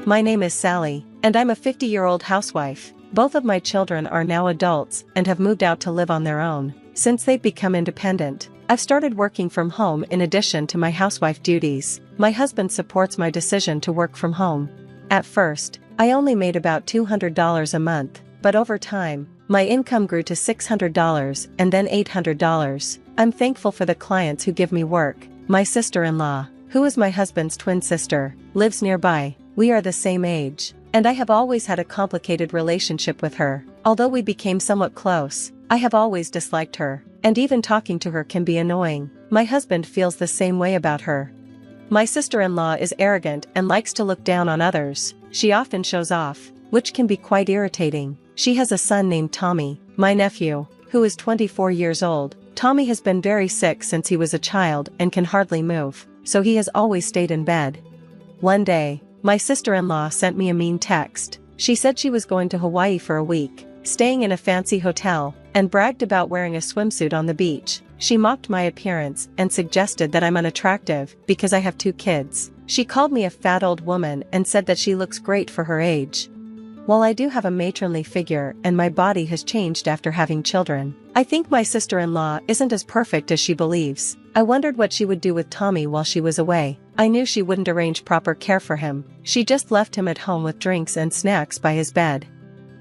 My name is Sally, and I'm a 50-year-old housewife. Both of my children are now adults and have moved out to live on their own. Since they've become independent, I've started working from home in addition to my housewife duties. My husband supports my decision to work from home. At first, I only made about $200 a month, but over time, my income grew to $600 and then $800. I'm thankful for the clients who give me work. My sister-in-law, who is my husband's twin sister, lives nearby. We are the same age, and I have always had a complicated relationship with her. Although we became somewhat close, I have always disliked her, and even talking to her can be annoying. My husband feels the same way about her. My sister-in-law is arrogant and likes to look down on others. She often shows off, which can be quite irritating. She has a son named Tommy, my nephew, who is 24 years old. Tommy has been very sick since he was a child and can hardly move, so he has always stayed in bed. One day, my sister-in-law sent me a mean text. She said she was going to Hawaii for a week, staying in a fancy hotel, and bragged about wearing a swimsuit on the beach. She mocked my appearance and suggested that I'm unattractive because I have 2 kids. She called me a fat old woman and said that she looks great for her age. While I do have a matronly figure and my body has changed after having children, I think my sister-in-law isn't as perfect as she believes. I wondered what she would do with Tommy while she was away. I knew she wouldn't arrange proper care for him. She just left him at home with drinks and snacks by his bed.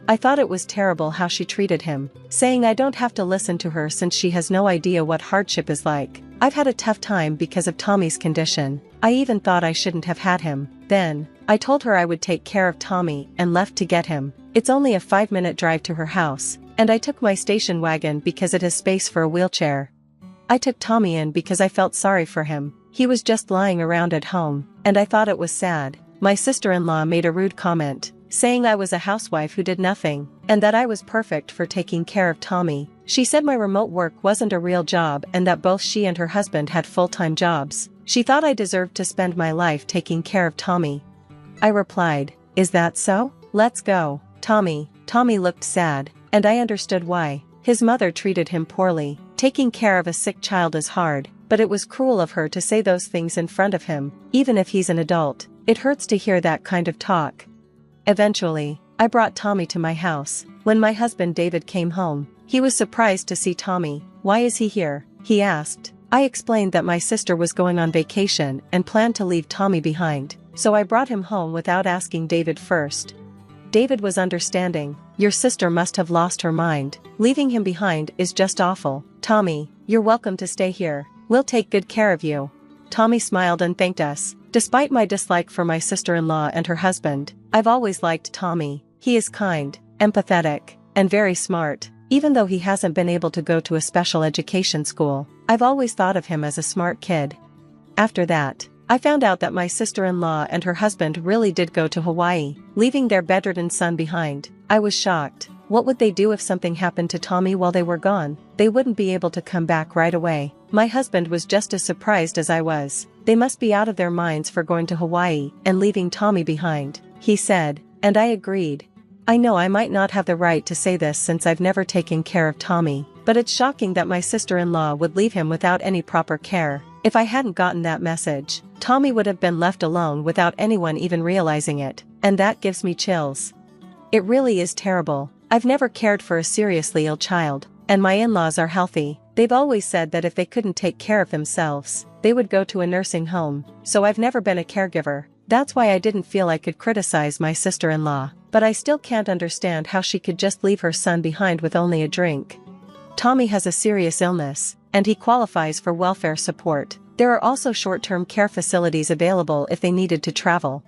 I thought it was terrible how she treated him, saying I don't have to listen to her since she has no idea what hardship is like. I've had a tough time because of Tommy's condition. I even thought I shouldn't have had him. Then, I told her I would take care of Tommy and left to get him. It's only a 5-minute drive to her house, and I took my station wagon because it has space for a wheelchair. I took Tommy in because I felt sorry for him. He was just lying around at home, and I thought it was sad. My sister-in-law made a rude comment, saying I was a housewife who did nothing, and that I was perfect for taking care of Tommy. She said my remote work wasn't a real job and that both she and her husband had full-time jobs. She thought I deserved to spend my life taking care of Tommy. I replied, "Is that so? Let's go, Tommy." Tommy looked sad, and I understood why. His mother treated him poorly. Taking care of a sick child is hard, but it was cruel of her to say those things in front of him. Even if he's an adult, it hurts to hear that kind of talk. Eventually, I brought Tommy to my house. When my husband David came home, he was surprised to see Tommy. "Why is he here?" he asked. I explained that my sister was going on vacation and planned to leave Tommy behind, so I brought him home without asking David first. David was understanding. "Your sister must have lost her mind. Leaving him behind is just awful. Tommy, you're welcome to stay here. We'll take good care of you." Tommy smiled and thanked us. Despite my dislike for my sister-in-law and her husband, I've always liked Tommy. He is kind, empathetic, and very smart. Even though he hasn't been able to go to a special education school, I've always thought of him as a smart kid. After that, I found out that my sister-in-law and her husband really did go to Hawaii, leaving their bedridden son behind. I was shocked. What would they do if something happened to Tommy while they were gone? They wouldn't be able to come back right away. My husband was just as surprised as I was. They must be out of their minds for going to Hawaii and leaving Tommy behind, he said, and I agreed. I know I might not have the right to say this since I've never taken care of Tommy, but it's shocking that my sister-in-law would leave him without any proper care. If I hadn't gotten that message, Tommy would have been left alone without anyone even realizing it, and that gives me chills. It really is terrible. I've never cared for a seriously ill child, and my in-laws are healthy. They've always said that if they couldn't take care of themselves, they would go to a nursing home, so I've never been a caregiver. That's why I didn't feel I could criticize my sister-in-law, but I still can't understand how she could just leave her son behind with only a drink. Tommy has a serious illness, and he qualifies for welfare support. There are also short-term care facilities available if they needed to travel.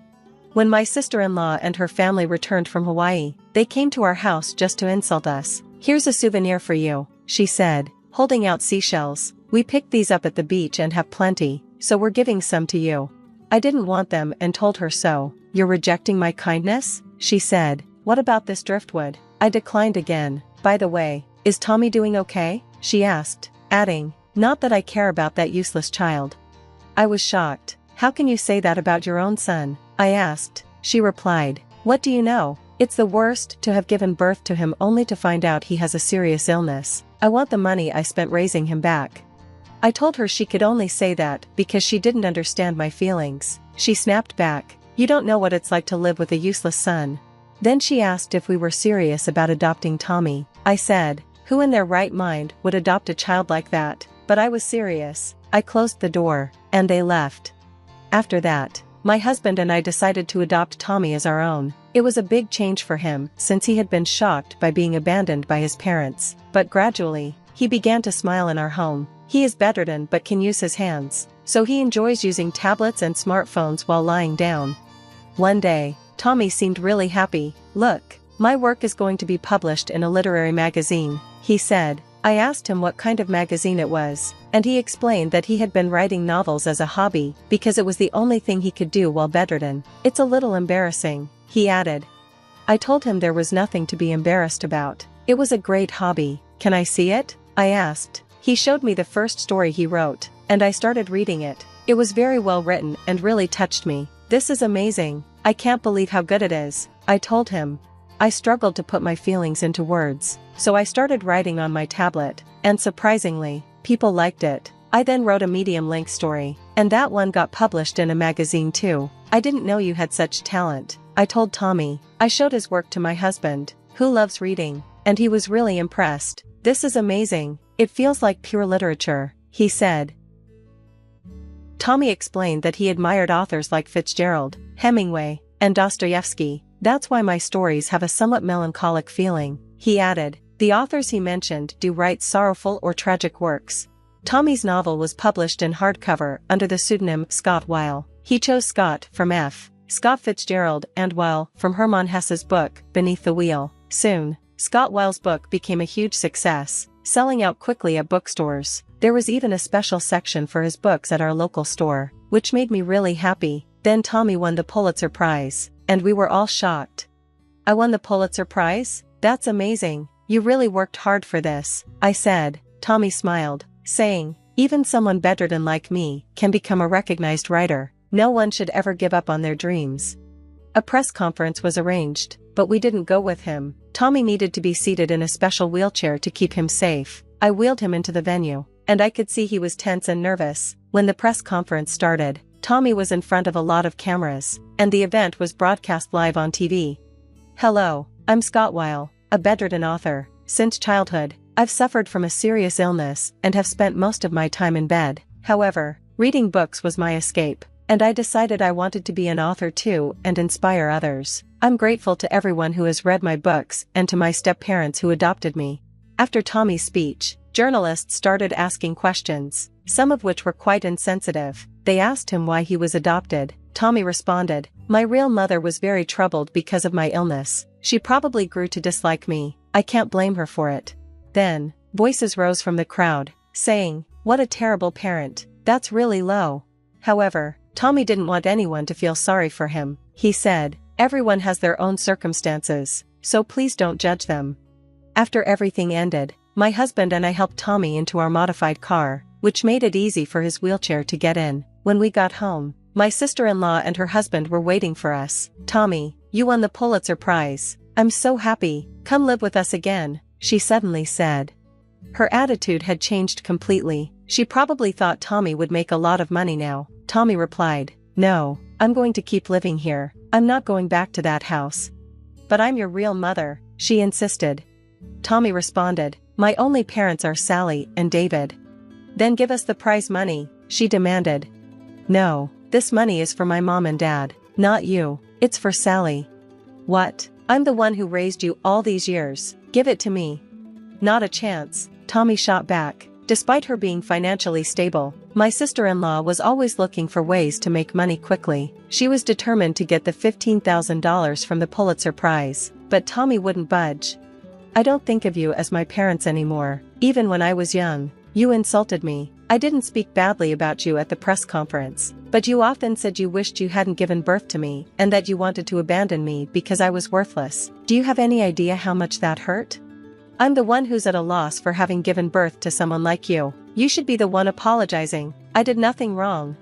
When my sister-in-law and her family returned from Hawaii, they came to our house just to insult us. "Here's a souvenir for you," she said, holding out seashells. "We picked these up at the beach and have plenty, so we're giving some to you." I didn't want them and told her so. "You're rejecting my kindness?" she said. "What about this driftwood?" I declined again. "By the way, is Tommy doing okay?" she asked, adding, "Not that I care about that useless child." I was shocked. "How can you say that about your own son?" I asked. She replied, "What do you know? It's the worst to have given birth to him only to find out he has a serious illness. I want the money I spent raising him back." I told her she could only say that because she didn't understand my feelings. She snapped back, You don't know what it's like to live with a useless son." Then she asked if we were serious about adopting Tommy. I said, "Who in their right mind would adopt a child like that?" But I was serious. I closed the door, and they left. After that, my husband and I decided to adopt Tommy as our own. It was a big change for him since he had been shocked by being abandoned by his parents, but gradually, he began to smile in our home. He is bedridden but can use his hands, so he enjoys using tablets and smartphones while lying down. One day, Tommy seemed really happy. "Look, my work is going to be published in a literary magazine," he said. I asked him what kind of magazine it was, and he explained that he had been writing novels as a hobby because it was the only thing he could do while bedridden. "It's a little embarrassing," he added. I told him there was nothing to be embarrassed about. It was a great hobby. "Can I see it?" I asked. He showed me the first story he wrote, and I started reading it. It was very well written and really touched me. "This is amazing. I can't believe how good it is," I told him. I struggled to put my feelings into words, so I started writing on my tablet, and surprisingly, people liked it. I then wrote a medium-length story, and that one got published in a magazine too. "I didn't know you had such talent," I told Tommy. I showed his work to my husband, who loves reading, and he was really impressed. "This is amazing. It feels like pure literature," he said. Tommy explained that he admired authors like Fitzgerald, Hemingway, and Dostoevsky. "That's why my stories have a somewhat melancholic feeling," he added. The authors he mentioned do write sorrowful or tragic works. Tommy's novel was published in hardcover under the pseudonym Scott Weill. He chose Scott from F. Scott Fitzgerald and Weill from Hermann Hesse's book, Beneath the Wheel. Soon, Scott Weill's book became a huge success, selling out quickly at bookstores. There was even a special section for his books at our local store, which made me really happy. Then Tommy won the Pulitzer Prize, and we were all shocked. "I won the Pulitzer Prize? That's amazing. You really worked hard for this," I said. Tommy smiled, saying, "Even someone bedridden like me can become a recognized writer. No one should ever give up on their dreams." A press conference was arranged, but we didn't go with him. Tommy needed to be seated in a special wheelchair to keep him safe. I wheeled him into the venue, and I could see he was tense and nervous. When the press conference started, Tommy was in front of a lot of cameras, and the event was broadcast live on TV. "Hello, I'm Scott Weill, a bedridden author. Since childhood, I've suffered from a serious illness and have spent most of my time in bed. However, reading books was my escape, and I decided I wanted to be an author too and inspire others. I'm grateful to everyone who has read my books and to my step-parents who adopted me." After Tommy's speech, journalists started asking questions, some of which were quite insensitive. They asked him why he was adopted. Tommy responded, "My real mother was very troubled because of my illness. She probably grew to dislike me. I can't blame her for it." Then, voices rose from the crowd, saying, "What a terrible parent. That's really low." However, Tommy didn't want anyone to feel sorry for him. He said, "Everyone has their own circumstances, so please don't judge them." After everything ended, my husband and I helped Tommy into our modified car, which made it easy for his wheelchair to get in. When we got home, my sister-in-law and her husband were waiting for us. "Tommy, you won the Pulitzer Prize. I'm so happy. Come live with us again," she suddenly said. Her attitude had changed completely. She probably thought Tommy would make a lot of money now. Tommy replied, "No, I'm going to keep living here. I'm not going back to that house." "But I'm your real mother," she insisted. Tommy responded, "My only parents are Sally and David." "Then give us the prize money," she demanded. "No, this money is for my mom and dad, not you. It's for Sally." "What? I'm the one who raised you all these years. Give it to me." "Not a chance," Tommy shot back. Despite her being financially stable, my sister-in-law was always looking for ways to make money quickly. She was determined to get the $15,000 from the Pulitzer Prize, but Tommy wouldn't budge. "I don't think of you as my parents anymore. Even when I was young, you insulted me. I didn't speak badly about you at the press conference, but you often said you wished you hadn't given birth to me and that you wanted to abandon me because I was worthless. Do you have any idea how much that hurt? I'm the one who's at a loss for having given birth to someone like you. You should be the one apologizing. I did nothing wrong.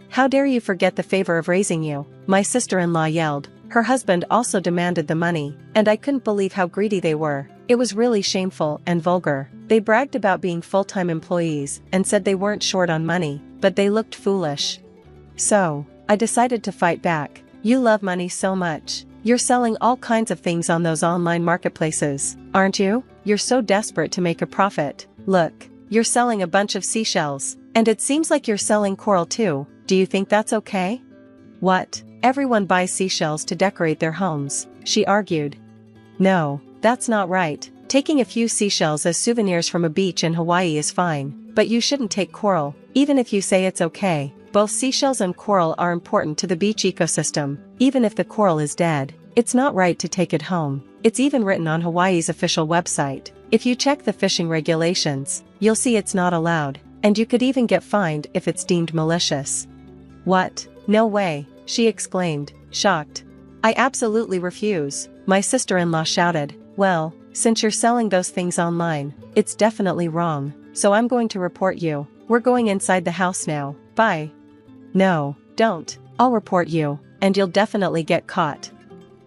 How dare you forget the favor of raising you?" my sister-in-law yelled. Her husband also demanded the money, and I couldn't believe how greedy they were. It was really shameful and vulgar. They bragged about being full-time employees and said they weren't short on money, but they looked foolish. So, I decided to fight back. You love money so much. You're selling all kinds of things on those online marketplaces, aren't you? You're so desperate to make a profit. Look, you're selling a bunch of seashells, and it seems like you're selling coral too. Do you think that's okay? What? Everyone buys seashells to decorate their homes, she argued. No, that's not right. Taking a few seashells as souvenirs from a beach in Hawaii is fine, but you shouldn't take coral, even if you say it's okay. Both seashells and coral are important to the beach ecosystem, even if the coral is dead. It's not right to take it home. It's even written on Hawaii's official website. If you check the fishing regulations, you'll see it's not allowed, and you could even get fined if it's deemed malicious. What? No way, she exclaimed, shocked. I absolutely refuse, my sister-in-law shouted. Well, since you're selling those things online, it's definitely wrong, so I'm going to report you. We're going inside the house now, bye. No, don't, I'll report you, and you'll definitely get caught.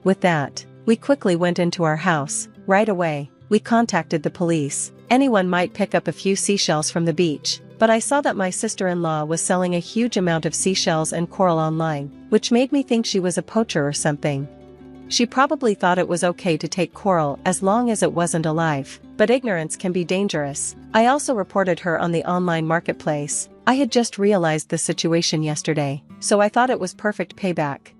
With that, we quickly went into our house. Right away, we contacted the police. Anyone might pick up a few seashells from the beach, but I saw that my sister-in-law was selling a huge amount of seashells and coral online, which made me think she was a poacher or something. She probably thought it was okay to take coral as long as it wasn't alive, but ignorance can be dangerous. I also reported her on the online marketplace. I had just realized the situation yesterday, so I thought it was perfect payback.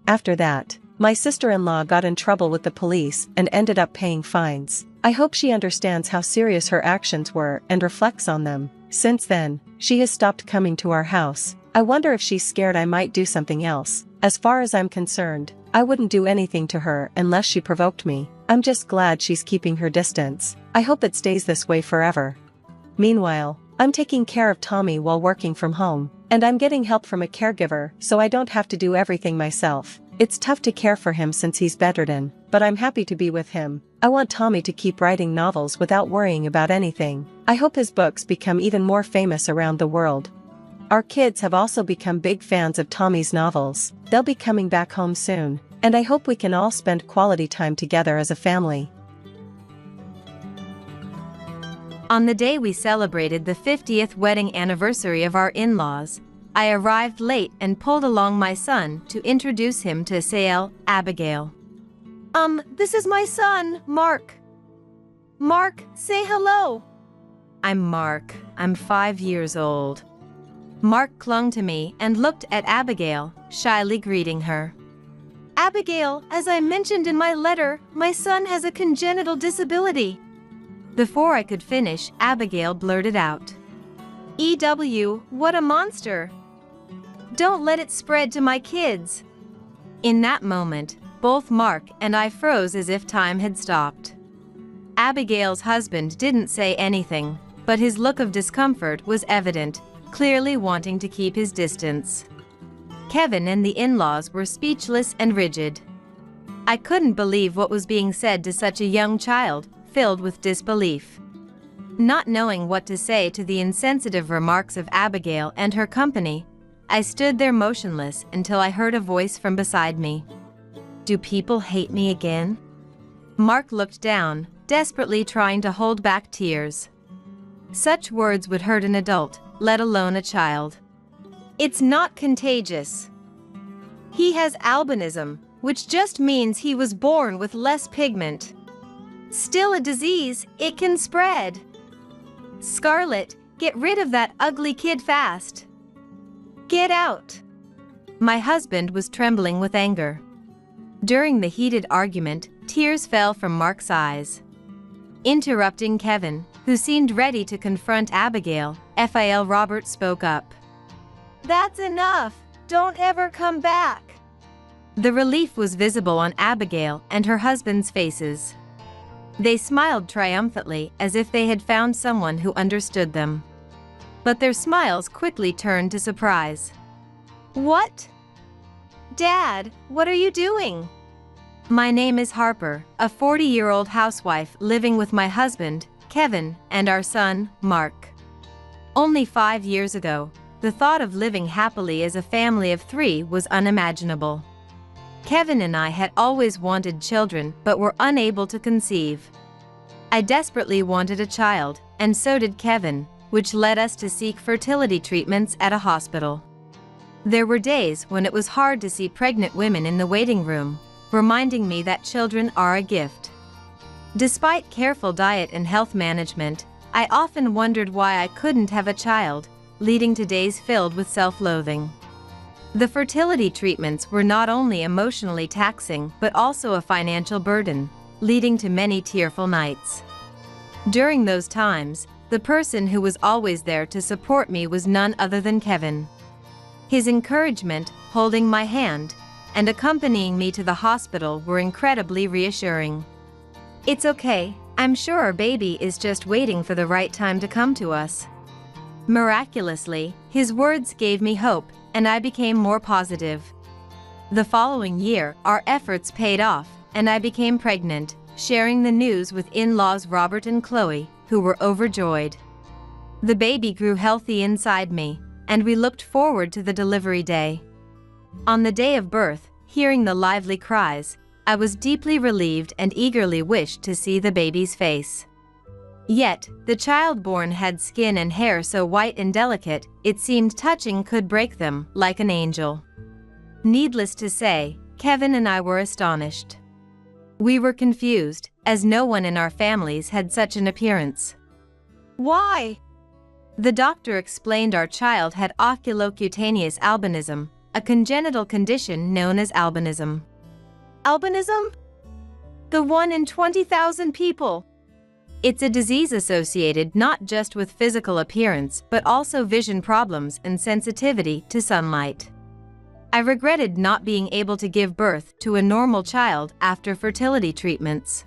After that, my sister-in-law got in trouble with the police and ended up paying fines. I hope she understands how serious her actions were and reflects on them. Since then, she has stopped coming to our house. I wonder if she's scared I might do something else. As far as I'm concerned, I wouldn't do anything to her unless she provoked me. I'm just glad she's keeping her distance. I hope it stays this way forever. Meanwhile, I'm taking care of Tommy while working from home, and I'm getting help from a caregiver so I don't have to do everything myself. It's tough to care for him since he's bedridden, but I'm happy to be with him. I want Tommy to keep writing novels without worrying about anything. I hope his books become even more famous around the world. Our kids have also become big fans of Tommy's novels. They'll be coming back home soon, and I hope we can all spend quality time together as a family. On the day we celebrated the 50th wedding anniversary of our in-laws, I arrived late and pulled along my son to introduce him to Sael, Abigail. This is my son, Mark. Mark, say hello. I'm Mark. I'm 5 years old. Mark clung to me and looked at Abigail, shyly greeting her. Abigail, as I mentioned in my letter, my son has a congenital disability. Before I could finish, Abigail blurted out. EW, what a monster. Don't let it spread to my kids. In that moment, both Mark and I froze as if time had stopped. Abigail's husband didn't say anything, but his look of discomfort was evident, clearly wanting to keep his distance. Kevin and the in-laws were speechless and rigid. I couldn't believe what was being said to such a young child, filled with disbelief. Not knowing what to say to the insensitive remarks of Abigail and her company, I stood there motionless until I heard a voice from beside me. Do people hate me again? Mark looked down, desperately trying to hold back tears. Such words would hurt an adult, let alone a child. It's not contagious. He has albinism, which just means he was born with less pigment. Still a disease, it can spread. Scarlett, get rid of that ugly kid fast. Get out. My husband was trembling with anger. During the heated argument, tears fell from Mark's eyes. Interrupting Kevin, who seemed ready to confront Abigail, Phil Robert spoke up. That's enough. Don't ever come back. The relief was visible on Abigail and her husband's faces. They smiled triumphantly as if they had found someone who understood them. But their smiles quickly turned to surprise. What? Dad, what are you doing? My name is Harper, a 40-year-old housewife living with my husband, Kevin, and our son, Mark. Only 5 years ago, the thought of living happily as a family of 3 was unimaginable. Kevin and I had always wanted children but were unable to conceive. I desperately wanted a child, and so did Kevin, which led us to seek fertility treatments at a hospital. There were days when it was hard to see pregnant women in the waiting room, reminding me that children are a gift. Despite careful diet and health management, I often wondered why I couldn't have a child, leading to days filled with self-loathing. The fertility treatments were not only emotionally taxing but also a financial burden, leading to many tearful nights. During those times, the person who was always there to support me was none other than Kevin. His encouragement, holding my hand, and accompanying me to the hospital were incredibly reassuring. "It's okay, I'm sure our baby is just waiting for the right time to come to us." Miraculously, his words gave me hope, and I became more positive. The following year, our efforts paid off, and I became pregnant, sharing the news with in-laws Robert and Chloe, who were overjoyed. The baby grew healthy inside me, and we looked forward to the delivery day. On the day of birth, hearing the lively cries, I was deeply relieved and eagerly wished to see the baby's face. Yet, the child born had skin and hair so white and delicate, it seemed touching could break them, like an angel. Needless to say, Kevin and I were astonished. We were confused, as no one in our families had such an appearance. Why? The doctor explained our child had oculocutaneous albinism, a congenital condition known as albinism. Albinism? The 1 in 20,000 people. It's a disease associated not just with physical appearance but also vision problems and sensitivity to sunlight. I regretted not being able to give birth to a normal child after fertility treatments.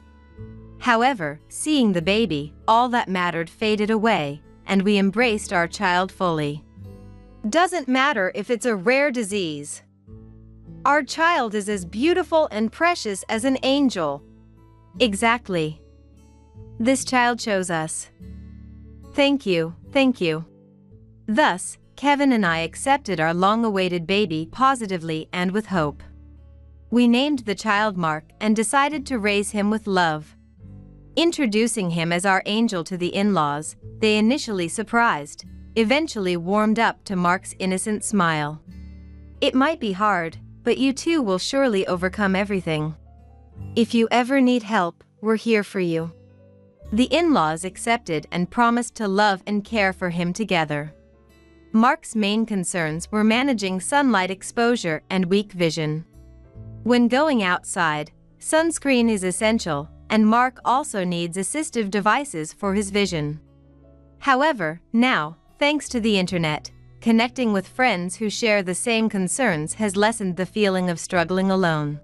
However, seeing the baby, all that mattered faded away, and we embraced our child fully. Doesn't matter if it's a rare disease. Our child is as beautiful and precious as an angel. Exactly. This child chose us. Thank you, thank you. Thus, Kevin and I accepted our long-awaited baby positively and with hope. We named the child Mark and decided to raise him with love. Introducing him as our angel to the in-laws, they initially surprised, eventually warmed up to Mark's innocent smile. "It might be hard, but you two will surely overcome everything. If you ever need help, we're here for you." The in-laws accepted and promised to love and care for him together. Mark's main concerns were managing sunlight exposure and weak vision. When going outside, sunscreen is essential, and Mark also needs assistive devices for his vision. However, now, thanks to the internet, connecting with friends who share the same concerns has lessened the feeling of struggling alone.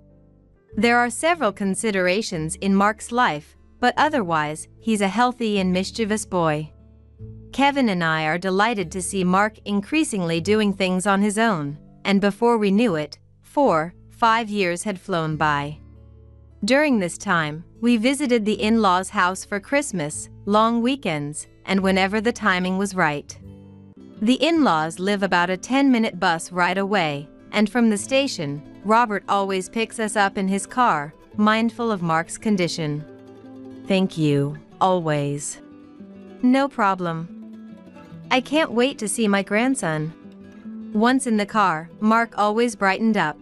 There are several considerations in Mark's life, but otherwise, he's a healthy and mischievous boy. Kevin and I are delighted to see Mark increasingly doing things on his own, and before we knew it, 4-5 years had flown by. During this time, we visited the in-laws' house for Christmas, long weekends, and whenever the timing was right. The in-laws live about a 10-minute bus ride away, and from the station, Robert always picks us up in his car, mindful of Mark's condition. "Thank you, always." "No problem. I can't wait to see my grandson." Once in the car, Mark always brightened up.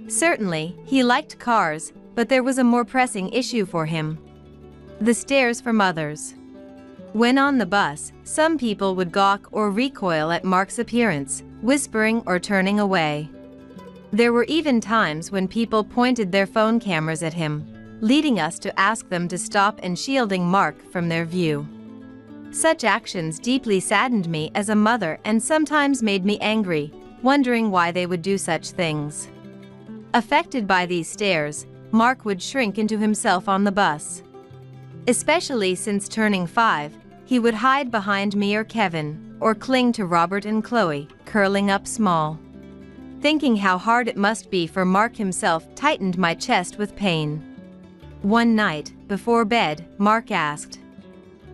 Certainly, he liked cars, but there was a more pressing issue for him: the stairs for mothers. When on the bus, some people would gawk or recoil at Mark's appearance, whispering or turning away. There were even times when people pointed their phone cameras at him, leading us to ask them to stop and shielding Mark from their view. Such actions deeply saddened me as a mother and sometimes made me angry, wondering why they would do such things. Affected by these stares, Mark would shrink into himself on the bus. Especially since turning 5, he would hide behind me or Kevin, or cling to Robert and Chloe, curling up small. Thinking how hard it must be for Mark himself tightened my chest with pain. One night, before bed, Mark asked,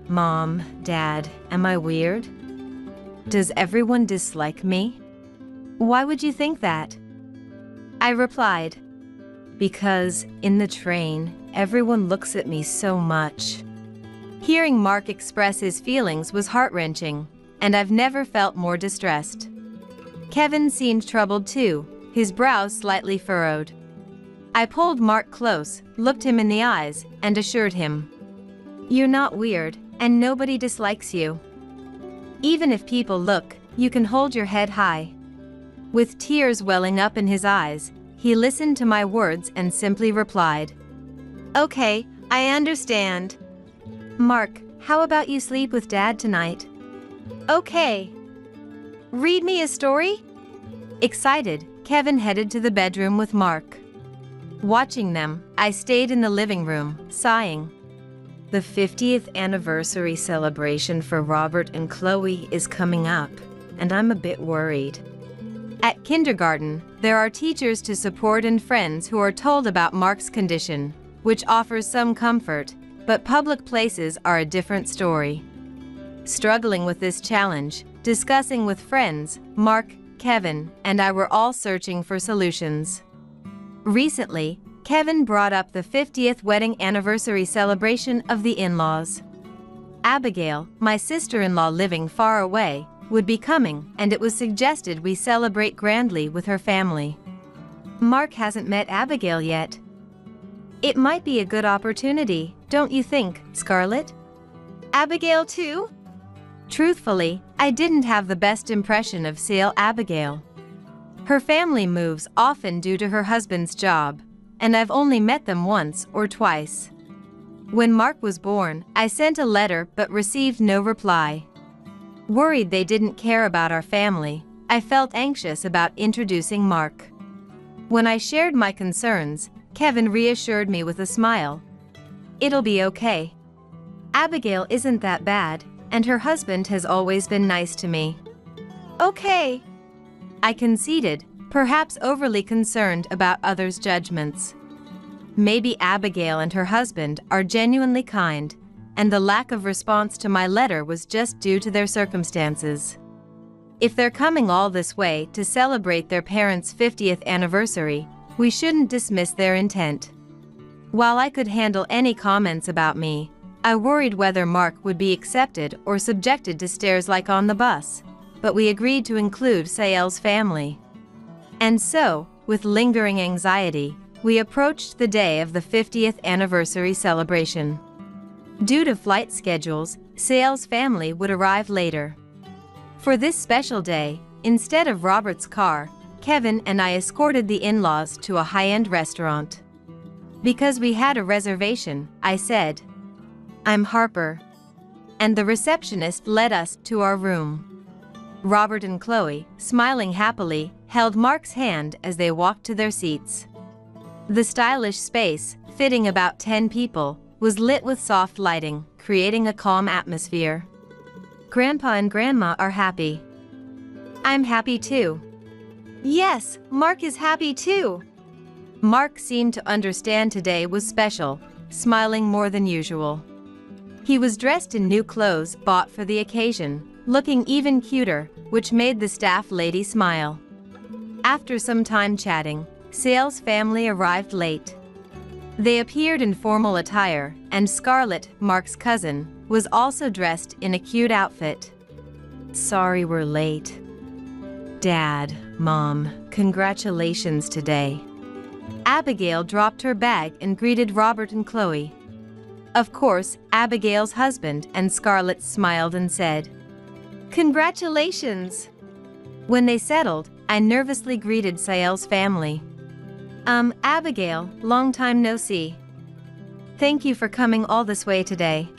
"Mom, Dad, am I weird? Does everyone dislike me? Why would you think that?" I replied, "Because, in the train, everyone looks at me so much." Hearing Mark express his feelings was heart-wrenching, and I've never felt more distressed. Kevin seemed troubled too, his brows slightly furrowed. I pulled Mark close, looked him in the eyes, and assured him, "You're not weird, and nobody dislikes you. Even if people look, you can hold your head high." With tears welling up in his eyes, he listened to my words and simply replied, "Okay, I understand. Mark, how about you sleep with Dad tonight?" "Okay. Read me a story?" Excited, Kevin headed to the bedroom with Mark. Watching them, I stayed in the living room, sighing. The 50th anniversary celebration for Robert and Chloe is coming up, and I'm a bit worried. At kindergarten, there are teachers to support and friends who are told about Mark's condition, which offers some comfort, but public places are a different story. Struggling with this challenge, discussing with friends, Mark, Kevin, and I were all searching for solutions. Recently, Kevin brought up the 50th wedding anniversary celebration of the in-laws. Abigail, my sister-in-law living far away, would be coming, and it was suggested we celebrate grandly with her family. Mark hasn't met Abigail yet. It might be a good opportunity, don't you think, Scarlett? Abigail too? Truthfully, I didn't have the best impression of Sale Abigail. Her family moves often due to her husband's job, and I've only met them once or twice. When Mark was born, I sent a letter but received no reply. Worried they didn't care about our family, I felt anxious about introducing Mark. When I shared my concerns, Kevin reassured me with a smile. "It'll be okay. Abigail isn't that bad, and her husband has always been nice to me." "Okay," I conceded, perhaps overly concerned about others' judgments. Maybe Abigail and her husband are genuinely kind, and the lack of response to my letter was just due to their circumstances. If they're coming all this way to celebrate their parents' 50th anniversary, we shouldn't dismiss their intent. While I could handle any comments about me, I worried whether Mark would be accepted or subjected to stares like on the bus, but we agreed to include Sael's family. And so, with lingering anxiety, we approached the day of the 50th anniversary celebration. Due to flight schedules, Sael's family would arrive later. For this special day, instead of Robert's car, Kevin and I escorted the in-laws to a high-end restaurant. Because we had a reservation, I said, "I'm Harper." And the receptionist led us to our room. Robert and Chloe, smiling happily, held Mark's hand as they walked to their seats. The stylish space, fitting about 10 people, was lit with soft lighting, creating a calm atmosphere. "Grandpa and Grandma are happy." "I'm happy too." "Yes, Mark is happy too." Mark seemed to understand today was special, smiling more than usual. He was dressed in new clothes bought for the occasion, looking even cuter, which made the staff lady smile. After some time chatting, Sael's family arrived late. They appeared in formal attire, and Scarlett, Mark's cousin, was also dressed in a cute outfit. "Sorry we're late. Dad, Mom, congratulations today." Abigail dropped her bag and greeted Robert and Chloe. Of course, Abigail's husband and Scarlett smiled and said, "Congratulations." When they settled, I nervously greeted Sael's family. Abigail, long time no see. Thank you for coming all this way today."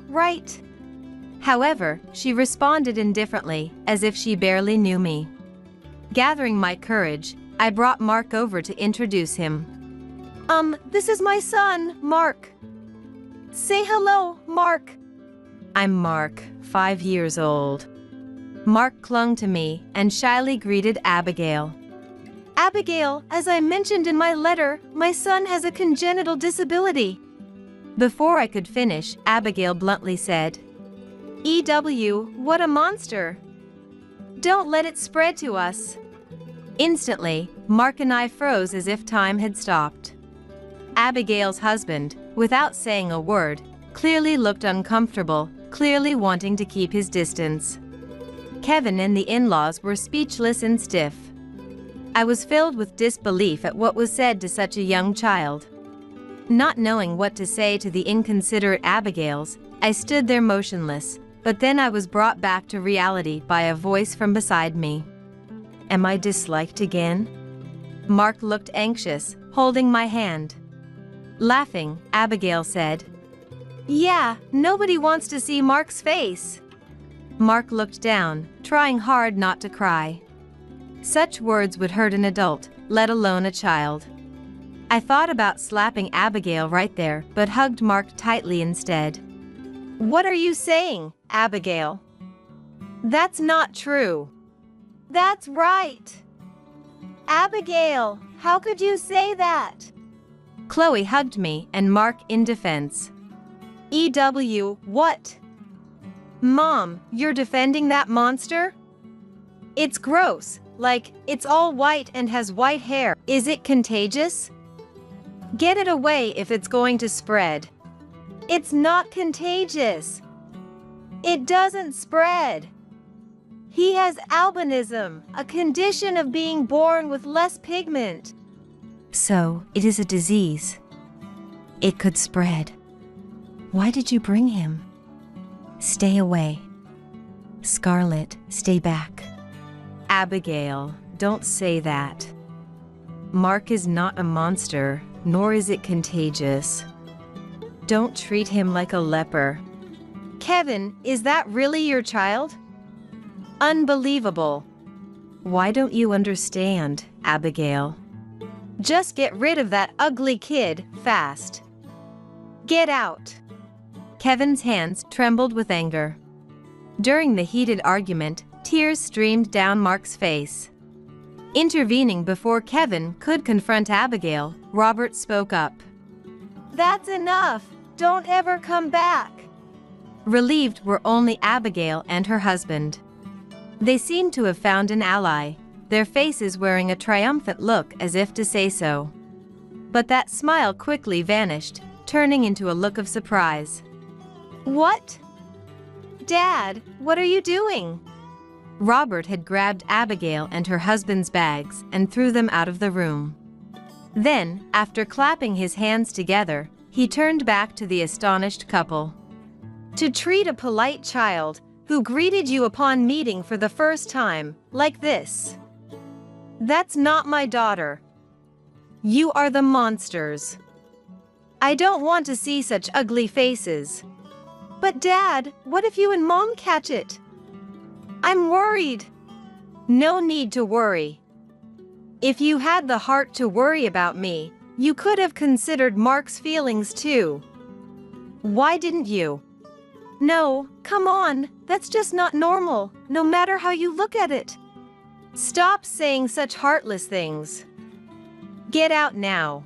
Right." However, she responded indifferently, as if she barely knew me. Gathering my courage, I brought Mark over to introduce him. This is my son, Mark." "Say hello, Mark." "I'm Mark, 5 years old." Mark clung to me and shyly greeted Abigail. "Abigail, as I mentioned in my letter, my son has a congenital disability." Before I could finish, Abigail bluntly said, "EW, what a monster. Don't let it spread to us." Instantly, Mark and I froze as if time had stopped. Abigail's husband, without saying a word, clearly looked uncomfortable, clearly wanting to keep his distance. Kevin and the in-laws were speechless and stiff. I was filled with disbelief at what was said to such a young child. Not knowing what to say to the inconsiderate Abigails, I stood there motionless, but then I was brought back to reality by a voice from beside me. "Am I disliked again?" Mark looked anxious, holding my hand. Laughing, Abigail said, "Yeah, nobody wants to see Mark's face." Mark looked down, trying hard not to cry. Such words would hurt an adult, let alone a child. I thought about slapping Abigail right there, but hugged Mark tightly instead. "What are you saying, Abigail? That's not true." "That's right. Abigail, how could you say that?" Chloe hugged me and Mark in defense. What? Mom, you're defending that monster? It's gross, like, it's all white and has white hair. Is it contagious? Get it away if it's going to spread. It's not contagious. It doesn't spread. He has albinism, a condition of being born with less pigment. So, it is a disease. It could spread. Why did you bring him? Stay away. Scarlett, stay back. Abigail, don't say that. Mark is not a monster, nor is it contagious. Don't treat him like a leper. Kevin, is that really your child? Unbelievable. Why don't you understand, Abigail? Just get rid of that ugly kid, fast. Get out. Kevin's hands trembled with anger. During the heated argument, tears streamed down Mark's face. Intervening before Kevin could confront Abigail, Robert spoke up. That's enough. Don't ever come back. Relieved were only Abigail and her husband. They seemed to have found an ally, their faces wearing a triumphant look as if to say so. But that smile quickly vanished, turning into a look of surprise. What? Dad, what are you doing? Robert had grabbed Abigail and her husband's bags and threw them out of the room. Then, after clapping his hands together, he turned back to the astonished couple. To treat a polite child, who greeted you upon meeting for the first time, like this. That's not my daughter. You are the monsters. I don't want to see such ugly faces. But Dad, what if you and Mom catch it? I'm worried. No need to worry. If you had the heart to worry about me, you could have considered Mark's feelings too. Why didn't you? No, come on, that's just not normal, no matter how you look at it. Stop saying such heartless things. Get out now.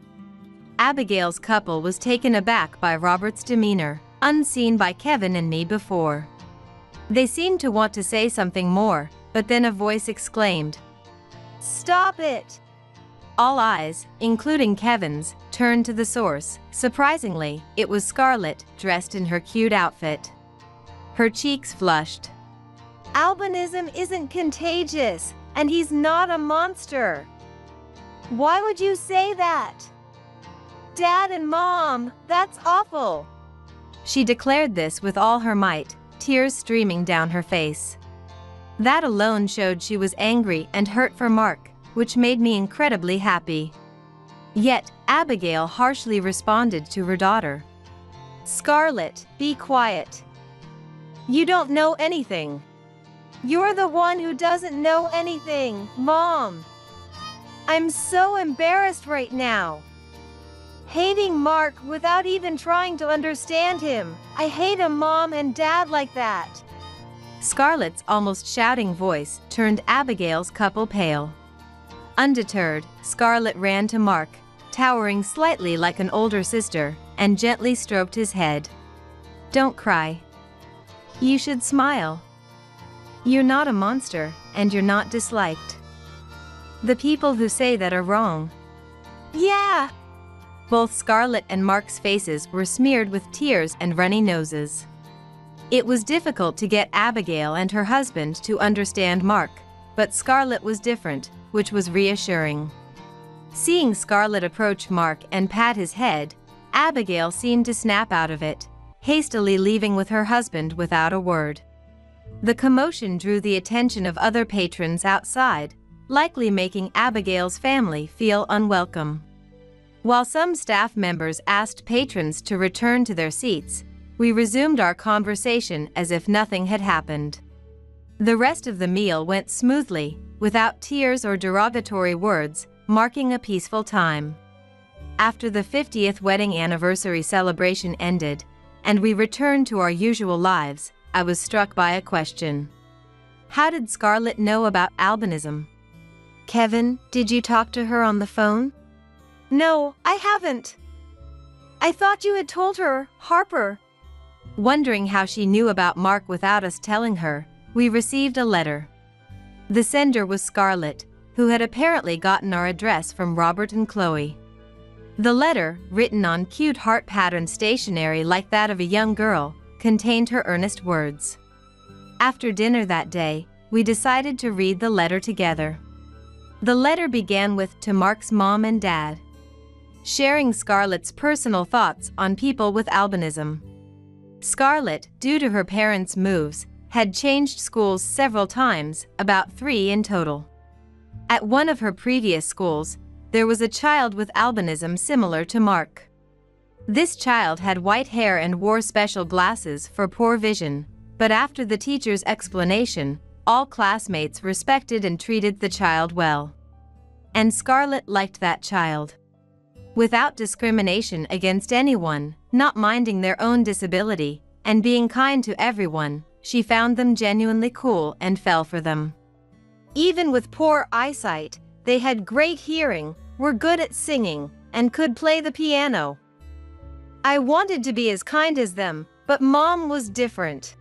Abigail's couple was taken aback by Robert's demeanor, unseen by Kevin and me before. They seemed to want to say something more, but then a voice exclaimed, "Stop it!" All eyes, including Kevin's, turned to the source. Surprisingly, it was Scarlett, dressed in her cute outfit. Her cheeks flushed. Albinism isn't contagious, and he's not a monster. Why would you say that? Dad and Mom, that's awful. She declared this with all her might, tears streaming down her face. That alone showed she was angry and hurt for Mark, which made me incredibly happy. Yet, Abigail harshly responded to her daughter. Scarlett, be quiet. You don't know anything. You're the one who doesn't know anything, Mom. I'm so embarrassed right now. Hating Mark without even trying to understand him. I hate a mom and dad like that. Scarlett's almost shouting voice turned Abigail's couple pale. Undeterred, Scarlett ran to Mark, towering slightly like an older sister, and gently stroked his head. Don't cry. You should smile. You're not a monster, and you're not disliked. The people who say that are wrong. Yeah! Both Scarlett and Mark's faces were smeared with tears and runny noses. It was difficult to get Abigail and her husband to understand Mark, but Scarlett was different, which was reassuring. Seeing Scarlett approach Mark and pat his head, Abigail seemed to snap out of it, hastily leaving with her husband without a word. The commotion drew the attention of other patrons outside, likely making Abigail's family feel unwelcome. While some staff members asked patrons to return to their seats, we resumed our conversation as if nothing had happened. The rest of the meal went smoothly, without tears or derogatory words, marking a peaceful time. After the 50th wedding anniversary celebration ended, and we returned to our usual lives, I was struck by a question. How did Scarlett know about albinism? Kevin, did you talk to her on the phone? No, I haven't. I thought you had told her, Harper. Wondering how she knew about Mark without us telling her, we received a letter. The sender was Scarlett, who had apparently gotten our address from Robert and Chloe. The letter, written on cute heart pattern stationery like that of a young girl, contained her earnest words. After dinner that day, we decided to read the letter together. The letter began with "To Mark's mom and dad," sharing Scarlett's personal thoughts on people with albinism. Scarlett, due to her parents' moves, had changed schools several times, about 3 in total. At one of her previous schools, there was a child with albinism similar to Mark. This child had white hair and wore special glasses for poor vision, but after the teacher's explanation, all classmates respected and treated the child well. And Scarlett liked that child. Without discrimination against anyone, not minding their own disability, and being kind to everyone, she found them genuinely cool and fell for them. Even with poor eyesight, they had great hearing, were good at singing, and could play the piano. I wanted to be as kind as them, but Mom was different.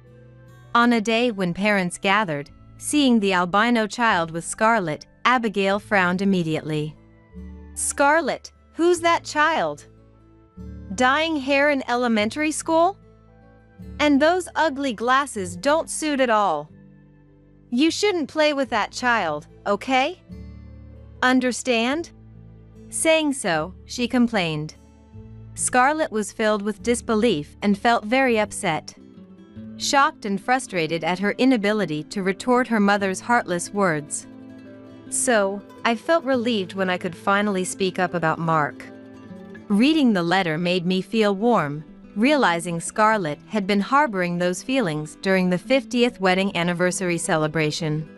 On a day when parents gathered, seeing the albino child with Scarlett, Abigail frowned immediately. Scarlett, who's that child? Dyeing hair in elementary school? And those ugly glasses don't suit at all. You shouldn't play with that child, okay? Understand? Saying so, she complained. Scarlett was filled with disbelief and felt very upset. Shocked and frustrated at her inability to retort her mother's heartless words. So, I felt relieved when I could finally speak up about Mark. Reading the letter made me feel warm, realizing Scarlett had been harboring those feelings during the 50th wedding anniversary celebration.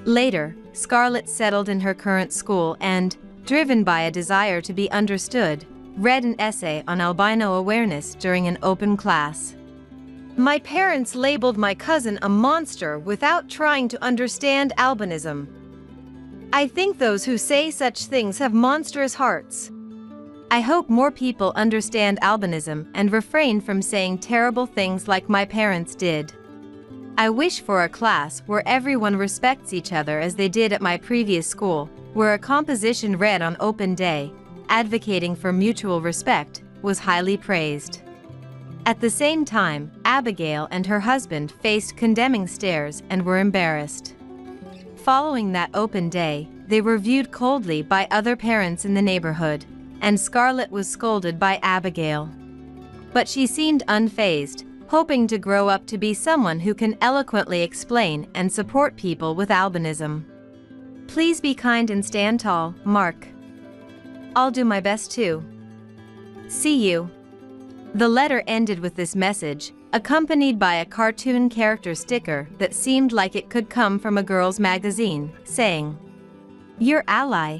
Later, Scarlett settled in her current school and, driven by a desire to be understood, read an essay on albino awareness during an open class. My parents labeled my cousin a monster without trying to understand albinism. I think those who say such things have monstrous hearts. I hope more people understand albinism and refrain from saying terrible things like my parents did. I wish for a class where everyone respects each other as they did at my previous school, where a composition read on open day, advocating for mutual respect, was highly praised. At the same time, Abigail and her husband faced condemning stares and were embarrassed. Following that open day, they were viewed coldly by other parents in the neighborhood, and Scarlett was scolded by Abigail. But she seemed unfazed, hoping to grow up to be someone who can eloquently explain and support people with albinism. Please be kind and stand tall, Mark. I'll do my best too. See you. The letter ended with this message, accompanied by a cartoon character sticker that seemed like it could come from a girl's magazine, saying, "Your ally."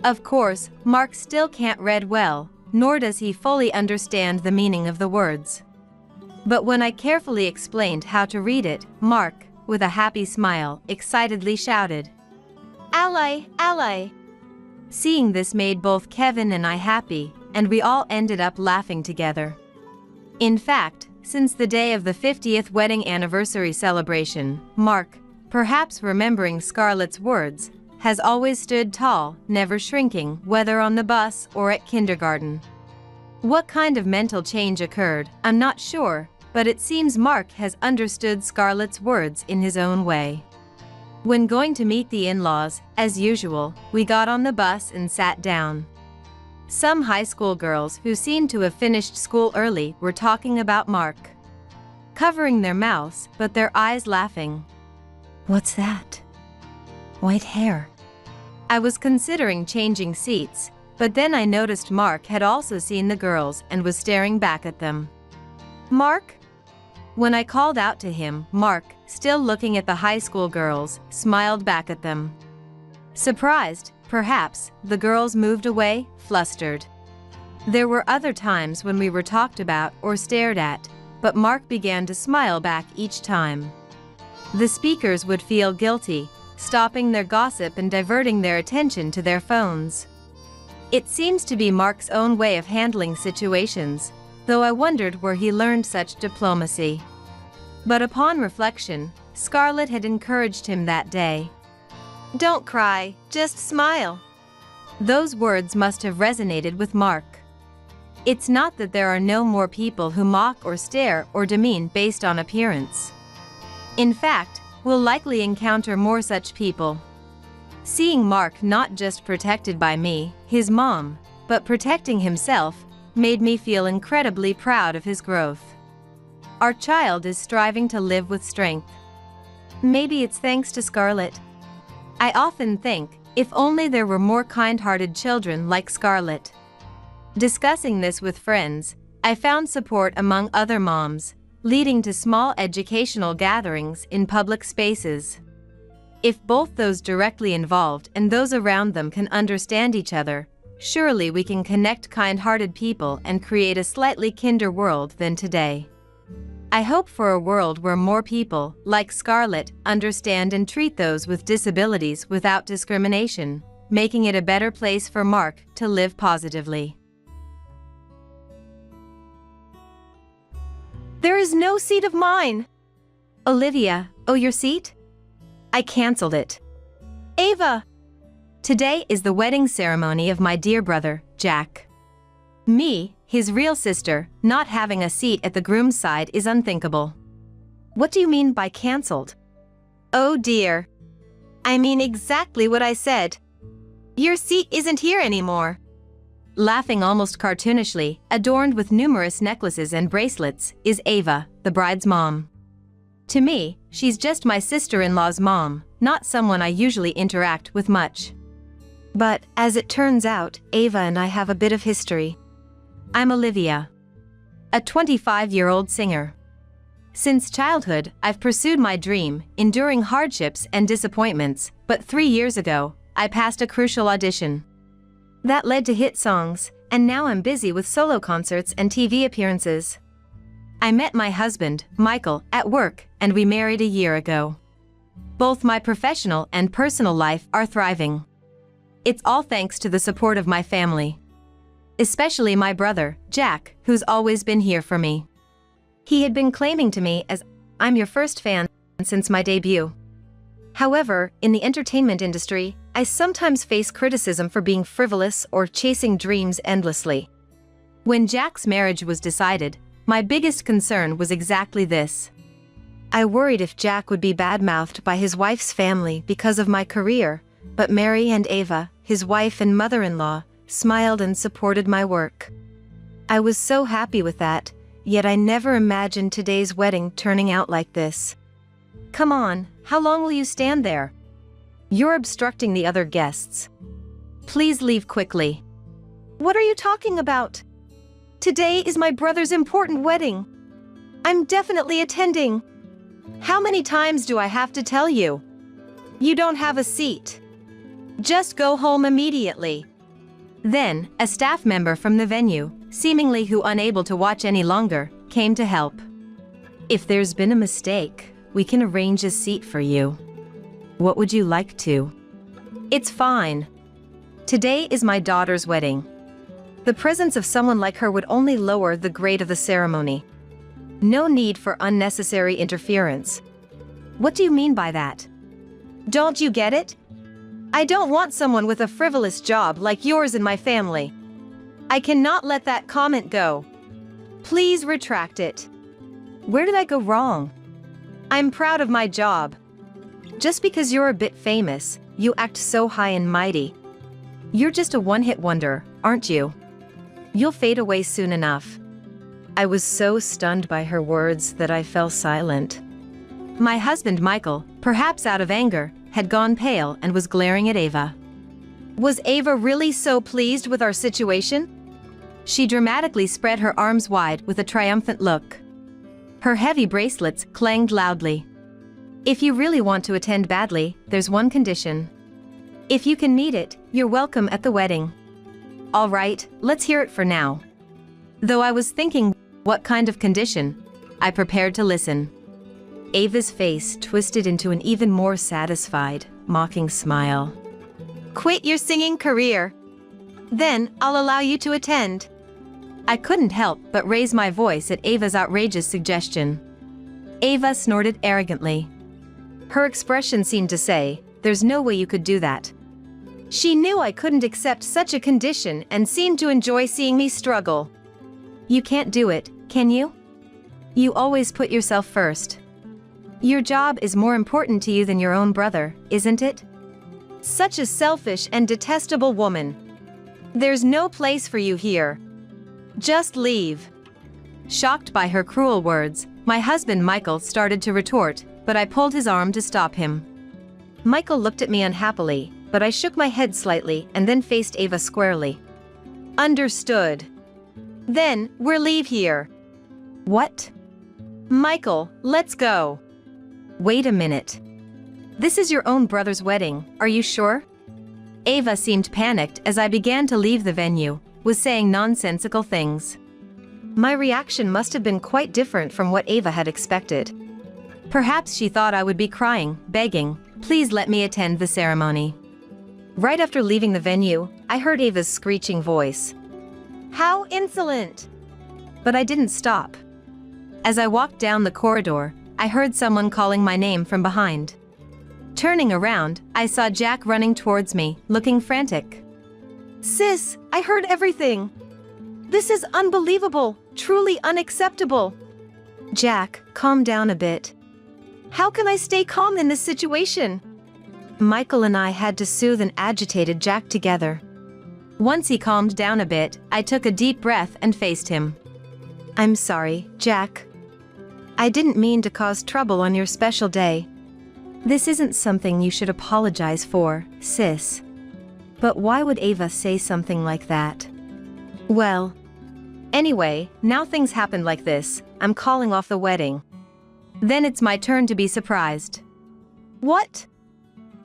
Of course, Mark still can't read well, nor does he fully understand the meaning of the words. But when I carefully explained how to read it, Mark, with a happy smile, excitedly shouted, "Ally, ally." Seeing this made both Kevin and I happy, and we all ended up laughing together. In fact, since the day of the 50th wedding anniversary celebration, Mark, perhaps remembering Scarlett's words, has always stood tall, never shrinking, whether on the bus or at kindergarten. What kind of mental change occurred, I'm not sure, but it seems Mark has understood Scarlett's words in his own way. When going to meet the in-laws, as usual, we got on the bus and sat down. Some high school girls who seemed to have finished school early were talking about Mark, covering their mouths but their eyes laughing. What's that? White hair. I was considering changing seats, but then I noticed Mark had also seen the girls and was staring back at them. Mark? When I called out to him, Mark, still looking at the high school girls, smiled back at them. Surprised, perhaps, the girls moved away, flustered. There were other times when we were talked about or stared at, but Mark began to smile back each time. The speakers would feel guilty, stopping their gossip and diverting their attention to their phones. It seems to be Mark's own way of handling situations, though I wondered where he learned such diplomacy. But upon reflection, Scarlett had encouraged him that day. Don't cry, just smile. Those words must have resonated with Mark. It's not that there are no more people who mock or stare or demean based on appearance. In fact, we'll likely encounter more such people. Seeing Mark not just protected by me, his mom, but protecting himself, made me feel incredibly proud of his growth. Our child is striving to live with strength. Maybe it's thanks to Scarlett. I often think, if only there were more kind-hearted children like Scarlett. Discussing this with friends, I found support among other moms, leading to small educational gatherings in public spaces. If both those directly involved and those around them can understand each other, surely we can connect kind-hearted people and create a slightly kinder world than today. I hope for a world where more people, like Scarlett, understand and treat those with disabilities without discrimination, making it a better place for Mark to live positively. There is no seat of mine. Olivia, oh, your seat? I canceled it. Ava. Today is the wedding ceremony of my dear brother, Jack. Me, his real sister, not having a seat at the groom's side is unthinkable. What do you mean by canceled? Oh dear. I mean exactly what I said. Your seat isn't here anymore. Laughing almost cartoonishly, adorned with numerous necklaces and bracelets, is Ava, the bride's mom. To me, she's just my sister-in-law's mom, not someone I usually interact with much. But, as it turns out, Ava and I have a bit of history. I'm Olivia, a 25-year-old singer. Since childhood, I've pursued my dream, enduring hardships and disappointments, but 3 years ago, I passed a crucial audition. That led to hit songs, and now I'm busy with solo concerts and TV appearances. I met my husband, Michael, at work, and we married a year ago. Both my professional and personal life are thriving. It's all thanks to the support of my family. Especially my brother, Jack, who's always been here for me. He had been claiming to me as, "I'm your first fan since my debut." However, in the entertainment industry, I sometimes face criticism for being frivolous or chasing dreams endlessly. When Jack's marriage was decided, my biggest concern was exactly this. I worried if Jack would be badmouthed by his wife's family because of my career, but Mary and Ava, his wife and mother-in-law, smiled and supported my work. I was so happy with that, yet I never imagined today's wedding turning out like this. Come on, how long will you stand there? You're obstructing the other guests. Please leave quickly. What are you talking about? Today is my brother's important wedding. I'm definitely attending. How many times do I have to tell you? You don't have a seat. Just go home immediately. Then, a staff member from the venue, seemingly who unable to watch any longer, came to help. If there's been a mistake, we can arrange a seat for you. What would you like to? It's fine. Today is my daughter's wedding. The presence of someone like her would only lower the grade of the ceremony. No need for unnecessary interference. What do you mean by that? Don't you get it? I don't want someone with a frivolous job like yours in my family. I cannot let that comment go. Please retract it. Where did I go wrong? I'm proud of my job. Just because you're a bit famous, you act so high and mighty. You're just a one-hit wonder, aren't you? You'll fade away soon enough. I was so stunned by her words that I fell silent. My husband Michael, perhaps out of anger, had gone pale and was glaring at Ava. Was Ava really so pleased with our situation? She dramatically spread her arms wide with a triumphant look. Her heavy bracelets clanged loudly. If you really want to attend badly, there's one condition. If you can meet it, you're welcome at the wedding. All right, let's hear it for now. Though I was thinking, what kind of condition? I prepared to listen. Ava's face twisted into an even more satisfied, mocking smile. Quit your singing career. Then, I'll allow you to attend. I couldn't help but raise my voice at Ava's outrageous suggestion. Ava snorted arrogantly. Her expression seemed to say, there's no way you could do that. She knew I couldn't accept such a condition and seemed to enjoy seeing me struggle. You can't do it, can you? You always put yourself first. Your job is more important to you than your own brother, isn't it? Such a selfish and detestable woman. There's no place for you here. Just leave. Shocked by her cruel words, my husband Michael started to retort, but I pulled his arm to stop him. Michael looked at me unhappily, but I shook my head slightly and then faced Ava squarely. Understood. Then, we'll leave here. What? Michael, let's go. Wait a minute. This is your own brother's wedding, are you sure? Ava seemed panicked as I began to leave the venue, was saying nonsensical things. My reaction must have been quite different from what Ava had expected. Perhaps she thought I would be crying, begging, please let me attend the ceremony. Right after leaving the venue, I heard Ava's screeching voice. How insolent! But I didn't stop. As I walked down the corridor, I heard someone calling my name from behind. Turning around, I saw Jack running towards me, looking frantic. Sis, I heard everything. This is unbelievable, truly unacceptable. Jack, calm down a bit. How can I stay calm in this situation? Michael and I had to soothe an agitated Jack together. Once he calmed down a bit, I took a deep breath and faced him. I'm sorry, Jack. I didn't mean to cause trouble on your special day. This isn't something you should apologize for, sis. But why would Ava say something like that? Well, anyway, now things happened like this, I'm calling off the wedding. Then it's my turn to be surprised. What?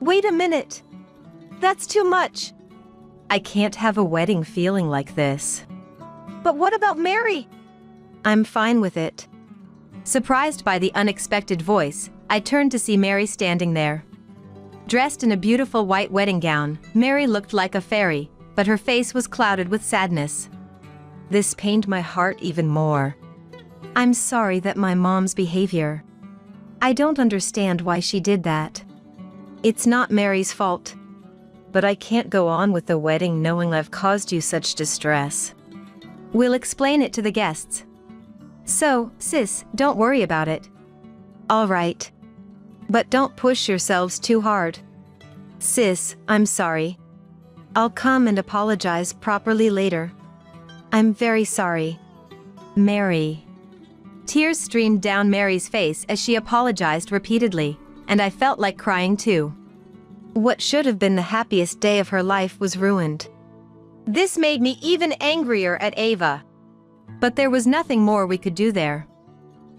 Wait a minute. That's too much. I can't have a wedding feeling like this. But what about Mary? I'm fine with it. Surprised by the unexpected voice, I turned to see Mary standing there. Dressed in a beautiful white wedding gown, Mary looked like a fairy, but her face was clouded with sadness. This pained my heart even more. I'm sorry that my mom's behavior. I don't understand why she did that. It's not Mary's fault. But I can't go on with the wedding knowing I've caused you such distress. We'll explain it to the guests. So, sis, don't worry about it. All right. But don't push yourselves too hard. Sis, I'm sorry. I'll come and apologize properly later. I'm very sorry. Mary. Tears streamed down Mary's face as she apologized repeatedly, and I felt like crying too. What should have been the happiest day of her life was ruined. This made me even angrier at Ava. But there was nothing more we could do there.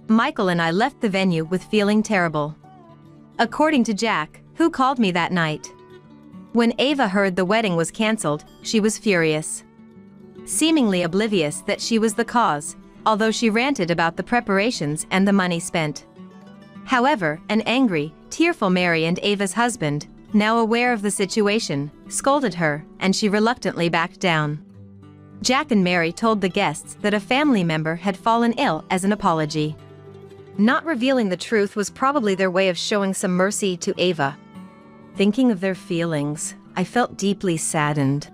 Michael and I left the venue with feeling terrible. According to Jack, who called me that night. When Ava heard the wedding was cancelled, she was furious. Seemingly oblivious that she was the cause, although she ranted about the preparations and the money spent. However, an angry, tearful Mary and Ava's husband, now aware of the situation, scolded her, and she reluctantly backed down. Jack and Mary told the guests that a family member had fallen ill as an apology. Not revealing the truth was probably their way of showing some mercy to Ava. Thinking of their feelings, I felt deeply saddened.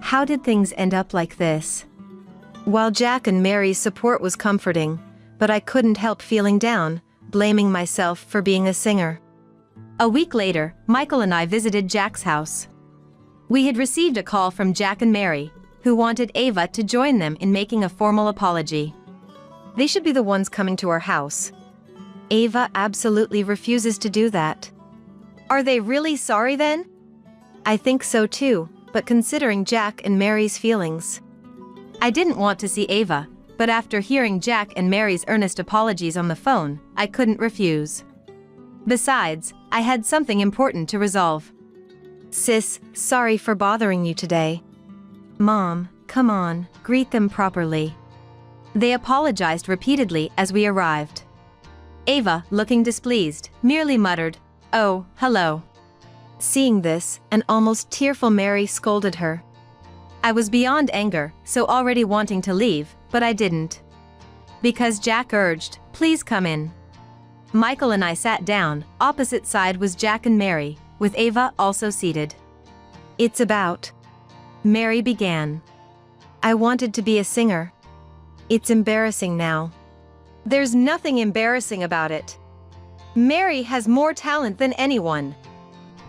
How did things end up like this? While Jack and Mary's support was comforting, but I couldn't help feeling down, blaming myself for being a singer. A week later, Michael and I visited Jack's house. We had received a call from Jack and Mary, who wanted Ava to join them in making a formal apology. They should be the ones coming to our house. Ava absolutely refuses to do that. Are they really sorry then? I think so too, but considering Jack and Mary's feelings. I didn't want to see Ava, but after hearing Jack and Mary's earnest apologies on the phone, I couldn't refuse. Besides, I had something important to resolve. Sis, sorry for bothering you today. Mom, come on, greet them properly. They apologized repeatedly as we arrived. Ava, looking displeased, merely muttered, "Oh, hello." Seeing this, an almost tearful Mary scolded her. I was beyond anger, so already wanting to leave, but I didn't. Because Jack urged, "Please come in." Michael and I sat down, opposite side was Jack and Mary, with Ava also seated. "It's about..." Mary began. "I wanted to be a singer. It's embarrassing now." There's nothing embarrassing about it. Mary has more talent than anyone.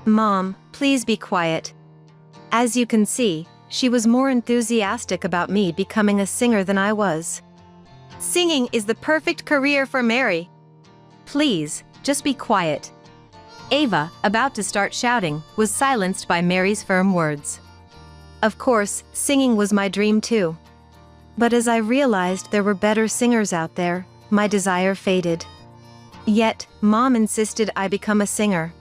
Mom, please be quiet. As you can see, she was more enthusiastic about me becoming a singer than I was. Singing is the perfect career for Mary. Please, just be quiet. Ava, about to start shouting, was silenced by Mary's firm words. Of course, singing was my dream too. But as I realized there were better singers out there, my desire faded. Yet, Mom insisted I become a singer.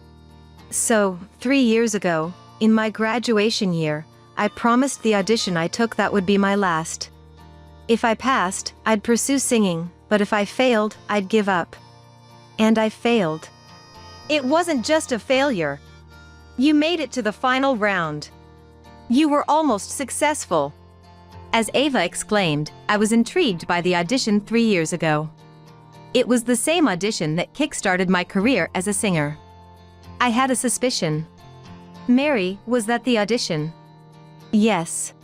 So, 3 years ago, in my graduation year, I promised the audition I took that would be my last. If I passed, I'd pursue singing, but if I failed, I'd give up. And I failed. It wasn't just a failure. You made it to the final round. You were almost successful. As Ava exclaimed, I was intrigued by the audition 3 years ago. It was the same audition that kick-started my career as a singer. I had a suspicion. Mary, was that the audition? Yes.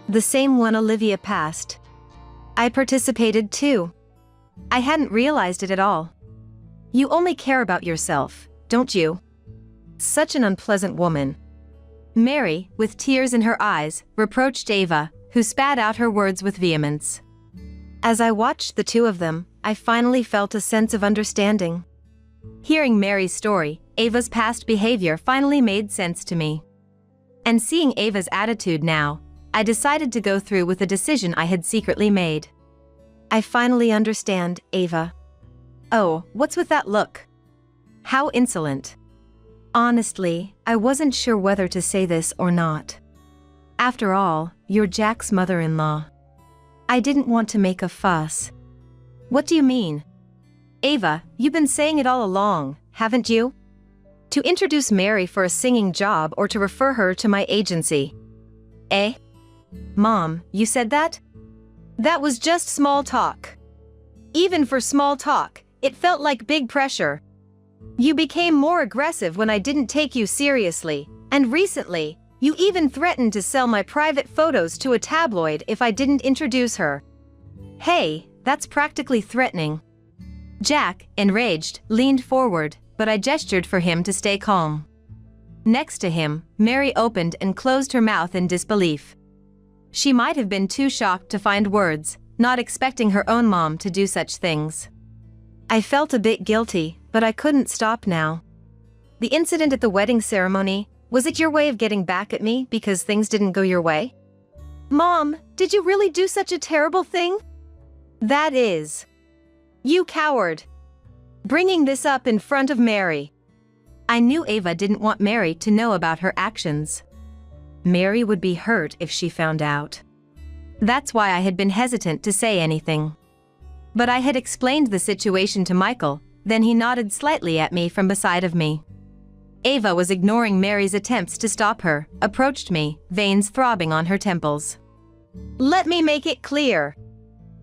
The same one Olivia passed. I participated too. I hadn't realized it at all. You only care about yourself, don't you? Such an unpleasant woman. Mary, with tears in her eyes, reproached Ava, who spat out her words with vehemence. As I watched the two of them, I finally felt a sense of understanding. Hearing Mary's story, Ava's past behavior finally made sense to me. And seeing Ava's attitude now, I decided to go through with the decision I had secretly made. I finally understand, Ava. Oh, what's with that look? How insolent. Honestly, I wasn't sure whether to say this or not. After all, you're Jack's mother-in-law. I didn't want to make a fuss. What do you mean? Ava, you've been saying it all along, haven't you? To introduce Mary for a singing job or to refer her to my agency. Eh? Mom, you said that? That was just small talk. Even for small talk, it felt like big pressure. You became more aggressive when I didn't take you seriously, and recently, you even threatened to sell my private photos to a tabloid if I didn't introduce her. Hey, that's practically threatening. Jack, enraged, leaned forward, but I gestured for him to stay calm. Next to him, Mary opened and closed her mouth in disbelief. She might have been too shocked to find words, not expecting her own mom to do such things. I felt a bit guilty, but I couldn't stop now. The incident at the wedding ceremony, was it your way of getting back at me because things didn't go your way? Mom, did you really do such a terrible thing? That is. You coward. Bringing this up in front of Mary. I knew Ava didn't want Mary to know about her actions. Mary would be hurt if she found out. That's why I had been hesitant to say anything. But I had explained the situation to Michael, then he nodded slightly at me from beside of me. Ava was ignoring Mary's attempts to stop her, approached me, veins throbbing on her temples. Let me make it clear.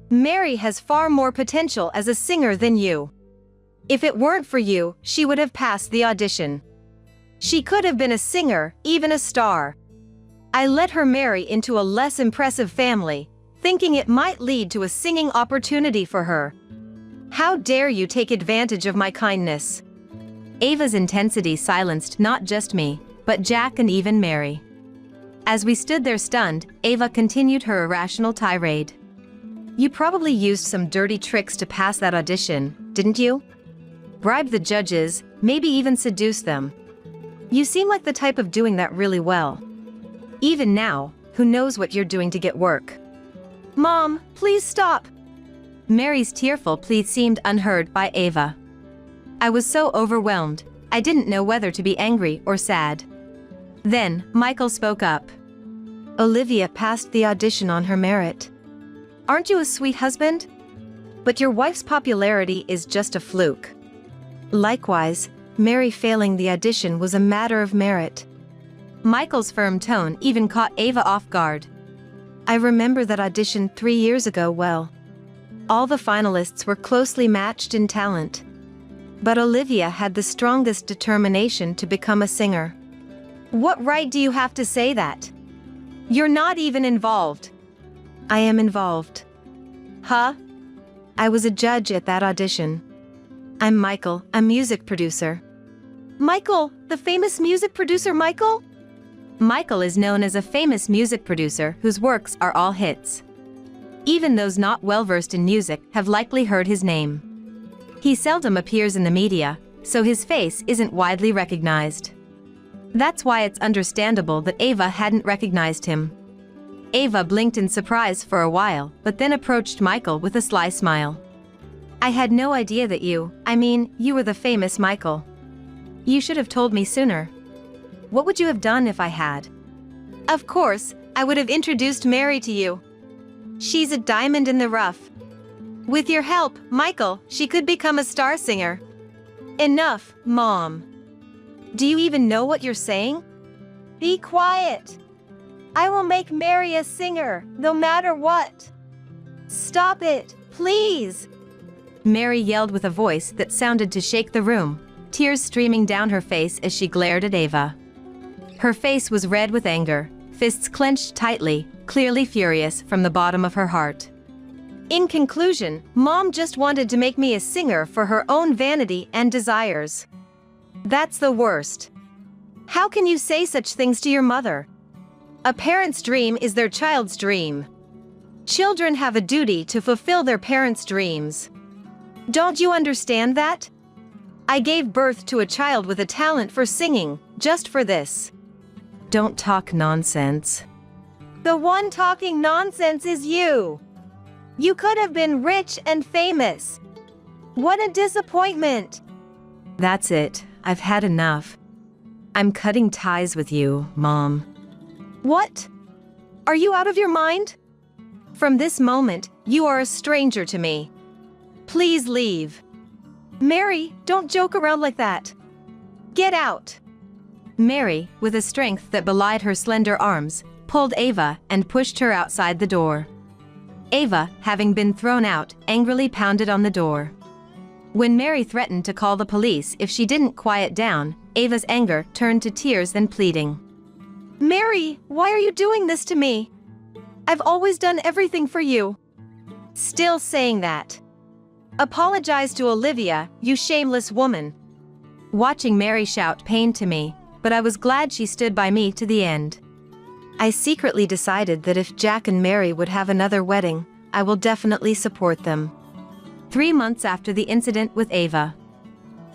Mary has far more potential as a singer than you. If it weren't for you, she would have passed the audition. She could have been a singer, even a star. I let her marry into a less impressive family, thinking it might lead to a singing opportunity for her. How dare you take advantage of my kindness? Ava's intensity silenced not just me, but Jack and even Mary. As we stood there stunned, Ava continued her irrational tirade. You probably used some dirty tricks to pass that audition, didn't you? Bribed the judges, maybe even seduced them. You seem like the type of doing that really well. Even now, who knows what you're doing to get work? Mom, please stop. Mary's tearful plea seemed unheard by Ava. I was so overwhelmed, I didn't know whether to be angry or sad. Then, Michael spoke up. Olivia passed the audition on her merit. Aren't you a sweet husband? But your wife's popularity is just a fluke. Likewise, Mary failing the audition was a matter of merit. Michael's firm tone even caught Ava off guard. I remember that audition 3 years ago well. All the finalists were closely matched in talent. But Olivia had the strongest determination to become a singer. What right do you have to say that? You're not even involved. I am involved. Huh? I was a judge at that audition. I'm Michael, a music producer. Michael, the famous music producer Michael? Michael is known as a famous music producer whose works are all hits. Even those not well-versed in music have likely heard his name. He seldom appears in the media, so his face isn't widely recognized. That's why it's understandable that Ava hadn't recognized him. Ava blinked in surprise for a while, but then approached Michael with a sly smile. I had no idea that you were the famous Michael. You should have told me sooner. What would you have done if I had? Of course, I would have introduced Mary to you. She's a diamond in the rough. With your help, Michael, she could become a star singer. Enough, Mom. Do you even know what you're saying? Be quiet. I will make Mary a singer, no matter what. Stop it, please. Mary yelled with a voice that sounded to shake the room, tears streaming down her face as she glared at Ava. Her face was red with anger, fists clenched tightly, clearly furious from the bottom of her heart. In conclusion, Mom just wanted to make me a singer for her own vanity and desires. That's the worst. How can you say such things to your mother? A parent's dream is their child's dream. Children have a duty to fulfill their parents' dreams. Don't you understand that? I gave birth to a child with a talent for singing, just for this. Don't talk nonsense. The one talking nonsense is you. You could have been rich and famous. What a disappointment. That's it, I've had enough. I'm cutting ties with you, Mom. What? Are you out of your mind? From this moment, you are a stranger to me. Please leave. Mary, don't joke around like that. Get out. Mary, with a strength that belied her slender arms, pulled Ava and pushed her outside the door. Ava, having been thrown out, angrily pounded on the door. When Mary threatened to call the police if she didn't quiet down, Ava's anger turned to tears and pleading. Mary, why are you doing this to me? I've always done everything for you. Still saying that. Apologize to Olivia, you shameless woman. Watching Mary shout pained to me, but I was glad she stood by me to the end. I secretly decided that if Jack and Mary would have another wedding, I will definitely support them. 3 months after the incident with Ava.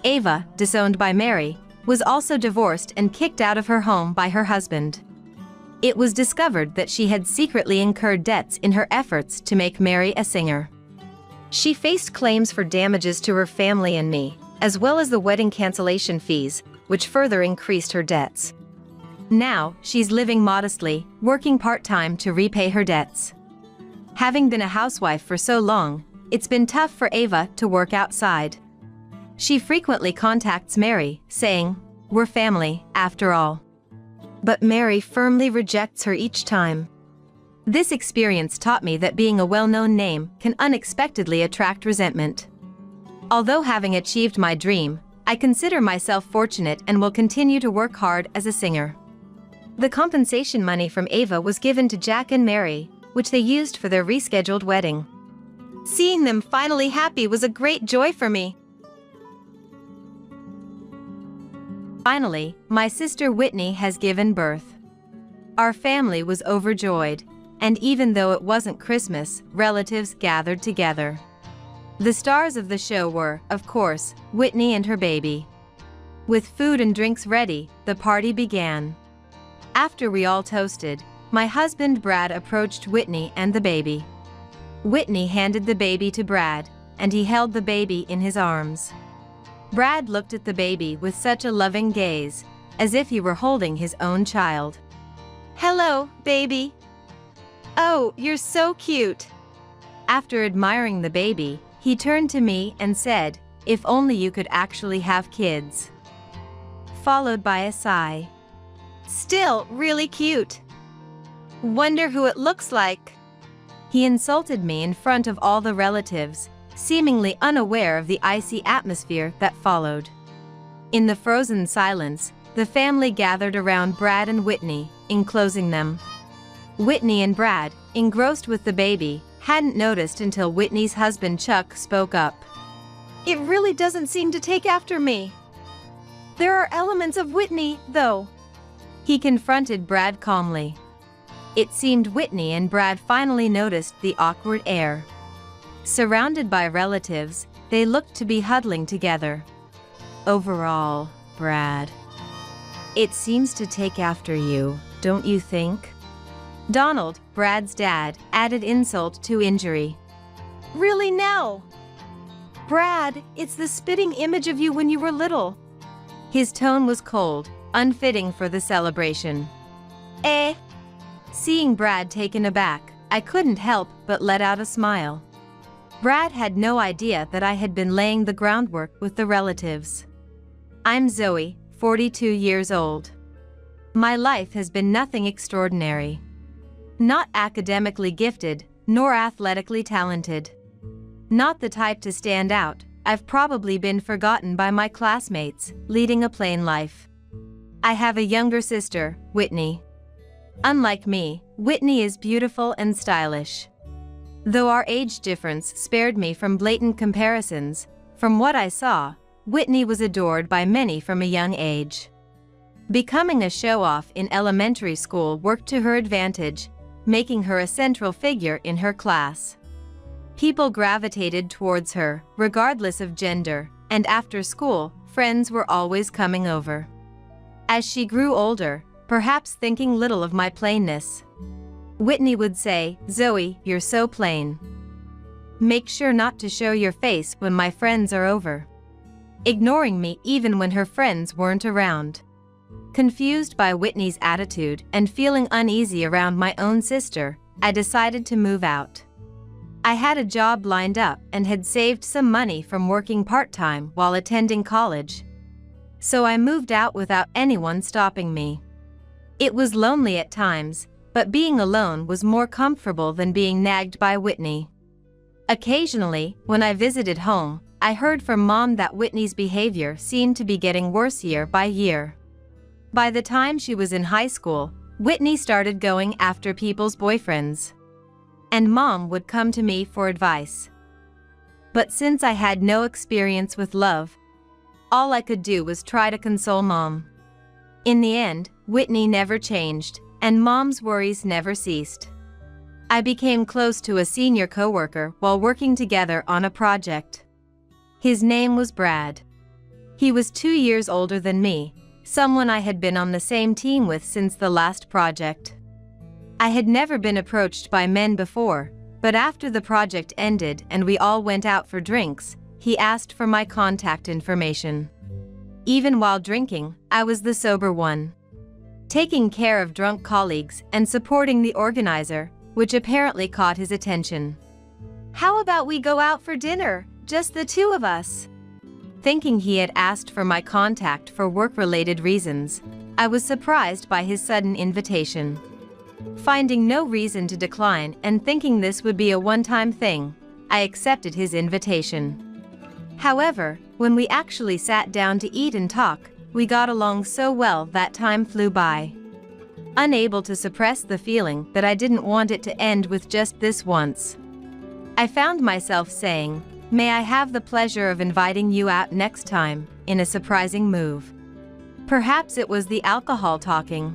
Ava, disowned by Mary, was also divorced and kicked out of her home by her husband. It was discovered that she had secretly incurred debts in her efforts to make Mary a singer. She faced claims for damages to her family and me, as well as the wedding cancellation fees, which further increased her debts. Now, she's living modestly, working part-time to repay her debts. Having been a housewife for so long, it's been tough for Ava to work outside. She frequently contacts Mary, saying, "We're family, after all." But Mary firmly rejects her each time. This experience taught me that being a well-known name can unexpectedly attract resentment. Although having achieved my dream, I consider myself fortunate and will continue to work hard as a singer. The compensation money from Ava was given to Jack and Mary, which they used for their rescheduled wedding. Seeing them finally happy was a great joy for me. Finally, my sister Whitney has given birth. Our family was overjoyed, and even though it wasn't Christmas, relatives gathered together. The stars of the show were, of course, Whitney and her baby. With food and drinks ready, the party began. After we all toasted, my husband Brad approached Whitney and the baby. Whitney handed the baby to Brad, and he held the baby in his arms. Brad looked at the baby with such a loving gaze, as if he were holding his own child. "Hello, baby. Oh, you're so cute." After admiring the baby, he turned to me and said, "If only you could actually have kids." Followed by a sigh. "Still really cute. Wonder who it looks like." He insulted me in front of all the relatives, seemingly unaware of the icy atmosphere that followed. In the frozen silence, the family gathered around Brad and Whitney, enclosing them. Whitney and Brad, engrossed with the baby, hadn't noticed until Whitney's husband Chuck spoke up. "It really doesn't seem to take after me. There are elements of Whitney, though." He confronted Brad calmly. It seemed Whitney and Brad finally noticed the awkward air. Surrounded by relatives, they looked to be huddling together. "Overall, Brad, it seems to take after you, don't you think?" Donald, Brad's dad, added insult to injury. "Really now? Brad, it's the spitting image of you when you were little." His tone was cold, unfitting for the celebration. Eh? Seeing Brad taken aback, I couldn't help but let out a smile. Brad had no idea that I had been laying the groundwork with the relatives. I'm Zoe, 42 years old. My life has been nothing extraordinary. Not academically gifted, nor athletically talented. Not the type to stand out, I've probably been forgotten by my classmates, leading a plain life. I have a younger sister, Whitney. Unlike me, Whitney is beautiful and stylish. Though our age difference spared me from blatant comparisons, from what I saw, Whitney was adored by many from a young age. Becoming a show-off in elementary school worked to her advantage, making her a central figure in her class. People gravitated towards her, regardless of gender, and after school, friends were always coming over. As she grew older, perhaps thinking little of my plainness, Whitney would say, "Zoe, you're so plain. Make sure not to show your face when my friends are over." Ignoring me even when her friends weren't around. Confused by Whitney's attitude and feeling uneasy around my own sister, I decided to move out. I had a job lined up and had saved some money from working part-time while attending college. So I moved out without anyone stopping me. It was lonely at times, but being alone was more comfortable than being nagged by Whitney. Occasionally, when I visited home, I heard from Mom that Whitney's behavior seemed to be getting worse year by year. By the time she was in high school, Whitney started going after people's boyfriends. And Mom would come to me for advice. But since I had no experience with love, all I could do was try to console Mom. In the end, Whitney never changed, and Mom's worries never ceased. I became close to a senior coworker while working together on a project. His name was Brad. He was 2 years older than me, someone I had been on the same team with since the last project. I had never been approached by men before, but after the project ended and we all went out for drinks, he asked for my contact information. Even while drinking, I was the sober one, taking care of drunk colleagues and supporting the organizer, which apparently caught his attention. "How about we go out for dinner, just the two of us?" Thinking he had asked for my contact for work-related reasons, I was surprised by his sudden invitation. Finding no reason to decline and thinking this would be a one-time thing, I accepted his invitation. However, when we actually sat down to eat and talk, we got along so well that time flew by. Unable to suppress the feeling that I didn't want it to end with just this once. I found myself saying, "May I have the pleasure of inviting you out next time," in a surprising move. Perhaps it was the alcohol talking.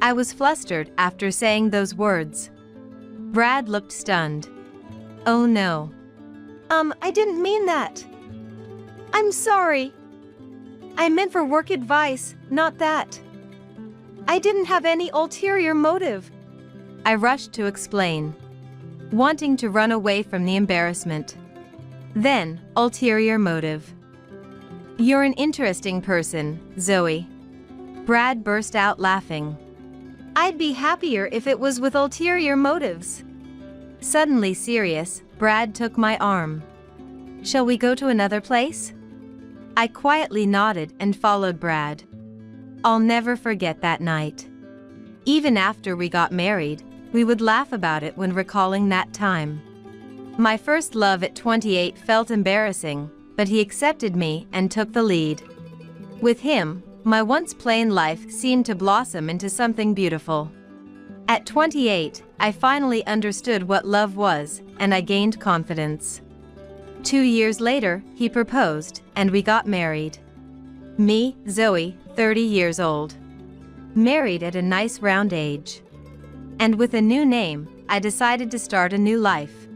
I was flustered after saying those words. Brad looked stunned. "Oh no." I didn't mean that. I'm sorry. I meant for work advice, not that. I didn't have any ulterior motive." I rushed to explain, wanting to run away from the embarrassment. Then, ulterior motive. "You're an interesting person, Zoe." Brad burst out laughing. "I'd be happier if it was with ulterior motives." Suddenly serious, Brad took my arm. "Shall we go to another place?" I quietly nodded and followed Brad. I'll never forget that night. Even after we got married, we would laugh about it when recalling that time. My first love at 28 felt embarrassing, but he accepted me and took the lead. With him, my once plain life seemed to blossom into something beautiful. At 28, I finally understood what love was, and I gained confidence. 2 years later, he proposed, and we got married. Me, Zoe, 30 years old. Married at a nice round age. And with a new name, I decided to start a new life.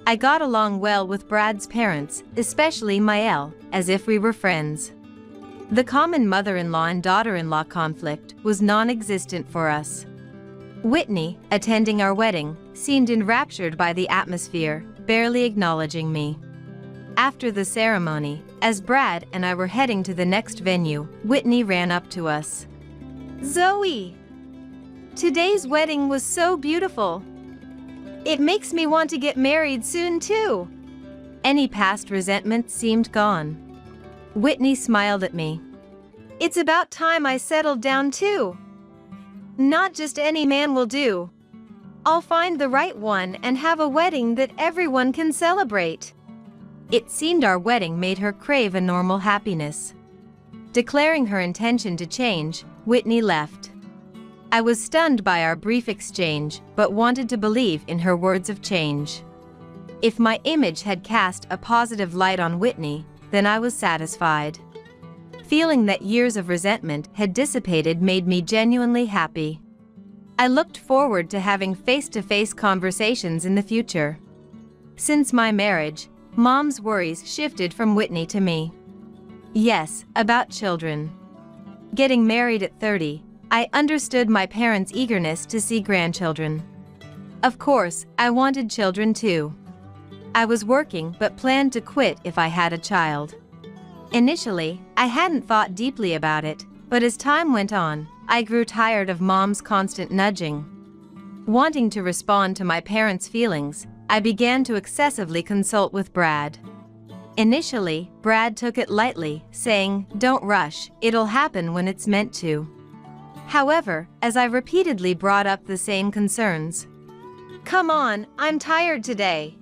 I got along well with Brad's parents, especially Mael, as if we were friends. The common mother-in-law and daughter-in-law conflict was non-existent for us. Whitney, attending our wedding, seemed enraptured by the atmosphere, barely acknowledging me. After the ceremony, as Brad and I were heading to the next venue, Whitney ran up to us. "Zoe! Today's wedding was so beautiful. It makes me want to get married soon too." Any past resentment seemed gone. Whitney smiled at me. "It's about time I settled down too. Not just any man will do. I'll find the right one and have a wedding that everyone can celebrate." It seemed our wedding made her crave a normal happiness. Declaring her intention to change, Whitney left. I was stunned by our brief exchange, but wanted to believe in her words of change. If my image had cast a positive light on Whitney, then I was satisfied. Feeling that years of resentment had dissipated made me genuinely happy. I looked forward to having face-to-face conversations in the future. Since my marriage, Mom's worries shifted from Whitney to me. Yes, about children. Getting married at 30, I understood my parents' eagerness to see grandchildren. Of course, I wanted children too. I was working but planned to quit if I had a child. Initially, I hadn't thought deeply about it, but as time went on, I grew tired of Mom's constant nudging. Wanting to respond to my parents' feelings, I began to excessively consult with Brad. Initially, Brad took it lightly, saying, "Don't rush, it'll happen when it's meant to." However, as I repeatedly brought up the same concerns, "Come on, I'm tired today.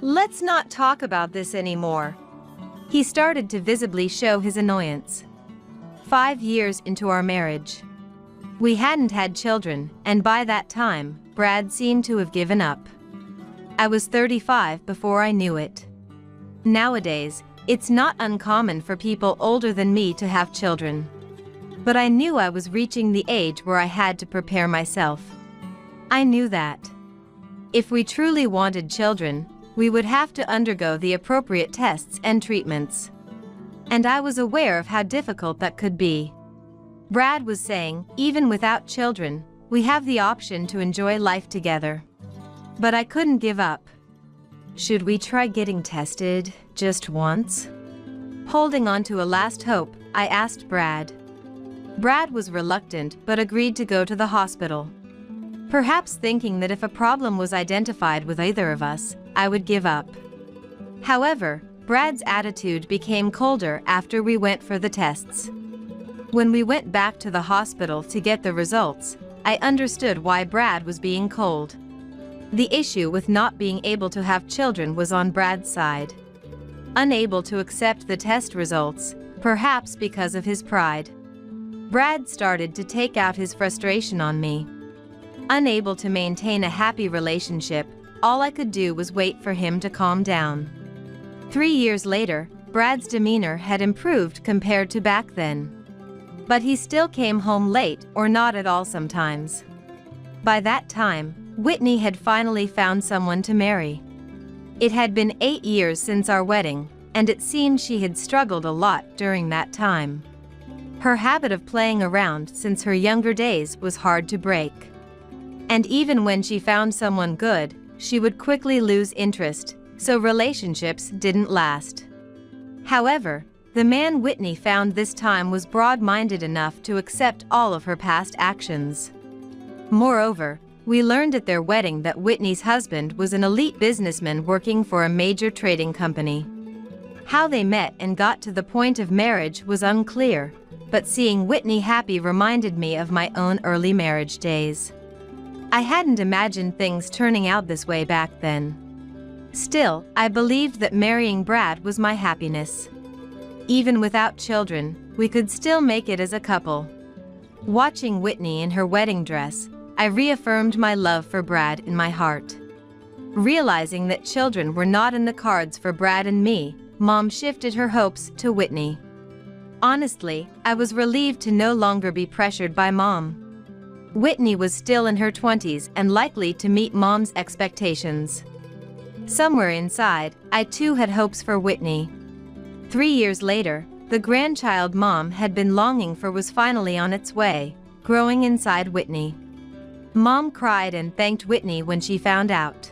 Let's not talk about this anymore," he started to visibly show his annoyance. 5 years into our marriage, we hadn't had children, and by that time, Brad seemed to have given up. I was 35 before I knew it. Nowadays, it's not uncommon for people older than me to have children. But I knew I was reaching the age where I had to prepare myself. I knew that if we truly wanted children, we would have to undergo the appropriate tests and treatments. And I was aware of how difficult that could be. Brad was saying, even without children, we have the option to enjoy life together. But I couldn't give up. Should we try getting tested, just once? Holding on to a last hope, I asked Brad. Brad was reluctant but agreed to go to the hospital. Perhaps thinking that if a problem was identified with either of us, I would give up. However, Brad's attitude became colder after we went for the tests. When we went back to the hospital to get the results, I understood why Brad was being cold. The issue with not being able to have children was on Brad's side. Unable to accept the test results, perhaps because of his pride, Brad started to take out his frustration on me. Unable to maintain a happy relationship, all I could do was wait for him to calm down. 3 years later, Brad's demeanor had improved compared to back then. But he still came home late or not at all sometimes. By that time, Whitney had finally found someone to marry. It had been 8 years since our wedding, and it seemed she had struggled a lot during that time. Her habit of playing around since her younger days was hard to break. And even when she found someone good, she would quickly lose interest, so relationships didn't last. However, the man Whitney found this time was broad-minded enough to accept all of her past actions. Moreover, we learned at their wedding that Whitney's husband was an elite businessman working for a major trading company. How they met and got to the point of marriage was unclear, but seeing Whitney happy reminded me of my own early marriage days. I hadn't imagined things turning out this way back then. Still, I believed that marrying Brad was my happiness. Even without children, we could still make it as a couple. Watching Whitney in her wedding dress, I reaffirmed my love for Brad in my heart. Realizing that children were not in the cards for Brad and me, Mom shifted her hopes to Whitney. Honestly, I was relieved to no longer be pressured by Mom. Whitney was still in her 20s and likely to meet Mom's expectations. Somewhere inside, I too had hopes for Whitney. 3 years later, the grandchild Mom had been longing for was finally on its way, growing inside Whitney. Mom cried and thanked Whitney when she found out.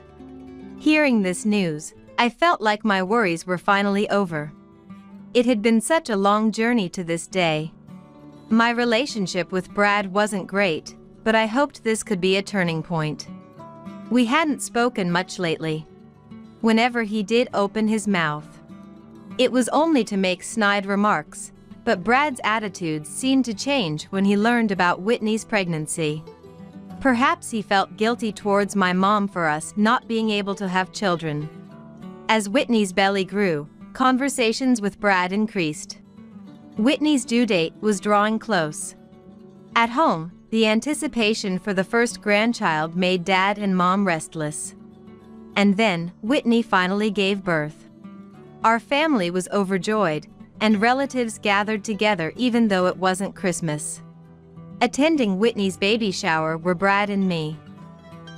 Hearing this news, I felt like my worries were finally over. It had been such a long journey to this day. My relationship with Brad wasn't great, but I hoped this could be a turning point. We hadn't spoken much lately. Whenever he did open his mouth, it was only to make snide remarks, but Brad's attitudes seemed to change when he learned about Whitney's pregnancy. Perhaps he felt guilty towards my mom for us not being able to have children. As Whitney's belly grew, conversations with Brad increased. Whitney's due date was drawing close. At home, the anticipation for the first grandchild made Dad and Mom restless. And then, Whitney finally gave birth. Our family was overjoyed, and relatives gathered together even though it wasn't Christmas. Attending Whitney's baby shower were Brad and me.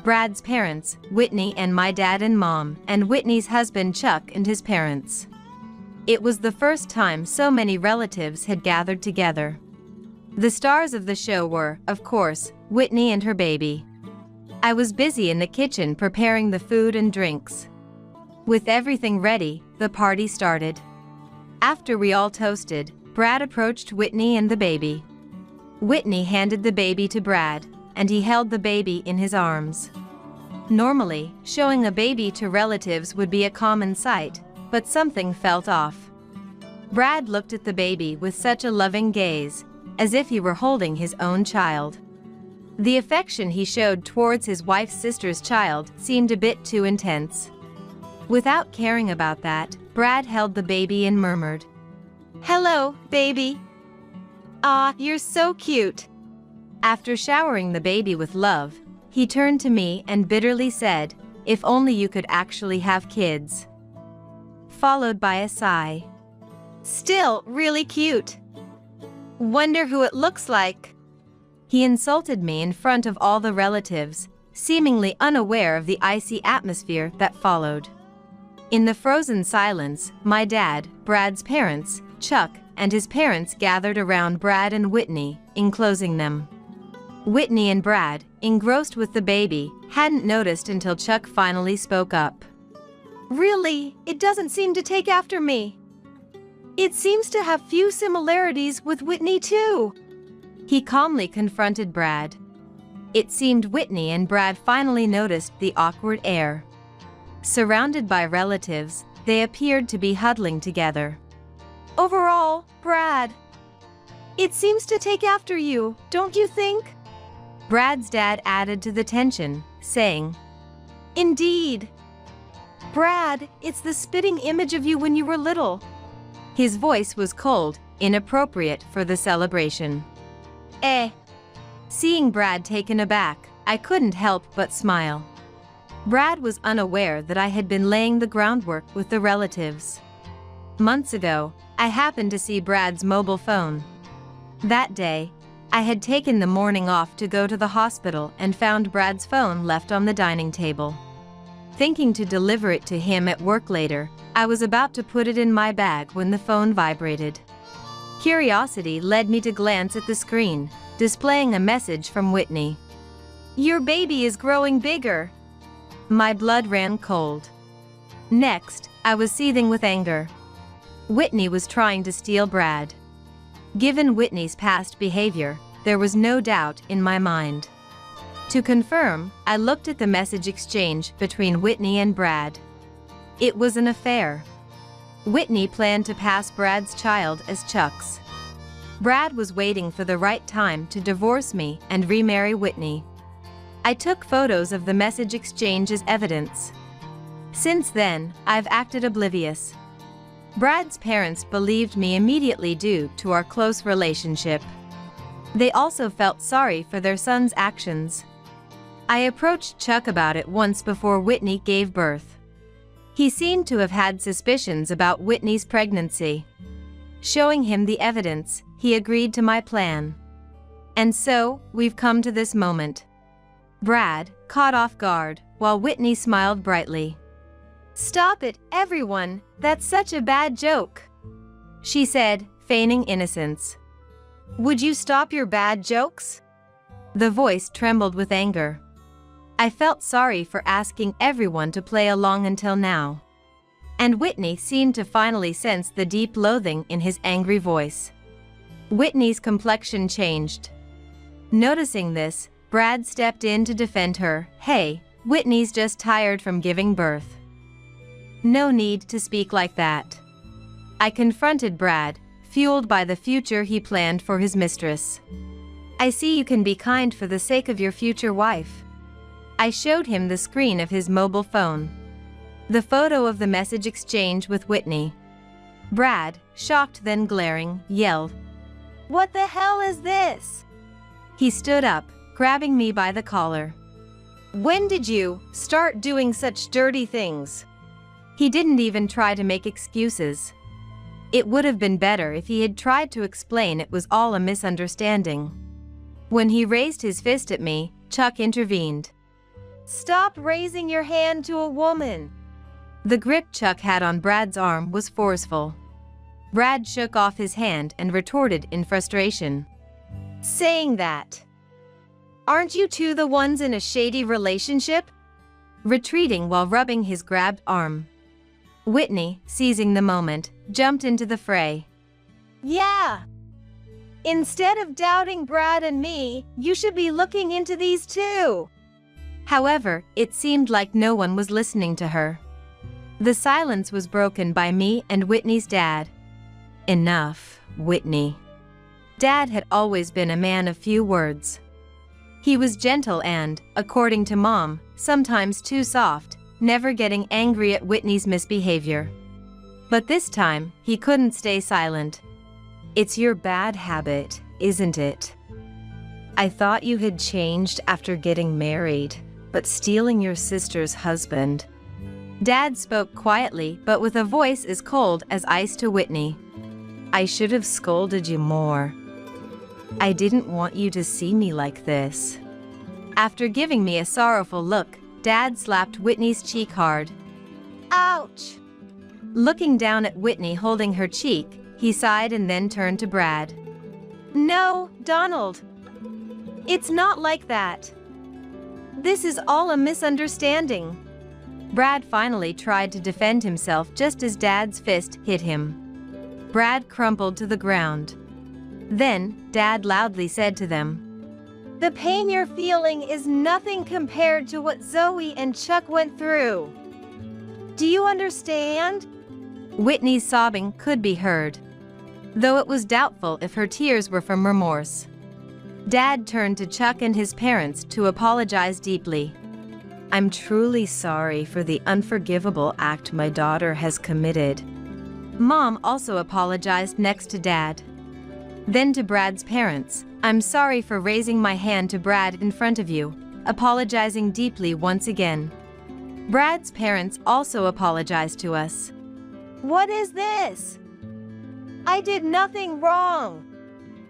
Brad's parents, Whitney and my dad and mom, and Whitney's husband Chuck and his parents. It was the first time so many relatives had gathered together. The stars of the show were, of course, Whitney and her baby. I was busy in the kitchen preparing the food and drinks. With everything ready, the party started. After we all toasted, Brad approached Whitney and the baby. Whitney handed the baby to Brad, and he held the baby in his arms. Normally, showing a baby to relatives would be a common sight, but something felt off. Brad looked at the baby with such a loving gaze, as if he were holding his own child. The affection he showed towards his wife's sister's child seemed a bit too intense. Without caring about that, Brad held the baby and murmured, "Hello, baby. Aw, you're so cute." After showering the baby with love, he turned to me and bitterly said, "If only you could actually have kids." Followed by a sigh. "Still really cute. Wonder who it looks like." He insulted me in front of all the relatives, seemingly unaware of the icy atmosphere that followed. In the frozen silence, my dad, Brad's parents, Chuck, and his parents gathered around Brad and Whitney, enclosing them. Whitney and Brad, engrossed with the baby, hadn't noticed until Chuck finally spoke up. "Really, it doesn't seem to take after me. It seems to have few similarities with Whitney too." He calmly confronted Brad. It seemed Whitney and Brad finally noticed the awkward air. Surrounded by relatives, they appeared to be huddling together. "Overall, Brad, it seems to take after you, don't you think?" Brad's dad added to the tension, saying, "Indeed. Brad, it's the spitting image of you when you were little." His voice was cold, inappropriate for the celebration. Eh. Seeing Brad taken aback, I couldn't help but smile. Brad was unaware that I had been laying the groundwork with the relatives. Months ago, I happened to see Brad's mobile phone. That day, I had taken the morning off to go to the hospital and found Brad's phone left on the dining table. Thinking to deliver it to him at work later, I was about to put it in my bag when the phone vibrated. Curiosity led me to glance at the screen, displaying a message from Whitney. "Your baby is growing bigger." My blood ran cold. Next, I was seething with anger. Whitney was trying to steal Brad. Given Whitney's past behavior, there was no doubt in my mind. To confirm, I looked at the message exchange between Whitney and Brad. It was an affair. Whitney planned to pass Brad's child as Chuck's. Brad was waiting for the right time to divorce me and remarry Whitney. I took photos of the message exchange as evidence. Since then, I've acted oblivious. Brad's parents believed me immediately due to our close relationship. They also felt sorry for their son's actions. I approached Chuck about it once before Whitney gave birth. He seemed to have had suspicions about Whitney's pregnancy. Showing him the evidence, he agreed to my plan. And so, we've come to this moment. Brad, caught off guard, while Whitney smiled brightly. "Stop it, everyone, that's such a bad joke," she said, feigning innocence. "Would you stop your bad jokes?" The voice trembled with anger. I felt sorry for asking everyone to play along until now. And Whitney seemed to finally sense the deep loathing in his angry voice. Whitney's complexion changed. Noticing this, Brad stepped in to defend her. "Hey, Whitney's just tired from giving birth. No need to speak like that." I confronted Brad, fueled by the future he planned for his mistress. "I see you can be kind for the sake of your future wife." I showed him the screen of his mobile phone. The photo of the message exchange with Whitney. Brad, shocked then glaring, yelled, "What the hell is this?" He stood up, grabbing me by the collar. "When did you start doing such dirty things?" He didn't even try to make excuses. It would have been better if he had tried to explain it was all a misunderstanding. When he raised his fist at me, Chuck intervened. "Stop raising your hand to a woman." The grip Chuck had on Brad's arm was forceful. Brad shook off his hand and retorted in frustration. "Saying that. Aren't you two the ones in a shady relationship?" Retreating while rubbing his grabbed arm. Whitney, seizing the moment, jumped into the fray. "Yeah. Instead of doubting Brad and me, you should be looking into these too." However, it seemed like no one was listening to her. The silence was broken by me and Whitney's dad. "Enough, Whitney." Dad had always been a man of few words. He was gentle and, according to Mom, sometimes too soft, never getting angry at Whitney's misbehavior. But this time, he couldn't stay silent. "It's your bad habit, isn't it? I thought you had changed after getting married, but stealing your sister's husband." Dad spoke quietly but with a voice as cold as ice to Whitney. "I should have scolded you more. I didn't want you to see me like this." After giving me a sorrowful look, Dad slapped Whitney's cheek hard. "Ouch!" Looking down at Whitney holding her cheek, he sighed and then turned to Brad. "No, Donald. It's not like that. This is all a misunderstanding." Brad finally tried to defend himself just as Dad's fist hit him. Brad crumpled to the ground. Then, Dad loudly said to them, "The pain you're feeling is nothing compared to what Zoe and Chuck went through. Do you understand?" Whitney's sobbing could be heard, though it was doubtful if her tears were from remorse. Dad turned to Chuck and his parents to apologize deeply. "I'm truly sorry for the unforgivable act my daughter has committed." Mom also apologized next to Dad. Then to Brad's parents, "I'm sorry for raising my hand to Brad in front of you," apologizing deeply once again. Brad's parents also apologized to us. What is this? I did nothing wrong.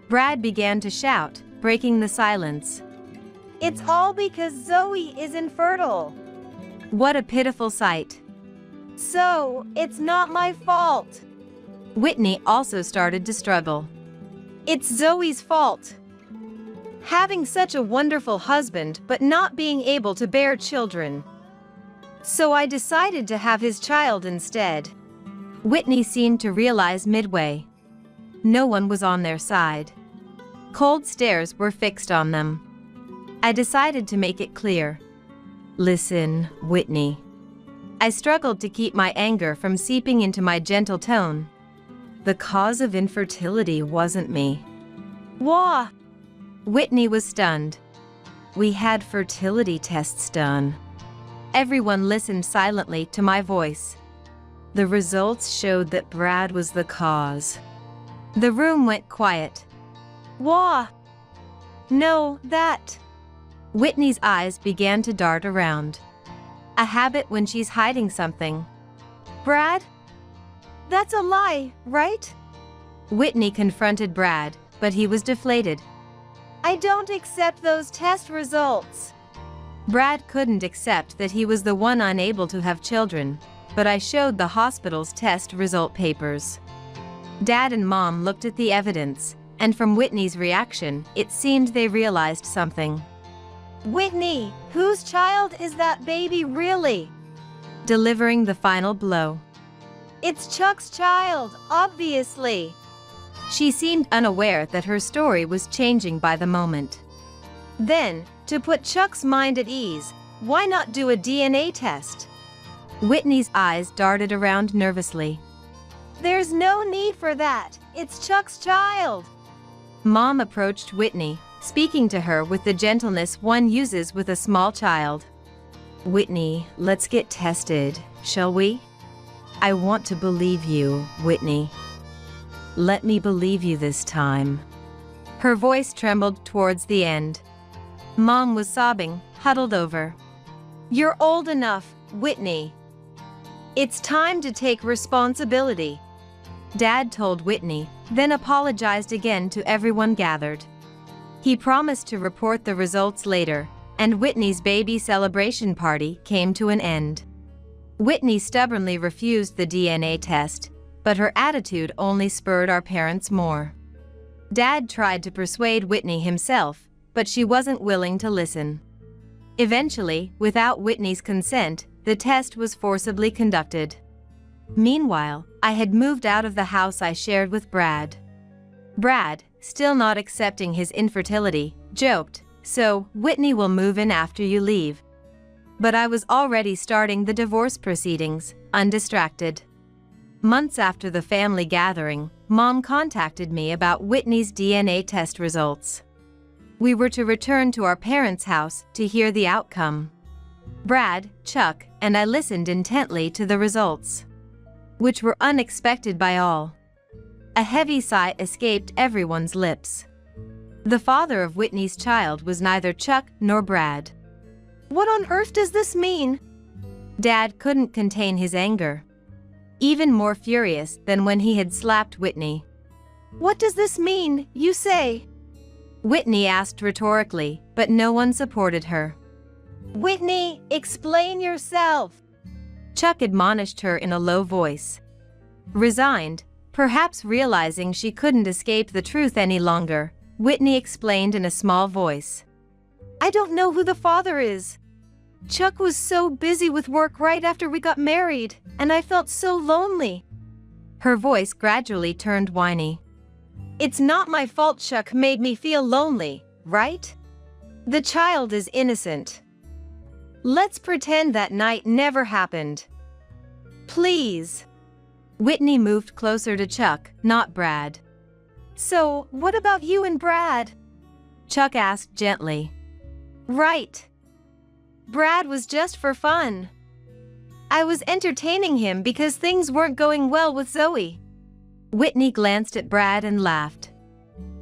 Brad began to shout, breaking the silence. It's all because Zoe is infertile. What a pitiful sight. So, it's not my fault. Whitney also started to struggle. It's Zoe's fault. Having such a wonderful husband but not being able to bear children. So I decided to have his child instead. Whitney seemed to realize midway. No one was on their side. Cold stares were fixed on them. I decided to make it clear. Listen, Whitney. I struggled to keep my anger from seeping into my gentle tone. The cause of infertility wasn't me. Wah! Whitney was stunned. We had fertility tests done. Everyone listened silently to my voice. The results showed that Brad was the cause. The room went quiet. Wah! No, that. Whitney's eyes began to dart around. A habit when she's hiding something. Brad? That's a lie, right? Whitney confronted Brad, but he was deflated. I don't accept those test results. Brad couldn't accept that he was the one unable to have children, but I showed the hospital's test result papers. Dad and Mom looked at the evidence, and from Whitney's reaction, it seemed they realized something. Whitney, whose child is that baby really? Delivering the final blow. It's Chuck's child, obviously. She seemed unaware that her story was changing by the moment. Then, to put Chuck's mind at ease, why not do a DNA test? Whitney's eyes darted around nervously. There's no need for that. It's Chuck's child. Mom approached Whitney, speaking to her with the gentleness one uses with a small child. Whitney, let's get tested, shall we? I want to believe you, Whitney. Let me believe you this time. Her voice trembled towards the end. Mom was sobbing, huddled over. You're old enough, Whitney. It's time to take responsibility. Dad told Whitney, then apologized again to everyone gathered. He promised to report the results later, and Whitney's baby celebration party came to an end. Whitney stubbornly refused the DNA test, but her attitude only spurred our parents more. Dad tried to persuade Whitney himself, but she wasn't willing to listen. Eventually, without Whitney's consent, the test was forcibly conducted. Meanwhile, I had moved out of the house I shared with Brad. Brad, still not accepting his infertility, joked, "So, Whitney will move in after you leave." But I was already starting the divorce proceedings, undistracted. Months after the family gathering, Mom contacted me about Whitney's DNA test results. We were to return to our parents' house to hear the outcome. Brad, Chuck, and I listened intently to the results, which were unexpected by all. A heavy sigh escaped everyone's lips. The father of Whitney's child was neither Chuck nor Brad. What on earth does this mean? Dad couldn't contain his anger. Even more furious than when he had slapped Whitney. What does this mean, you say? Whitney asked rhetorically, but no one supported her. Whitney, explain yourself. Chuck admonished her in a low voice. Resigned, perhaps realizing she couldn't escape the truth any longer, Whitney explained in a small voice. I don't know who the father is. Chuck was so busy with work right after we got married, and I felt so lonely. Her voice gradually turned whiny. It's not my fault Chuck made me feel lonely, right? The child is innocent. Let's pretend that night never happened. Please. Whitney moved closer to Chuck, not Brad. So, what about you and Brad? Chuck asked gently. Right. Brad was just for fun. I was entertaining him because things weren't going well with Zoe. Whitney glanced at Brad and laughed.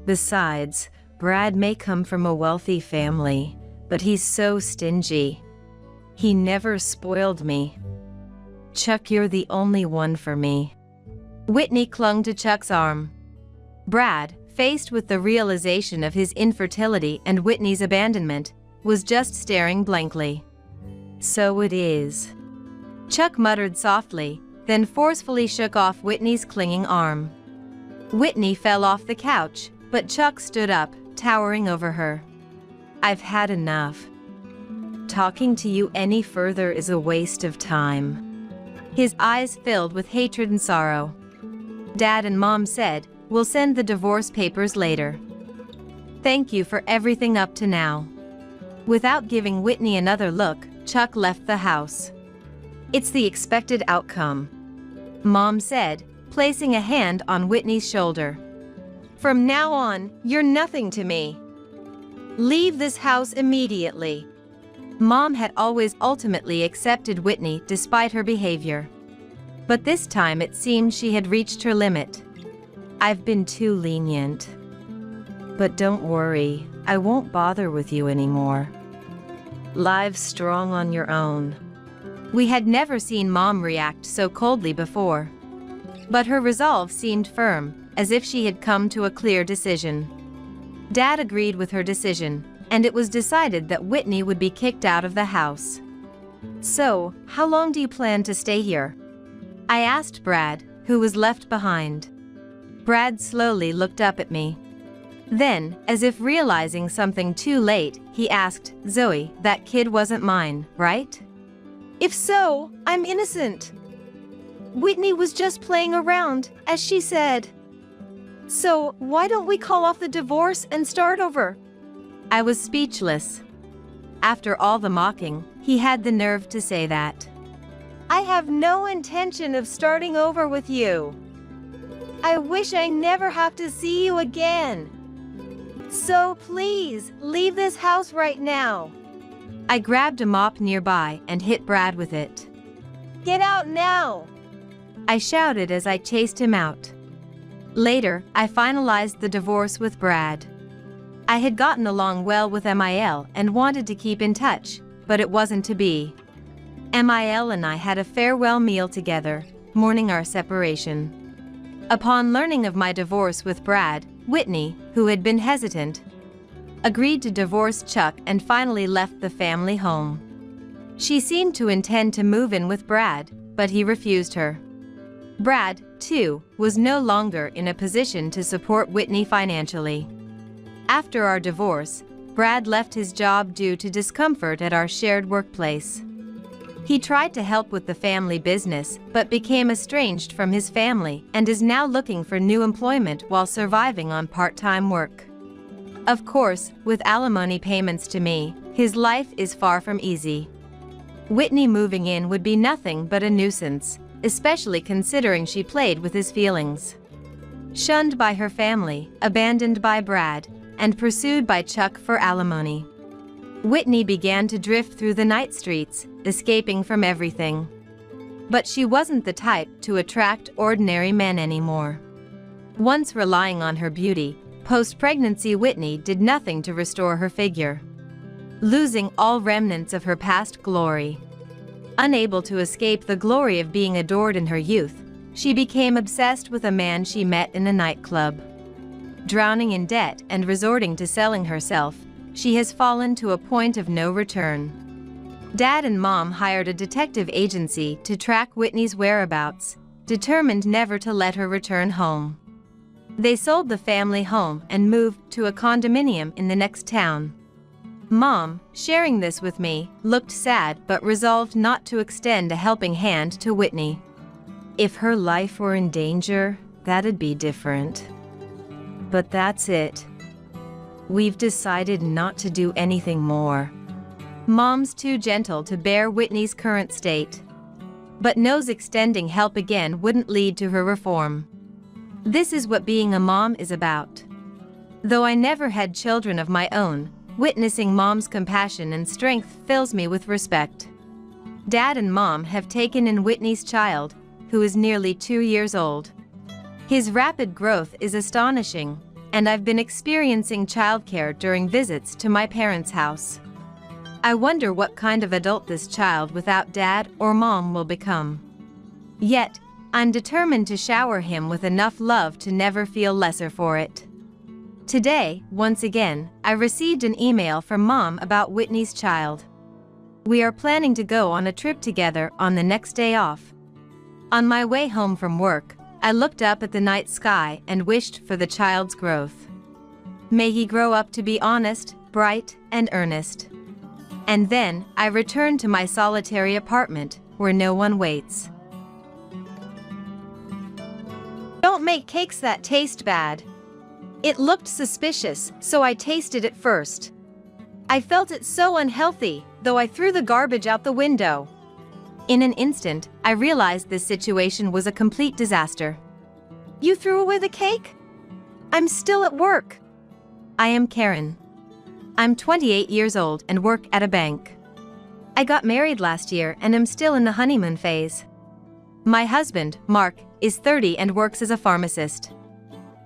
Besides, Brad may come from a wealthy family, but he's so stingy. He never spoiled me. Chuck, you're the only one for me. Whitney clung to Chuck's arm. Brad, faced with the realization of his infertility and Whitney's abandonment, was just staring blankly. So it is. Chuck muttered softly, then forcefully shook off Whitney's clinging arm. Whitney fell off the couch, but Chuck stood up, towering over her. I've had enough. Talking to you any further is a waste of time. His eyes filled with hatred and sorrow. Dad and Mom said, we'll send the divorce papers later. Thank you for everything up to now. Without giving Whitney another look, Chuck left the house. It's the expected outcome, Mom said, placing a hand on Whitney's shoulder. From now on, you're nothing to me. Leave this house immediately. Mom had always ultimately accepted Whitney despite her behavior. But this time it seemed she had reached her limit. I've been too lenient. But don't worry, I won't bother with you anymore. Live strong on your own. We had never seen Mom react so coldly before. But her resolve seemed firm, as if she had come to a clear decision. Dad agreed with her decision, and it was decided that Whitney would be kicked out of the house. So, how long do you plan to stay here? I asked Brad, who was left behind. Brad slowly looked up at me. Then, as if realizing something too late, he asked, Zoe, that kid wasn't mine, right? If so, I'm innocent. Whitney was just playing around, as she said. So, why don't we call off the divorce and start over? I was speechless. After all the mocking, he had the nerve to say that. I have no intention of starting over with you. I wish I never have to see you again. So please, leave this house right now. I grabbed a mop nearby and hit Brad with it. Get out now! I shouted as I chased him out. Later, I finalized the divorce with Brad. I had gotten along well with Mil and wanted to keep in touch, but it wasn't to be. Mil and I had a farewell meal together, mourning our separation. Upon learning of my divorce with Brad, Whitney, who had been hesitant, agreed to divorce Chuck and finally left the family home. She seemed to intend to move in with Brad, but he refused her. Brad, too, was no longer in a position to support Whitney financially. After our divorce, Brad left his job due to discomfort at our shared workplace. He tried to help with the family business but became estranged from his family and is now looking for new employment while surviving on part-time work. Of course, with alimony payments to me, his life is far from easy. Whitney moving in would be nothing but a nuisance, especially considering she played with his feelings. Shunned by her family, abandoned by Brad, and pursued by Chuck for alimony. Whitney began to drift through the night streets, escaping from everything. But she wasn't the type to attract ordinary men anymore. Once relying on her beauty, post-pregnancy Whitney did nothing to restore her figure. Losing all remnants of her past glory. Unable to escape the glory of being adored in her youth, she became obsessed with a man she met in a nightclub. Drowning in debt and resorting to selling herself, she has fallen to a point of no return. Dad and Mom hired a detective agency to track Whitney's whereabouts, determined never to let her return home. They sold the family home and moved to a condominium in the next town. Mom, sharing this with me, looked sad but resolved not to extend a helping hand to Whitney. If her life were in danger, that'd be different. But that's it. We've decided not to do anything more. Mom's too gentle to bear Whitney's current state, but knows extending help again wouldn't lead to her reform. This is what being a mom is about. Though I never had children of my own, witnessing Mom's compassion and strength fills me with respect. Dad and Mom have taken in Whitney's child, who is nearly 2 years old. His rapid growth is astonishing, and I've been experiencing childcare during visits to my parents' house. I wonder what kind of adult this child without dad or mom will become. Yet, I'm determined to shower him with enough love to never feel lesser for it. Today, once again, I received an email from Mom about Whitney's child. We are planning to go on a trip together on the next day off. On my way home from work, I looked up at the night sky and wished for the child's growth. May he grow up to be honest, bright, and earnest. And then, I returned to my solitary apartment, where no one waits. Don't make cakes that taste bad. It looked suspicious, so I tasted it first. I felt it so unhealthy, though I threw the garbage out the window. In an instant, I realized this situation was a complete disaster. You threw away the cake? I'm still at work. I am Karen. I'm 28 years old and work at a bank. I got married last year and am still in the honeymoon phase. My husband, Mark, is 30 and works as a pharmacist.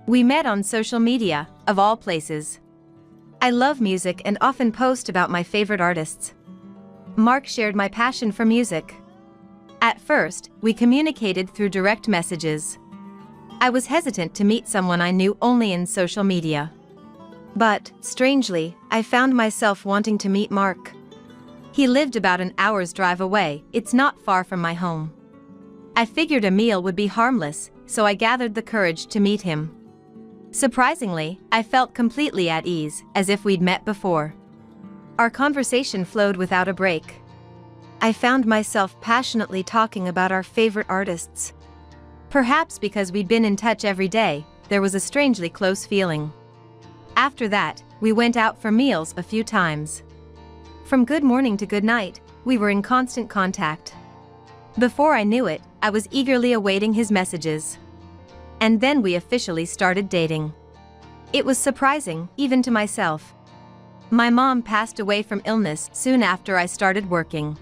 We met on social media, of all places. I love music and often post about my favorite artists. Mark shared my passion for music. At first, we communicated through direct messages. I was hesitant to meet someone I knew only in social media. But, strangely, I found myself wanting to meet Mark. He lived about an hour's drive away, it's not far from my home. I figured a meal would be harmless, so I gathered the courage to meet him. Surprisingly, I felt completely at ease, as if we'd met before. Our conversation flowed without a break. I found myself passionately talking about our favorite artists. Perhaps because we'd been in touch every day, there was a strangely close feeling. After that, we went out for meals a few times. From good morning to good night, we were in constant contact. Before I knew it, I was eagerly awaiting his messages. And then we officially started dating. It was surprising, even to myself. My mom passed away from illness soon after I started working.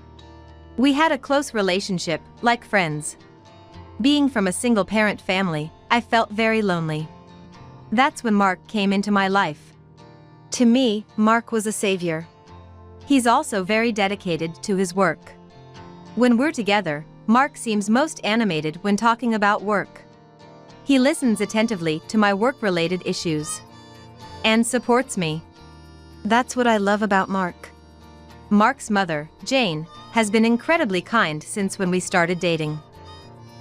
We had a close relationship, like friends. Being from a single-parent family, I felt very lonely. That's when Mark came into my life. To me, Mark was a savior. He's also very dedicated to his work. When we're together, Mark seems most animated when talking about work. He listens attentively to my work-related issues. And supports me. That's what I love about Mark. Mark's mother, Jane, has been incredibly kind since when we started dating.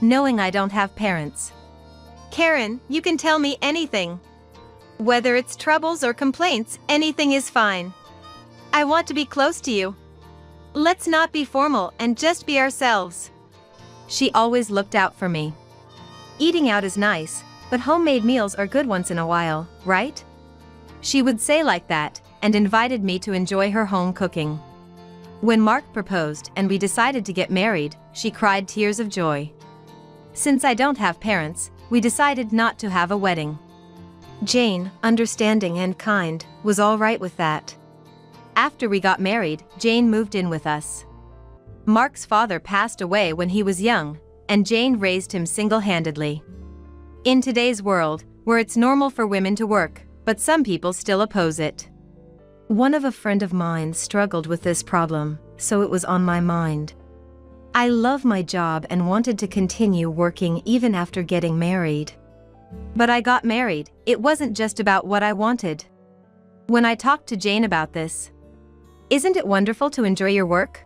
Knowing I don't have parents. Karen, you can tell me anything. Whether it's troubles or complaints, anything is fine. I want to be close to you. Let's not be formal and just be ourselves. She always looked out for me. Eating out is nice, but homemade meals are good once in a while, right? She would say like that, and invited me to enjoy her home cooking. When Mark proposed and we decided to get married, she cried tears of joy. Since I don't have parents, we decided not to have a wedding. Jane, understanding and kind, was all right with that. After we got married, Jane moved in with us. Mark's father passed away when he was young, and Jane raised him single-handedly. In today's world, where it's normal for women to work, but some people still oppose it. One of a friend of mine struggled with this problem, so it was on my mind. I love my job and wanted to continue working even after getting married. But I got married, it wasn't just about what I wanted. When I talked to Jane about this, "Isn't it wonderful to enjoy your work?"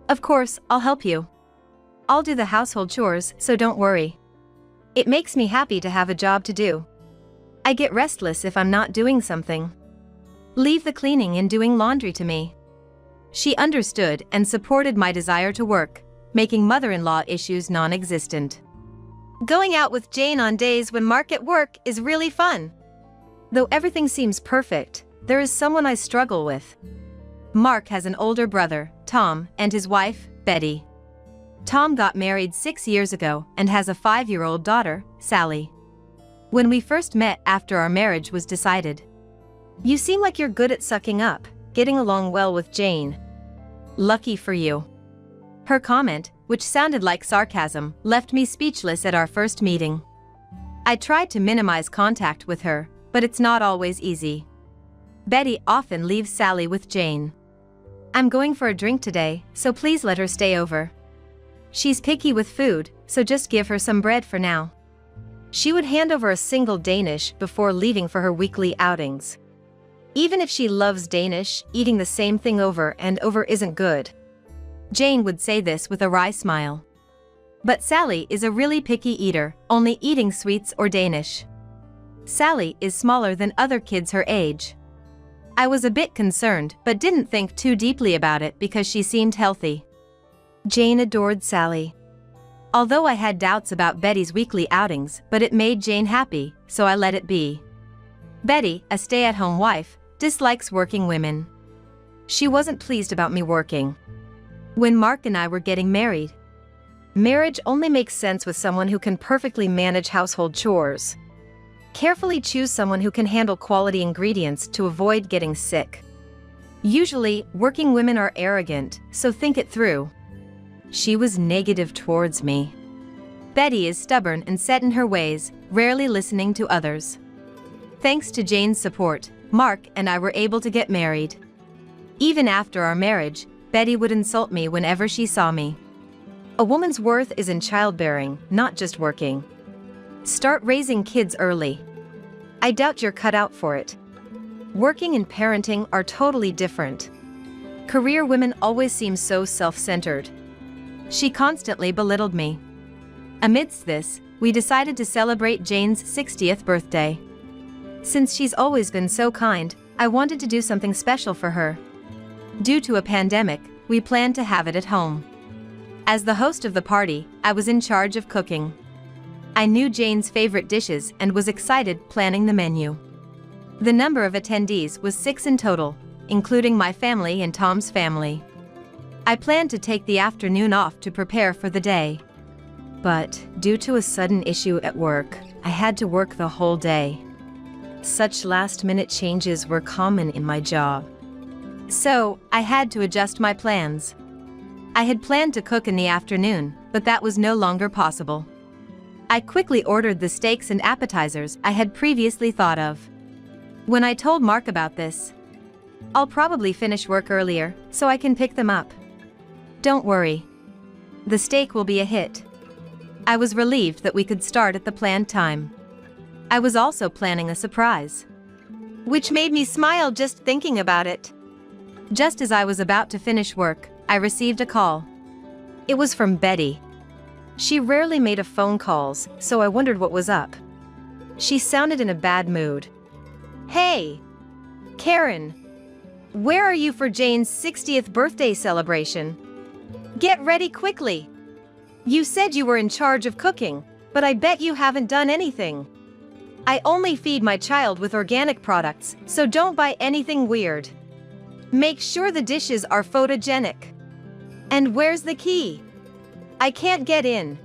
"Of course, I'll help you. I'll do the household chores, so don't worry. It makes me happy to have a job to do. I get restless if I'm not doing something. Leave the cleaning and doing laundry to me." She understood and supported my desire to work, making mother-in-law issues non-existent. Going out with Jane on days when Mark at work is really fun. Though everything seems perfect, there is someone I struggle with. Mark has an older brother, Tom, and his wife, Betty. Tom got married 6 years ago and has a 5-year-old daughter, Sally. When we first met after our marriage was decided, "You seem like you're good at sucking up, getting along well with Jane. Lucky for you." Her comment, which sounded like sarcasm, left me speechless at our first meeting. I tried to minimize contact with her, but it's not always easy. Betty often leaves Sally with Jane. I'm going for a drink today, so please let her stay over. She's picky with food, so just give her some bread for now. She would hand over a single Danish before leaving for her weekly outings. Even if she loves Danish, eating the same thing over and over isn't good. Jane would say this with a wry smile. But Sally is a really picky eater, only eating sweets or Danish. Sally is smaller than other kids her age. I was a bit concerned but didn't think too deeply about it because she seemed healthy. Jane adored Sally. Although I had doubts about Betty's weekly outings, but it made Jane happy, so I let it be. Betty, a stay-at-home wife, dislikes working women. She wasn't pleased about me working. When Mark and I were getting married, marriage only makes sense with someone who can perfectly manage household chores. Carefully choose someone who can handle quality ingredients to avoid getting sick. Usually, working women are arrogant, so think it through. She was negative towards me. Betty is stubborn and set in her ways, rarely listening to others. Thanks to Jane's support, Mark and I were able to get married. Even after our marriage, Betty would insult me whenever she saw me. A woman's worth is in childbearing, not just working. Start raising kids early. I doubt you're cut out for it. Working and parenting are totally different. Career women always seem so self-centered. She constantly belittled me. Amidst this, we decided to celebrate Jane's 60th birthday. Since she's always been so kind, I wanted to do something special for her. Due to a pandemic, we planned to have it at home. As the host of the party, I was in charge of cooking. I knew Jane's favorite dishes and was excited planning the menu. The number of attendees was 6 in total, including my family and Tom's family. I planned to take the afternoon off to prepare for the day. But, due to a sudden issue at work, I had to work the whole day. Such last-minute changes were common in my job. So, I had to adjust my plans. I had planned to cook in the afternoon, but that was no longer possible. I quickly ordered the steaks and appetizers I had previously thought of. When I told Mark about this, "I'll probably finish work earlier, so I can pick them up. Don't worry. The steak will be a hit." I was relieved that we could start at the planned time. I was also planning a surprise, which made me smile just thinking about it. Just as I was about to finish work, I received a call. It was from Betty. She rarely made a phone calls, so I wondered what was up. She sounded in a bad mood. "Hey, Karen. Where are you for Jane's 60th birthday celebration? Get ready quickly. You said you were in charge of cooking, but I bet you haven't done anything. I only feed my child with organic products, so don't buy anything weird. Make sure the dishes are photogenic. And where's the key? I can't get in."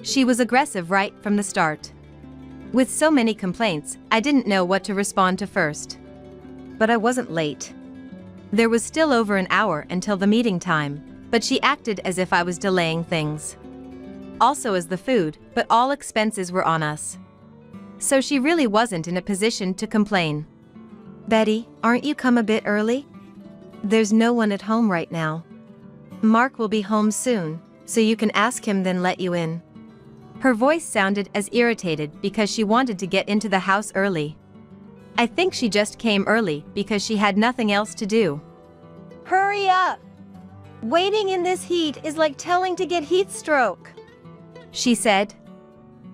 She was aggressive right from the start. With so many complaints, I didn't know what to respond to first. But I wasn't late. There was still over an hour until the meeting time, but she acted as if I was delaying things. Also as the food, but all expenses were on us. So she really wasn't in a position to complain. "Betty, aren't you come a bit early? There's no one at home right now. Mark will be home soon, so you can ask him then let you in." Her voice sounded as irritated because she wanted to get into the house early. I think she just came early because she had nothing else to do. "Hurry up! Waiting in this heat is like telling to get heat stroke," she said.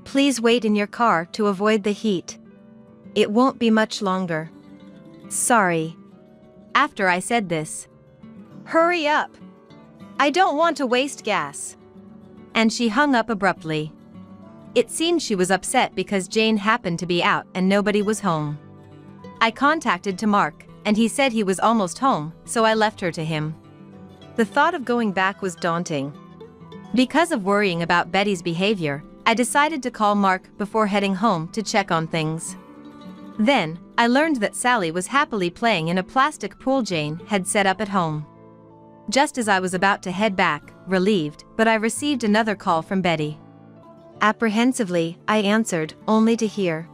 "Please wait in your car to avoid the heat. It won't be much longer." "Sorry." After I said this, "Hurry up! I don't want to waste gas." And she hung up abruptly. It seemed she was upset because Jane happened to be out and nobody was home. I contacted to Mark, and he said he was almost home, so I left her to him. The thought of going back was daunting. Because of worrying about Betty's behavior, I decided to call Mark before heading home to check on things. Then, I learned that Sally was happily playing in a plastic pool Jane had set up at home. Just as I was about to head back, relieved, but I received another call from Betty. Apprehensively, I answered, only to hear,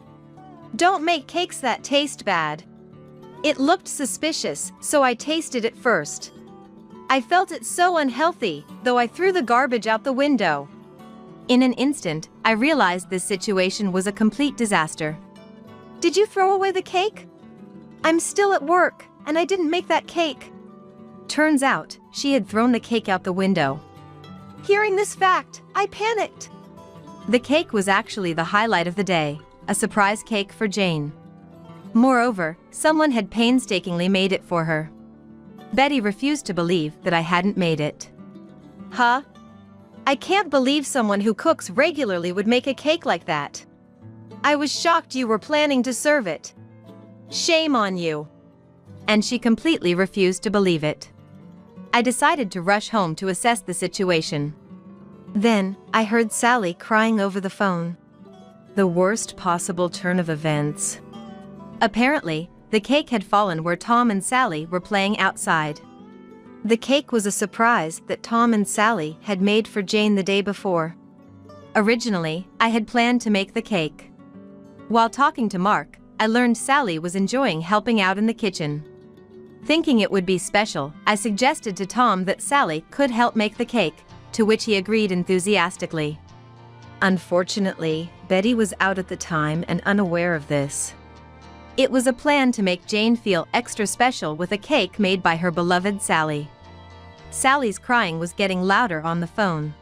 "Don't make cakes that taste bad." It looked suspicious, so I tasted it first. I felt it so unhealthy, though I threw the garbage out the window. In an instant, I realized this situation was a complete disaster. Did you throw away the cake? I'm still at work, and I didn't make that cake. Turns out, she had thrown the cake out the window. Hearing this fact, I panicked. The cake was actually the highlight of the day, a surprise cake for Jane. Moreover, someone had painstakingly made it for her. Betty refused to believe that I hadn't made it. Huh? I can't believe someone who cooks regularly would make a cake like that. I was shocked you were planning to serve it. Shame on you. And she completely refused to believe it. I decided to rush home to assess the situation. Then, I heard Sally crying over the phone. The worst possible turn of events. Apparently, the cake had fallen where Tom and Sally were playing outside. The cake was a surprise that Tom and Sally had made for Jane the day before. Originally, I had planned to make the cake. While talking to Mark, I learned Sally was enjoying helping out in the kitchen. Thinking it would be special, I suggested to Tom that Sally could help make the cake, to which he agreed enthusiastically. Unfortunately, Betty was out at the time and unaware of this. It was a plan to make Jane feel extra special with a cake made by her beloved Sally. Sally's crying was getting louder on the phone.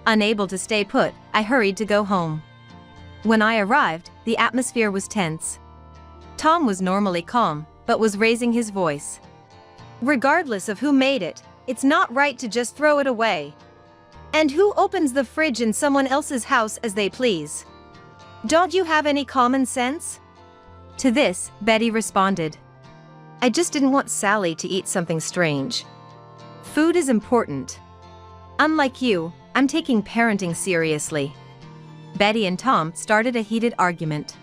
Unable to stay put, I hurried to go home. When I arrived, the atmosphere was tense. Tom was normally calm, but was raising his voice. Regardless of who made it, it's not right to just throw it away. And who opens the fridge in someone else's house as they please? Don't you have any common sense? To this, Betty responded. I just didn't want Sally to eat something strange. Food is important. Unlike you, I'm taking parenting seriously. Betty and Tom started a heated argument.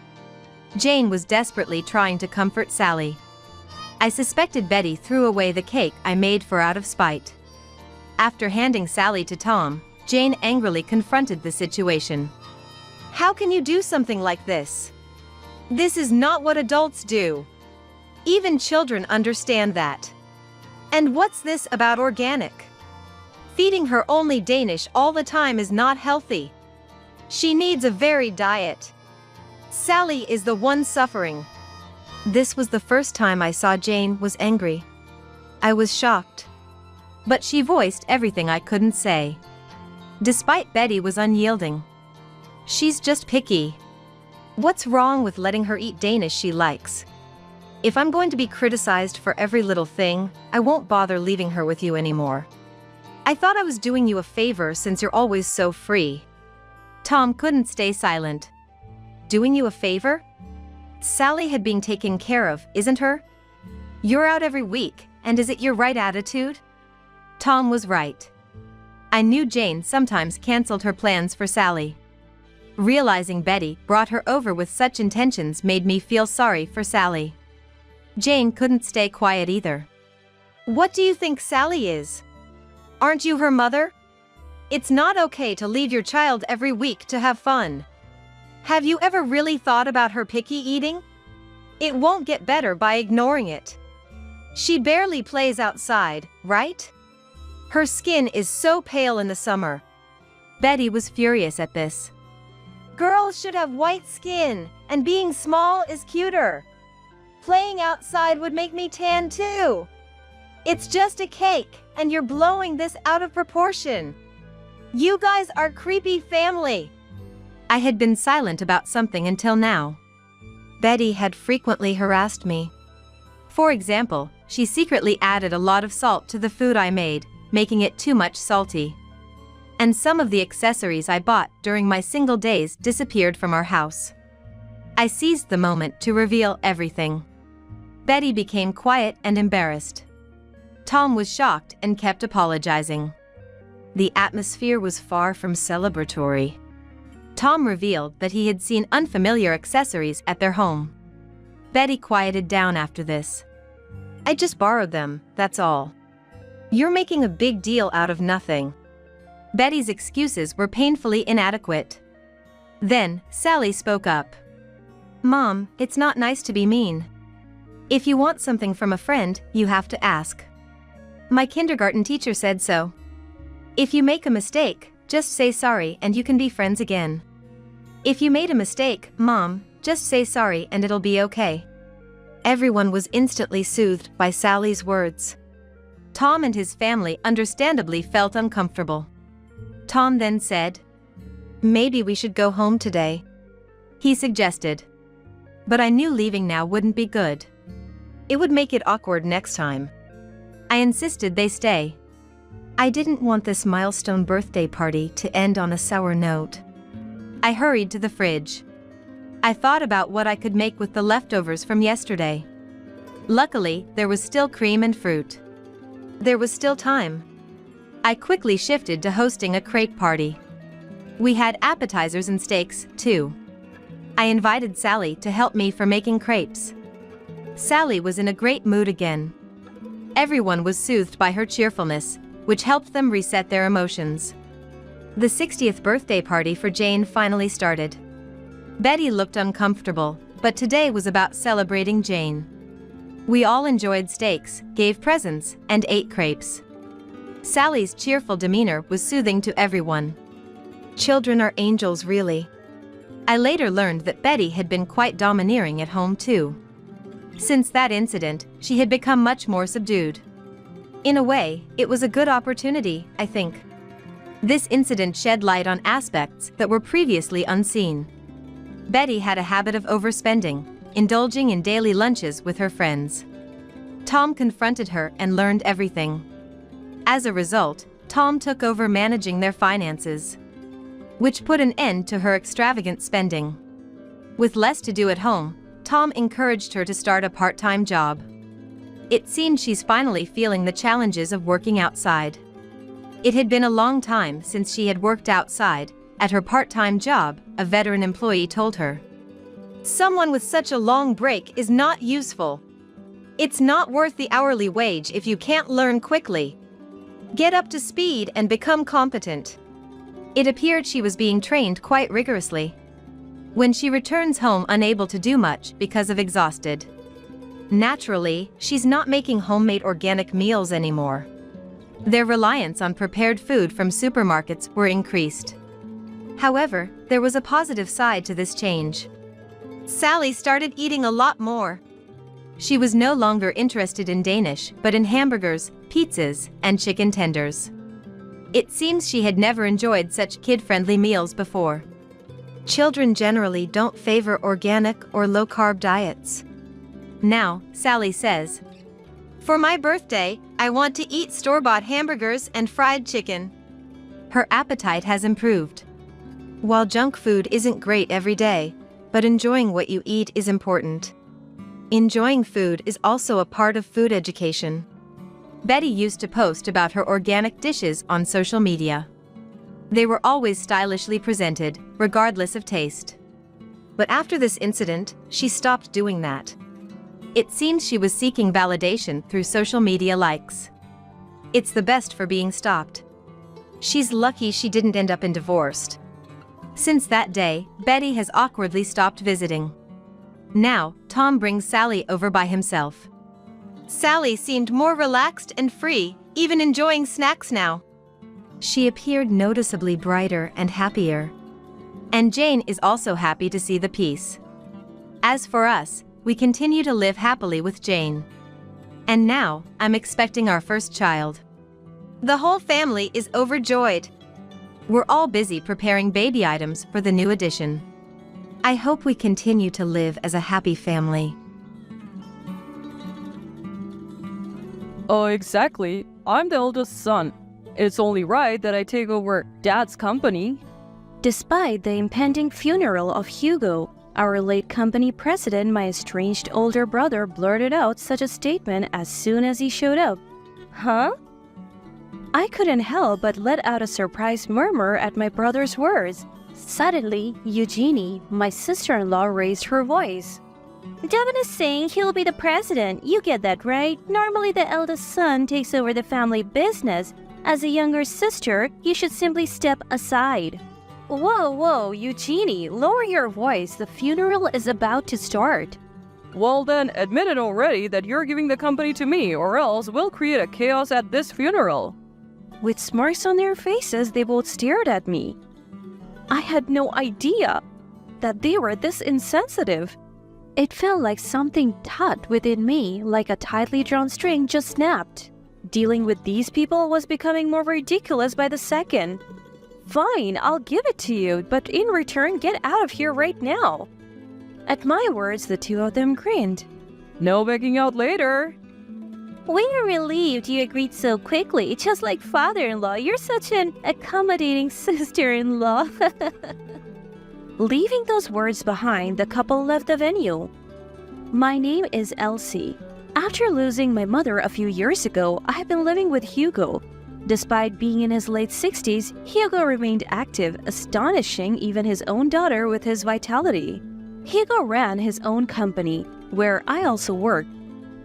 Jane was desperately trying to comfort Sally. I suspected Betty threw away the cake I made for out of spite. After handing Sally to Tom, Jane angrily confronted the situation. How can you do something like this? This is not what adults do. Even children understand that. And what's this about organic? Feeding her only Danish all the time is not healthy. She needs a varied diet. Sally is the one suffering. This was the first time I saw Jane was angry. I was shocked. But she voiced everything I couldn't say. Despite Betty was unyielding. She's just picky. What's wrong with letting her eat Danish she likes? If I'm going to be criticized for every little thing, I won't bother leaving her with you anymore. I thought I was doing you a favor since you're always so free. Tom couldn't stay silent. Doing you a favor? Sally had been taken care of, isn't her? You're out every week, and is it your right attitude? Tom was right. I knew Jane sometimes canceled her plans for Sally. Realizing Betty brought her over with such intentions made me feel sorry for Sally. Jane couldn't stay quiet either. What do you think Sally is? Aren't you her mother? It's not okay to leave your child every week to have fun. Have you ever really thought about her picky eating? It won't get better by ignoring it. She barely plays outside, right? Her skin is so pale in the summer. Betty was furious at this. Girls should have white skin, and being small is cuter. Playing outside would make me tan too. It's just a cake, and you're blowing this out of proportion. You guys are creepy family. I had been silent about something until now. Betty had frequently harassed me. For example, she secretly added a lot of salt to the food I made, making it too much salty. And some of the accessories I bought during my single days disappeared from our house. I seized the moment to reveal everything. Betty became quiet and embarrassed. Tom was shocked and kept apologizing. The atmosphere was far from celebratory. Tom revealed that he had seen unfamiliar accessories at their home. Betty quieted down after this. I just borrowed them, that's all. You're making a big deal out of nothing. Betty's excuses were painfully inadequate. Then, Sally spoke up. Mom, it's not nice to be mean. If you want something from a friend, you have to ask. My kindergarten teacher said so. If you make a mistake, just say sorry and you can be friends again. If you made a mistake, Mom, just say sorry and it'll be okay. Everyone was instantly soothed by Sally's words. Tom and his family understandably felt uncomfortable. Tom then said, "Maybe we should go home today," he suggested. But I knew leaving now wouldn't be good. It would make it awkward next time. I insisted they stay. I didn't want this milestone birthday party to end on a sour note. I hurried to the fridge. I thought about what I could make with the leftovers from yesterday. Luckily, there was still cream and fruit. There was still time. I quickly shifted to hosting a crepe party. We had appetizers and steaks, too. I invited Sally to help me for making crepes. Sally was in a great mood again. Everyone was soothed by her cheerfulness, which helped them reset their emotions. The 60th birthday party for Jane finally started. Betty looked uncomfortable, but today was about celebrating Jane. We all enjoyed steaks, gave presents, and ate crepes. Sally's cheerful demeanor was soothing to everyone. Children are angels, really. I later learned that Betty had been quite domineering at home too. Since that incident, she had become much more subdued. In a way, it was a good opportunity, I think. This incident shed light on aspects that were previously unseen. Betty had a habit of overspending, indulging in daily lunches with her friends. Tom confronted her and learned everything. As a result, Tom took over managing their finances, which put an end to her extravagant spending. With less to do at home, Tom encouraged her to start a part-time job. It seems she's finally feeling the challenges of working outside. It had been a long time since she had worked outside. At her part-time job, a veteran employee told her, "Someone with such a long break is not useful. It's not worth the hourly wage if you can't learn quickly. Get up to speed and become competent." It appeared she was being trained quite rigorously. When she returns home unable to do much because of exhausted. Naturally, she's not making homemade organic meals anymore. Their reliance on prepared food from supermarkets were increased. However, there was a positive side to this change. Sally started eating a lot more. She was no longer interested in Danish, but in hamburgers, pizzas, and chicken tenders. It seems she had never enjoyed such kid-friendly meals before. Children generally don't favor organic or low-carb diets. Now, Sally says, "For my birthday, I want to eat store-bought hamburgers and fried chicken." Her appetite has improved. While junk food isn't great every day, but enjoying what you eat is important. Enjoying food is also a part of food education. Betty used to post about her organic dishes on social media. They were always stylishly presented, regardless of taste. But after this incident, she stopped doing that. It seems she was seeking validation through social media likes. It's the best for being stopped. She's lucky she didn't end up in divorced. Since that day, Betty has awkwardly stopped visiting. Now, Tom brings Sally over by himself. Sally seemed more relaxed and free, even enjoying snacks now. She appeared noticeably brighter and happier. And Jane is also happy to see the peace. As for us, we continue to live happily with Jane. And now, I'm expecting our first child. The whole family is overjoyed. We're all busy preparing baby items for the new addition. I hope we continue to live as a happy family. Oh, exactly. I'm the eldest son. It's only right that I take over Dad's company. Despite the impending funeral of Hugo, our late company president, my estranged older brother, blurted out such a statement as soon as he showed up. Huh? I couldn't help but let out a surprised murmur at my brother's words. Suddenly, Eugenie, my sister-in-law, raised her voice. Devin is saying he'll be the president. You get that, right? Normally the eldest son takes over the family business. As a younger sister, you should simply step aside. Whoa, Eugenie, lower your voice. The funeral is about to start. Well then, admit it already that you're giving the company to me, or else we'll create a chaos at this funeral. With smirks on their faces, they both stared at me. I had no idea that they were this insensitive. It felt like something taut within me, like a tightly drawn string just snapped. Dealing with these people was becoming more ridiculous by the second. Fine, I'll give it to you, but in return, get out of here right now. At my words, the two of them grinned. No backing out later. We're relieved you agreed so quickly, just like father-in-law. You're such an accommodating sister-in-law. Leaving those words behind, the couple left the venue. My name is Elsie. After losing my mother a few years ago, I have been living with Hugo. Despite being in his late 60s, Hugo remained active, astonishing even his own daughter with his vitality. Hugo ran his own company, where I also worked.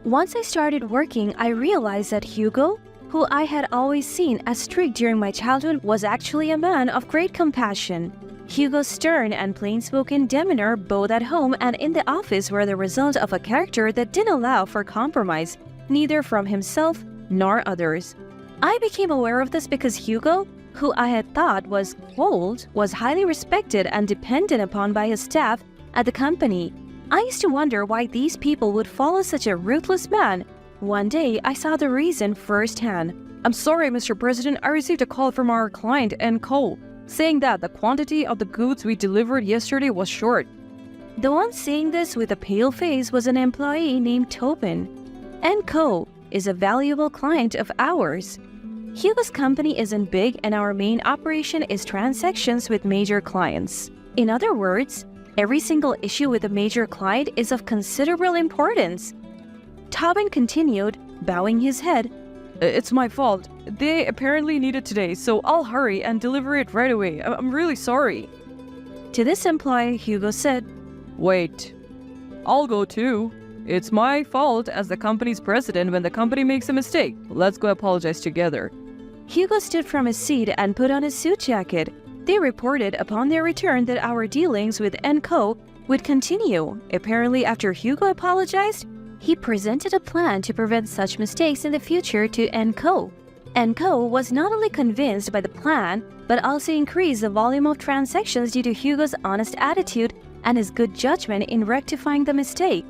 Once I started working, I realized that Hugo, who I had always seen as strict during my childhood, was actually a man of great compassion. Hugo's stern and plain-spoken demeanor, both at home and in the office, were the result of a character that didn't allow for compromise, neither from himself nor others. I became aware of this because Hugo, who I had thought was cold, was highly respected and depended upon by his staff at the company. I used to wonder why these people would follow such a ruthless man. One day, I saw the reason firsthand. I'm sorry, Mr. President, I received a call from our client, & saying that the quantity of the goods we delivered yesterday was short. The one saying this with a pale face was an employee named Tobin. & is a valuable client of ours. Hugo's company isn't big and our main operation is transactions with major clients. In other words, every single issue with a major client is of considerable importance. Tobin continued, bowing his head. It's my fault. They apparently need it today, so I'll hurry and deliver it right away. I'm really sorry. To this employee, Hugo said, Wait, I'll go too. It's my fault as the company's president when the company makes a mistake. Let's go apologize together. Hugo stood from his seat and put on his suit jacket. They reported upon their return that our dealings with & would continue. Apparently, after Hugo apologized, he presented a plan to prevent such mistakes in the future to & was not only convinced by the plan, but also increased the volume of transactions due to Hugo's honest attitude and his good judgment in rectifying the mistake.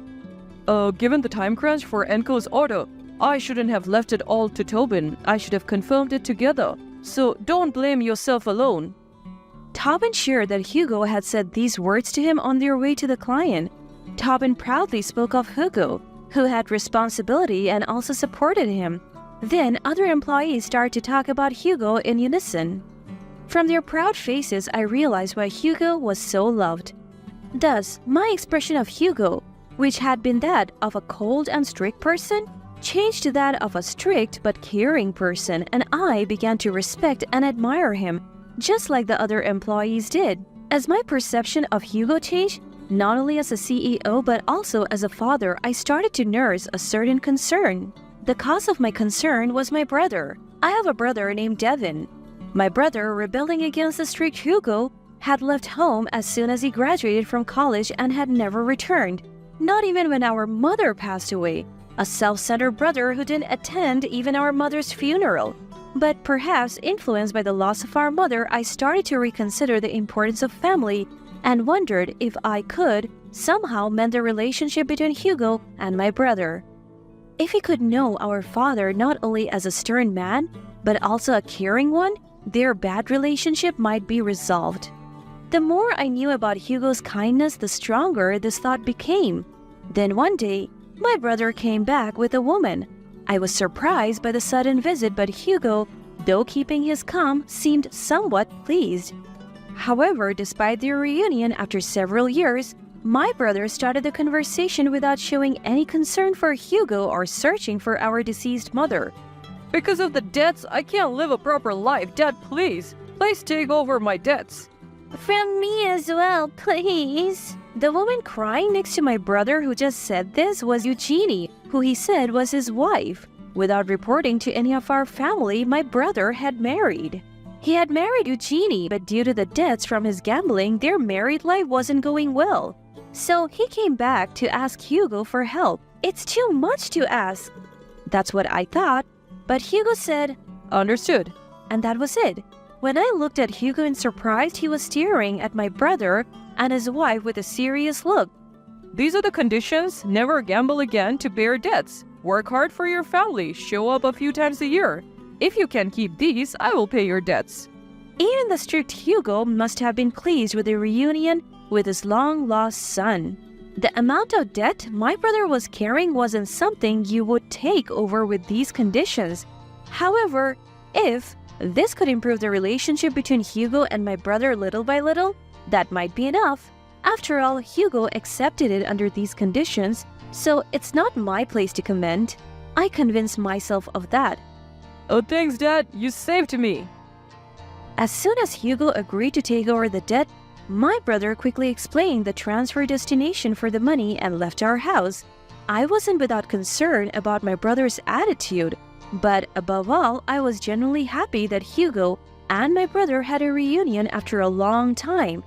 Given the time crunch for & order, I shouldn't have left it all to Tobin. I should have confirmed it together. So don't blame yourself alone. Tobin shared that Hugo had said these words to him on their way to the client. Tobin proudly spoke of Hugo, who had responsibility and also supported him. Then other employees started to talk about Hugo in unison. From their proud faces, I realized why Hugo was so loved. Thus, my expression of Hugo, which had been that of a cold and strict person, changed to that of a strict but caring person, and I began to respect and admire him, just like the other employees did. As my perception of Hugo changed, not only as a CEO but also as a father, I started to nurse a certain concern. The cause of my concern was my brother. I have a brother named Devin. My brother, rebelling against the strict Hugo, had left home as soon as he graduated from college and had never returned, not even when our mother passed away. A self-centered brother who didn't attend even our mother's funeral. But perhaps influenced by the loss of our mother, I started to reconsider the importance of family and wondered if I could somehow mend the relationship between Hugo and my brother. If he could know our father not only as a stern man, but also a caring one, their bad relationship might be resolved. The more I knew about Hugo's kindness, the stronger this thought became. Then one day, my brother came back with a woman. I was surprised by the sudden visit, but Hugo, though keeping his calm, seemed somewhat pleased. However, despite their reunion after several years, my brother started the conversation without showing any concern for Hugo or searching for our deceased mother. Because of the debts, I can't live a proper life. Dad, please take over my debts. From me as well, please. The woman crying next to my brother who just said this was Eugenie, who he said was his wife. Without reporting to any of our family, my brother had married. He had married Eugenie, but due to the debts from his gambling, their married life wasn't going well. So he came back to ask Hugo for help. It's too much to ask. That's what I thought, but Hugo said, Understood. and that was it. When I looked at Hugo in surprise, he was staring at my brother and his wife with a serious look. These are the conditions. Never gamble again to pay your debts. Work hard for your family. Show up a few times a year. If you can keep these, I will pay your debts. Even the strict Hugo must have been pleased with the reunion with his long-lost son. The amount of debt my brother was carrying wasn't something you would take over with these conditions. However, if this could improve the relationship between Hugo and my brother little by little, that might be enough. After all, Hugo accepted it under these conditions, so it's not my place to comment. I convinced myself of that. Oh, thanks, Dad. You saved me. As soon as Hugo agreed to take over the debt, my brother quickly explained the transfer destination for the money and left our house. I wasn't without concern about my brother's attitude, but above all, I was genuinely happy that Hugo and my brother had a reunion after a long time.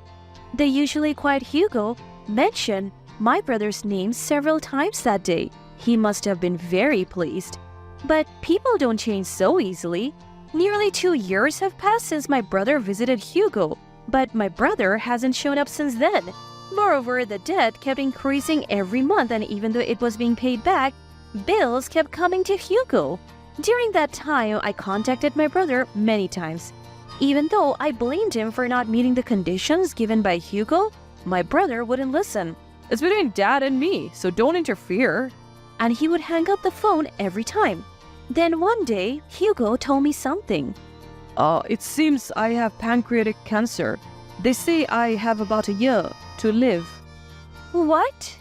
The usually quiet Hugo mentioned my brother's name several times that day. He must have been very pleased. But people don't change so easily. Nearly 2 years have passed since my brother visited Hugo, but my brother hasn't shown up since then. Moreover, the debt kept increasing every month, and even though it was being paid back, bills kept coming to Hugo. During that time, I contacted my brother many times. Even though I blamed him for not meeting the conditions given by Hugo, my brother wouldn't listen. It's between Dad and me, so don't interfere. And he would hang up the phone every time. Then one day, Hugo told me something. It seems I have pancreatic cancer. They say I have about a year to live. What?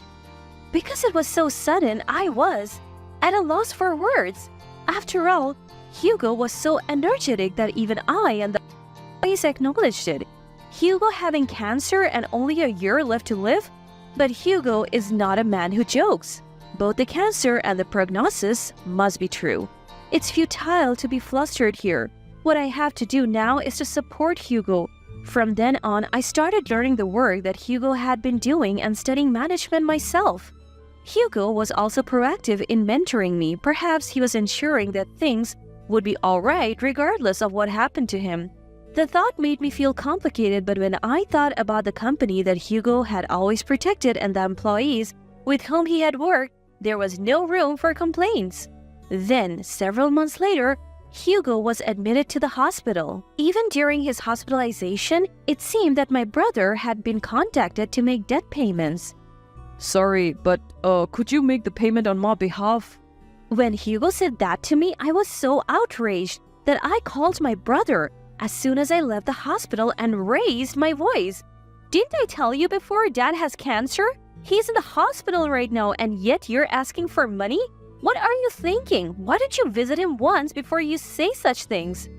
Because it was so sudden, I was at a loss for words. After all, Hugo was so energetic that even I and the employees acknowledged it. Hugo having cancer and only a year left to live? But Hugo is not a man who jokes. Both the cancer and the prognosis must be true. It's futile to be flustered here. What I have to do now is to support Hugo. From then on, I started learning the work that Hugo had been doing and studying management myself. Hugo was also proactive in mentoring me. Perhaps he was ensuring that things would be all right regardless of what happened to him. The thought made me feel complicated, but when I thought about the company that Hugo had always protected and the employees with whom he had worked, there was no room for complaints. Then, several months later, Hugo was admitted to the hospital. Even during his hospitalization, it seemed that my brother had been contacted to make debt payments. Sorry, but could you make the payment on my behalf? When Hugo said that to me, I was so outraged that I called my brother as soon as I left the hospital and raised my voice. Didn't I tell you before Dad has cancer? He's in the hospital right now, and yet you're asking for money? What are you thinking? Why didn't you visit him once before you say such things?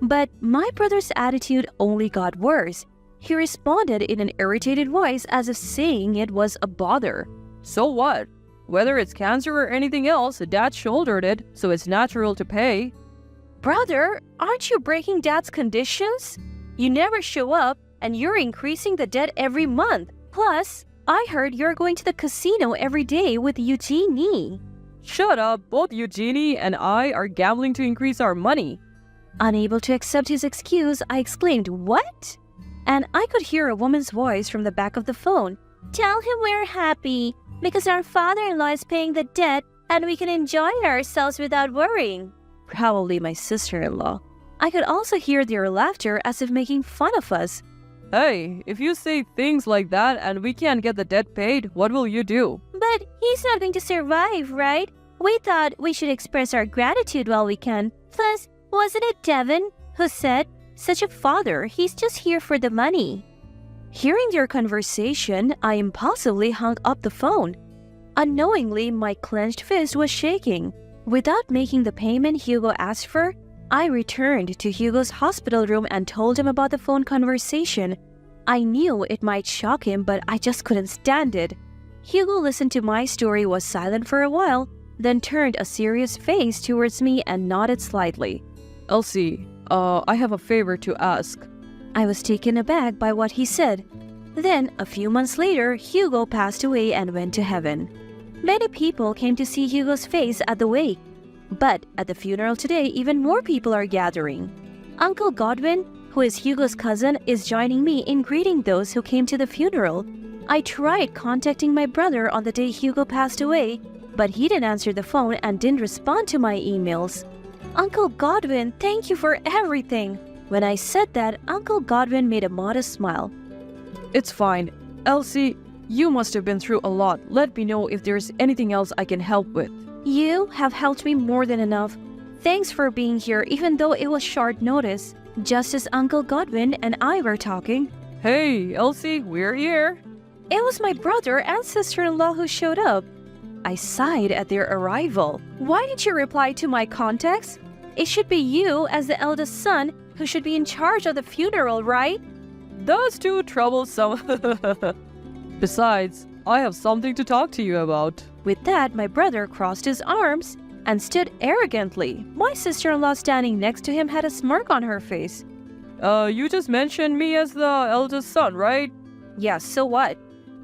But my brother's attitude only got worse. He responded in an irritated voice as if saying it was a bother. So what? Whether it's cancer or anything else, Dad shouldered it, so it's natural to pay. Brother, aren't you breaking Dad's conditions? You never show up, and you're increasing the debt every month. Plus, I heard you're going to the casino every day with Eugenie. Shut up, both Eugenie and I are gambling to increase our money. Unable to accept his excuse, I exclaimed, "What?" And I could hear a woman's voice from the back of the phone. "Tell him we're happy, because our father-in-law is paying the debt and we can enjoy ourselves without worrying." Probably my sister-in-law. I could also hear their laughter as if making fun of us. Hey, if you say things like that and we can't get the debt paid, what will you do? But he's not going to survive, right? We thought we should express our gratitude while we can. Plus, wasn't it Devin who said, "Such a father, he's just here for the money"? Hearing their conversation, I impulsively hung up the phone. Unknowingly, my clenched fist was shaking. Without making the payment Hugo asked for, I returned to Hugo's hospital room and told him about the phone conversation. I knew it might shock him, but I just couldn't stand it. Hugo listened to my story, was silent for a while, then turned a serious face towards me and nodded slightly. Elsie, I have a favor to ask. I was taken aback by what he said. Then, a few months later, Hugo passed away and went to heaven. Many people came to see Hugo's face at the wake. But at the funeral today, even more people are gathering. Uncle Godwin, who is Hugo's cousin, is joining me in greeting those who came to the funeral. I tried contacting my brother on the day Hugo passed away, but he didn't answer the phone and didn't respond to my emails. Uncle Godwin, thank you for everything. When I said that, Uncle Godwin made a modest smile. It's fine. Elsie, you must have been through a lot. Let me know if there's anything else I can help with. You have helped me more than enough. Thanks for being here, even though it was short notice. Just as Uncle Godwin and I were talking. Hey, Elsie, we're here. It was my brother and sister-in-law who showed up. I sighed at their arrival. Why didn't you reply to my contacts? It should be you, as the eldest son, who should be in charge of the funeral, right? That's too troublesome. Besides, I have something to talk to you about. With that, my brother crossed his arms and stood arrogantly. My sister-in-law standing next to him had a smirk on her face. You just mentioned me as the eldest son, right? Yeah, so what?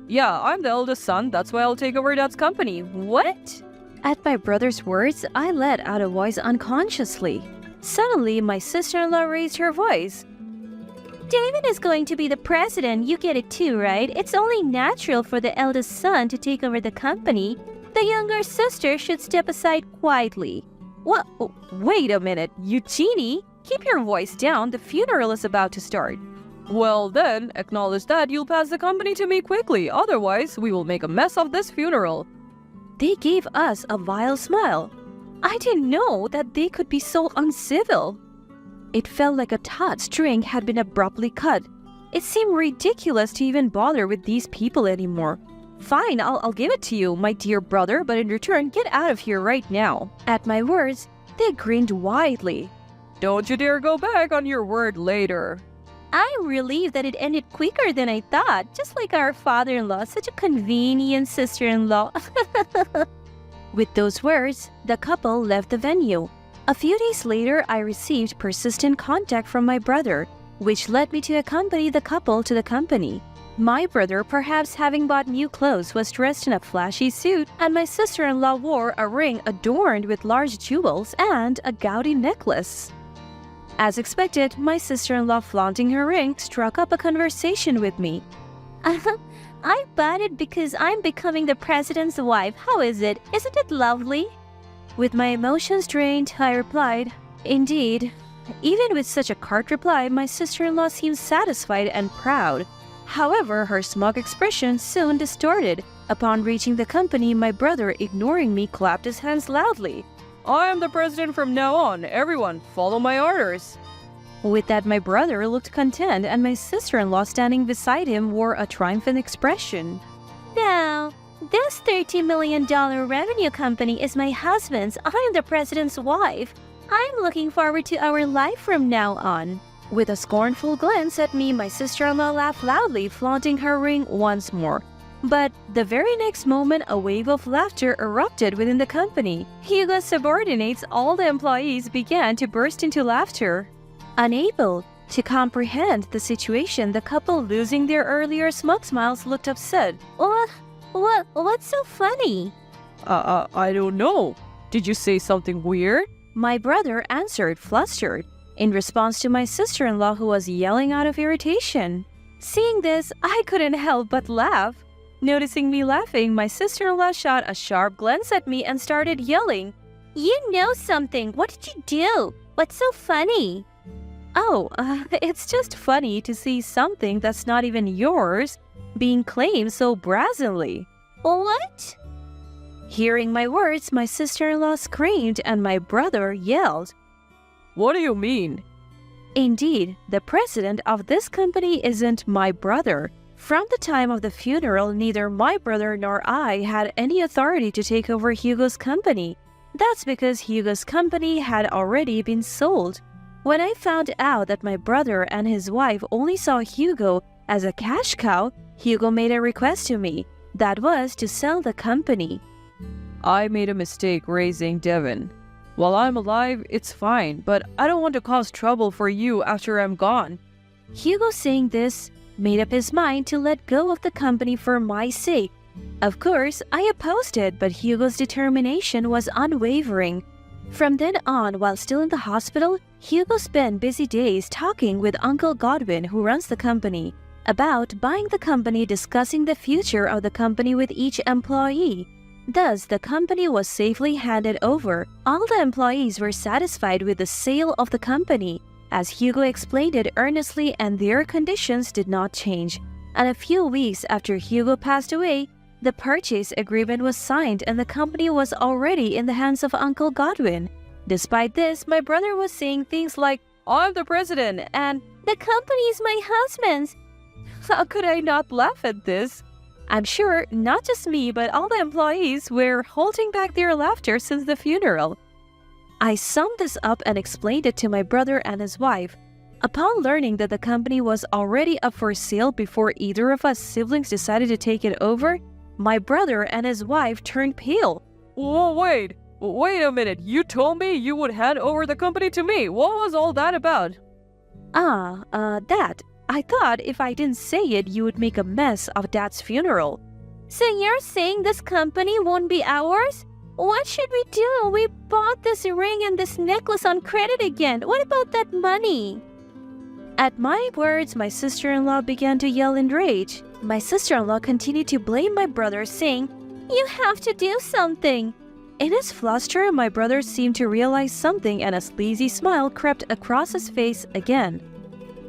Yeah, I'm the eldest son. That's why I'll take over Dad's company. What? At my brother's words, I let out a voice unconsciously. Suddenly, my sister-in-law raised her voice. David is going to be the president. You get it too, right? It's only natural for the eldest son to take over the company. The younger sister should step aside quietly. What? Oh, wait a minute, Eugenie? Keep your voice down. The funeral is about to start. Well then, acknowledge that you'll pass the company to me quickly. Otherwise, we will make a mess of this funeral. They gave us a vile smile. I didn't know that they could be so uncivil. It felt like a taut string had been abruptly cut. It seemed ridiculous to even bother with these people anymore. Fine, I'll give it to you, my dear brother, but in return, get out of here right now. At my words, they grinned widely. Don't you dare go back on your word later. I'm relieved that it ended quicker than I thought, just like our father-in-law, such a convenient sister-in-law. With those words, the couple left the venue. A few days later, I received persistent contact from my brother, which led me to accompany the couple to the company. My brother, perhaps having bought new clothes, was dressed in a flashy suit, and my sister-in-law wore a ring adorned with large jewels and a gaudy necklace. As expected, my sister-in-law, flaunting her ring, struck up a conversation with me. I bought it because I'm becoming the president's wife. How is it? Isn't it lovely? With my emotions drained, I replied, Indeed. Even with such a curt reply, my sister-in-law seemed satisfied and proud. However, her smug expression soon distorted. Upon reaching the company, my brother, ignoring me, clapped his hands loudly. I am the president from now on. Everyone, follow my orders. With that, my brother looked content, and my sister-in-law standing beside him wore a triumphant expression. Now, this $30 million revenue company is my husband's. I am the president's wife. I'm looking forward to our life from now on. With a scornful glance at me, my sister-in-law laughed loudly, flaunting her ring once more. But the very next moment, a wave of laughter erupted within the company. Hugo's subordinates, all the employees, began to burst into laughter. Unable to comprehend the situation, the couple, losing their earlier smug smiles, looked upset. What's so funny? I don't know. Did you say something weird? My brother answered, flustered, in response to my sister-in-law, who was yelling out of irritation. Seeing this, I couldn't help but laugh. Noticing me laughing, my sister-in-law shot a sharp glance at me and started yelling, You know something. What did you do? What's so funny? Oh, it's just funny to see something that's not even yours being claimed so brazenly. What? Hearing my words, my sister-in-law screamed and my brother yelled. What do you mean? Indeed, the president of this company isn't my brother. From the time of the funeral, neither my brother nor I had any authority to take over Hugo's company. That's because Hugo's company had already been sold. When I found out that my brother and his wife only saw Hugo as a cash cow, Hugo made a request to me. That was to sell the company. I made a mistake raising Devin. While I'm alive, it's fine, but I don't want to cause trouble for you after I'm gone. Hugo saying this made up his mind to let go of the company for my sake. Of course, I opposed it, but Hugo's determination was unwavering. From then on, while still in the hospital, Hugo spent busy days talking with Uncle Godwin, who runs the company, about buying the company, discussing the future of the company with each employee. Thus, the company was safely handed over. All the employees were satisfied with the sale of the company, as Hugo explained it earnestly, and their conditions did not change. And a few weeks after Hugo passed away, the purchase agreement was signed and the company was already in the hands of Uncle Godwin. Despite this, my brother was saying things like, "I'm the president," and "the company is my husband's." How could I not laugh at this? I'm sure not just me, but all the employees were holding back their laughter since the funeral. I summed this up and explained it to my brother and his wife. Upon learning that the company was already up for sale before either of us siblings decided to take it over, my brother and his wife turned pale. Whoa, wait a minute. You told me you would hand over the company to me. What was all that about? That. I thought if I didn't say it, you would make a mess of Dad's funeral. So you're saying this company won't be ours? What should we do? We bought this ring and this necklace on credit again. What about that money? At my words, my sister-in-law began to yell in rage. My sister-in-law continued to blame my brother, saying, "You have to do something." In his fluster, my brother seemed to realize something and a sleazy smile crept across his face again.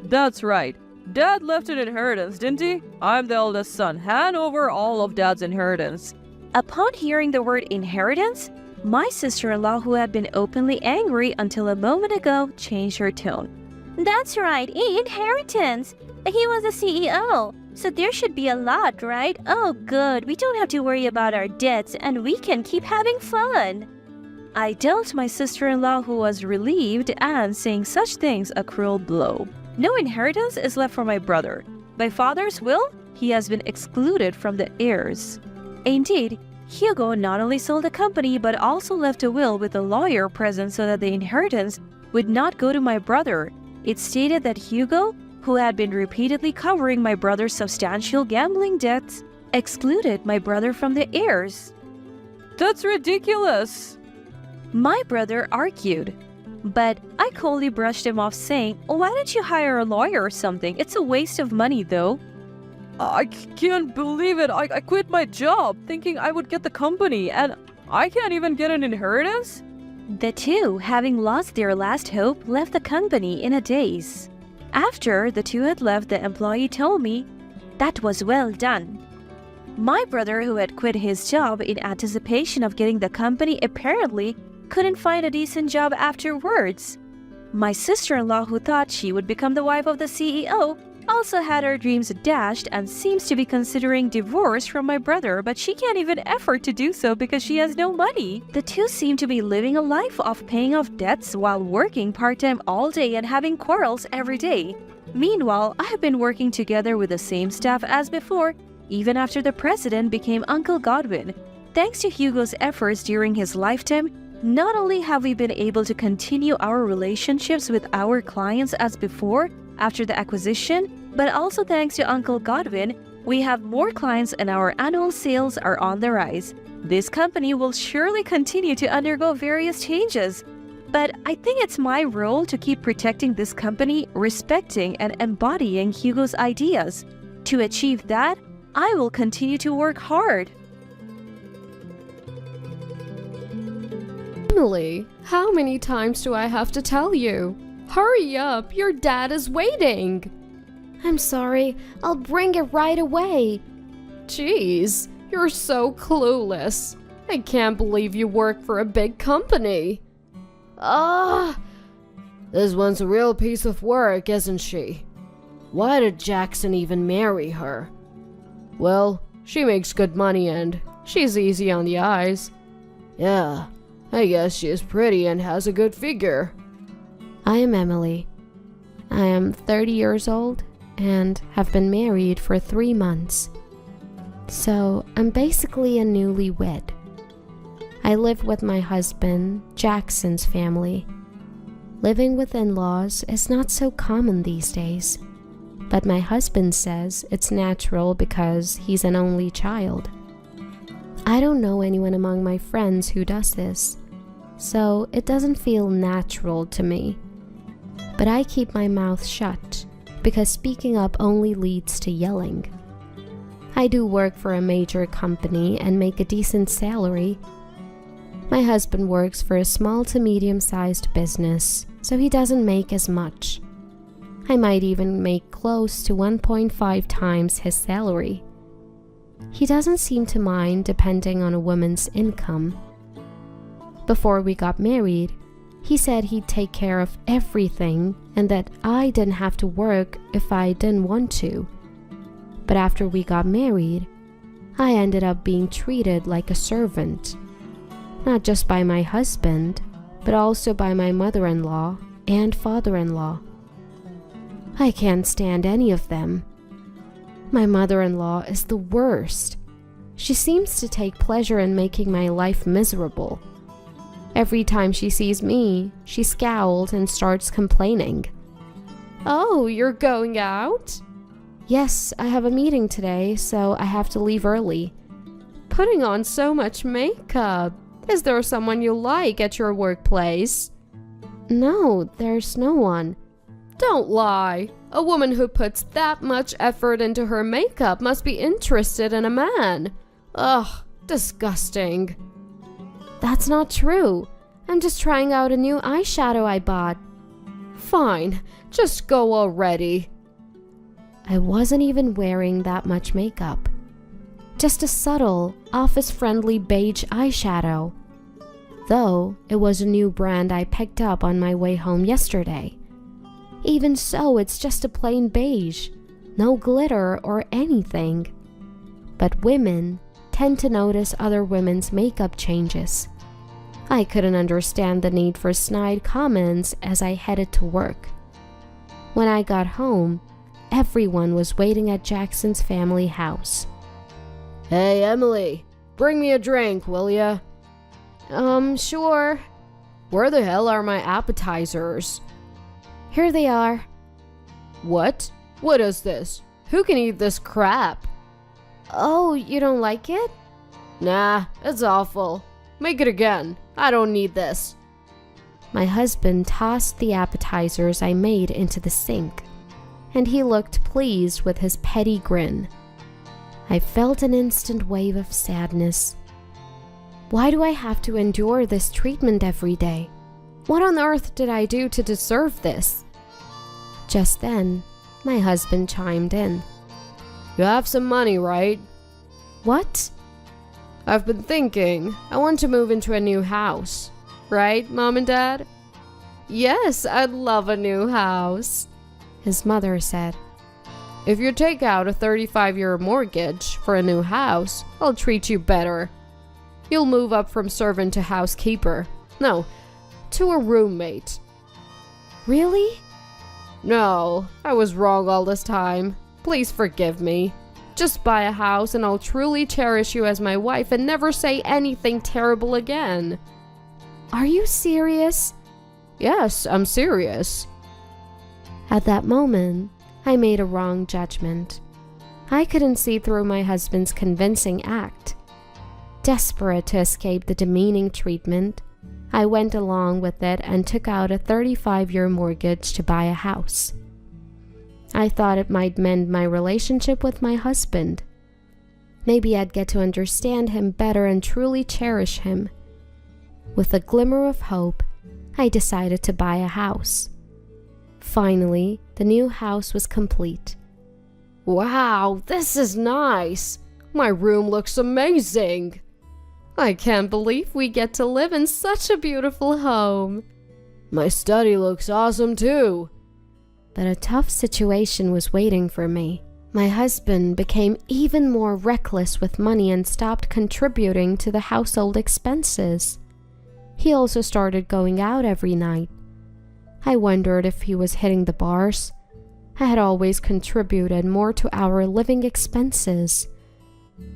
That's right. Dad left an inheritance, didn't he? I'm the eldest son. Hand over all of Dad's inheritance. Upon hearing the word inheritance, my sister-in-law, who had been openly angry until a moment ago, changed her tone. That's right, inheritance. He was the CEO, so there should be a lot, right? Oh, good. We don't have to worry about our debts and we can keep having fun. I dealt my sister-in-law, who was relieved and saying such things, a cruel blow. No inheritance is left for my brother. By father's will, he has been excluded from the heirs. Indeed, Hugo not only sold the company but also left a will with a lawyer present so that the inheritance would not go to my brother. It stated that Hugo, who had been repeatedly covering my brother's substantial gambling debts, excluded my brother from the heirs. That's ridiculous. My brother argued, but I coldly brushed him off, saying, "Why don't you hire a lawyer or something? It's a waste of money, though." I can't believe it. I quit my job thinking I would get the company, and I can't even get an inheritance? The two, having lost their last hope, left the company in a daze. After the two had left, the employee told me, "That was well done." My brother, who had quit his job in anticipation of getting the company, apparently couldn't find a decent job afterwards. My sister-in-law, who thought she would become the wife of the CEO, also had her dreams dashed and seems to be considering divorce from my brother, but she can't even afford to do so because she has no money. The two seem to be living a life of paying off debts while working part-time all day and having quarrels every day. Meanwhile, I have been working together with the same staff as before, even after the president became Uncle Godwin. Thanks to Hugo's efforts during his lifetime, not only have we been able to continue our relationships with our clients as before after the acquisition, but also thanks to Uncle Godwin, we have more clients and our annual sales are on the rise. This company will surely continue to undergo various changes, but I think it's my role to keep protecting this company, respecting and embodying Hugo's ideas. To achieve that, I will continue to work hard. Emily, how many times do I have to tell you? Hurry up, your dad is waiting. I'm sorry, I'll bring it right away. Jeez, you're so clueless. I can't believe you work for a big company. This one's a real piece of work, isn't she? Why did Jackson even marry her? Well, she makes good money and she's easy on the eyes. Yeah, I guess she is pretty and has a good figure. I am Emily. I am 30 years old and have been married for 3 months. So I'm basically a newlywed. I live with my husband, Jackson's family. Living with in-laws is not so common these days. but my husband says it's natural because he's an only child. I don't know anyone among my friends who does this, so it doesn't feel natural to me. But I keep my mouth shut because speaking up only leads to yelling. I do work for a major company and make a decent salary. My husband works for a small to medium-sized business, so he doesn't make as much. I might even make close to 1.5 times his salary. He doesn't seem to mind depending on a woman's income. Before we got married, he said he'd take care of everything and that I didn't have to work if I didn't want to. But after we got married, I ended up being treated like a servant. Not just by my husband, but also by my mother-in-law and father-in-law. I can't stand any of them. My mother-in-law is the worst. She seems to take pleasure in making my life miserable. Every time she sees me, she scowls and starts complaining. Oh, you're going out? Yes, I have a meeting today, so I have to leave early. Putting on so much makeup. Is there someone you like at your workplace? No, there's no one. Don't lie. A woman who puts that much effort into her makeup must be interested in a man. Ugh, disgusting. That's not true. I'm just trying out a new eyeshadow I bought. Fine, just go already. I wasn't even wearing that much makeup. Just a subtle, office-friendly beige eyeshadow. Though it was a new brand I picked up on my way home yesterday. Even so, it's just a plain beige, no glitter or anything. But women tend to notice other women's makeup changes. I couldn't understand the need for snide comments as I headed to work. When I got home, everyone was waiting at Jackson's family house. Hey, Emily, bring me a drink, will ya? Sure. Where the hell are my appetizers? Here they are. What? What is this? Who can eat this crap? Oh, you don't like it? Nah, it's awful. Make it again. I don't need this. My husband tossed the appetizers I made into the sink, and he looked pleased with his petty grin. I felt an instant wave of sadness. Why do I have to endure this treatment every day? What on earth did I do to deserve this? Just then, my husband chimed in. You have some money, right? What? I've been thinking. I want to move into a new house. Right, Mom and Dad? Yes, I'd love a new house, his mother said. If you take out a 35-year mortgage for a new house, I'll treat you better. You'll move up from servant to housekeeper. No, to a roommate. Really? No, I was wrong all this time. Please forgive me. Just buy a house and I'll truly cherish you as my wife and never say anything terrible again. Are you serious? Yes, I'm serious. At that moment, I made a wrong judgment. I couldn't see through my husband's convincing act. Desperate to escape the demeaning treatment, I went along with it and took out a 35-year mortgage to buy a house. I thought it might mend my relationship with my husband. Maybe I'd get to understand him better and truly cherish him. With a glimmer of hope, I decided to buy a house. Finally, the new house was complete. Wow, this is nice. My room looks amazing. I can't believe we get to live in such a beautiful home. My study looks awesome too. But a tough situation was waiting for me. My husband became even more reckless with money and stopped contributing to the household expenses. He also started going out every night. I wondered if he was hitting the bars. I had always contributed more to our living expenses.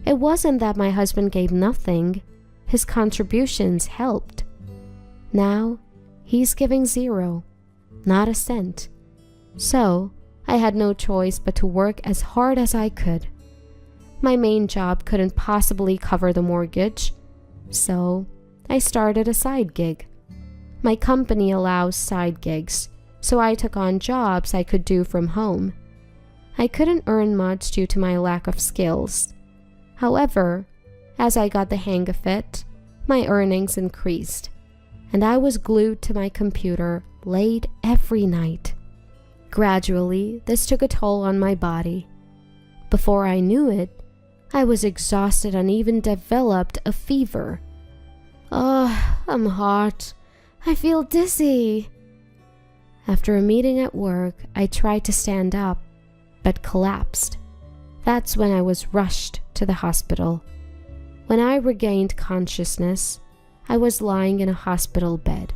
It wasn't that my husband gave nothing. His contributions helped. Now, he's giving zero, not a cent. So, I had no choice but to work as hard as I could. My main job couldn't possibly cover the mortgage, so I started a side gig. My company allows side gigs, so I took on jobs I could do from home. I couldn't earn much due to my lack of skills. However, as I got the hang of it, my earnings increased, and I was glued to my computer late every night. Gradually, this took a toll on my body. Before I knew it, I was exhausted and even developed a fever. Oh, I'm hot. I feel dizzy. After a meeting at work, I tried to stand up, but collapsed. That's when I was rushed to the hospital. When I regained consciousness, I was lying in a hospital bed.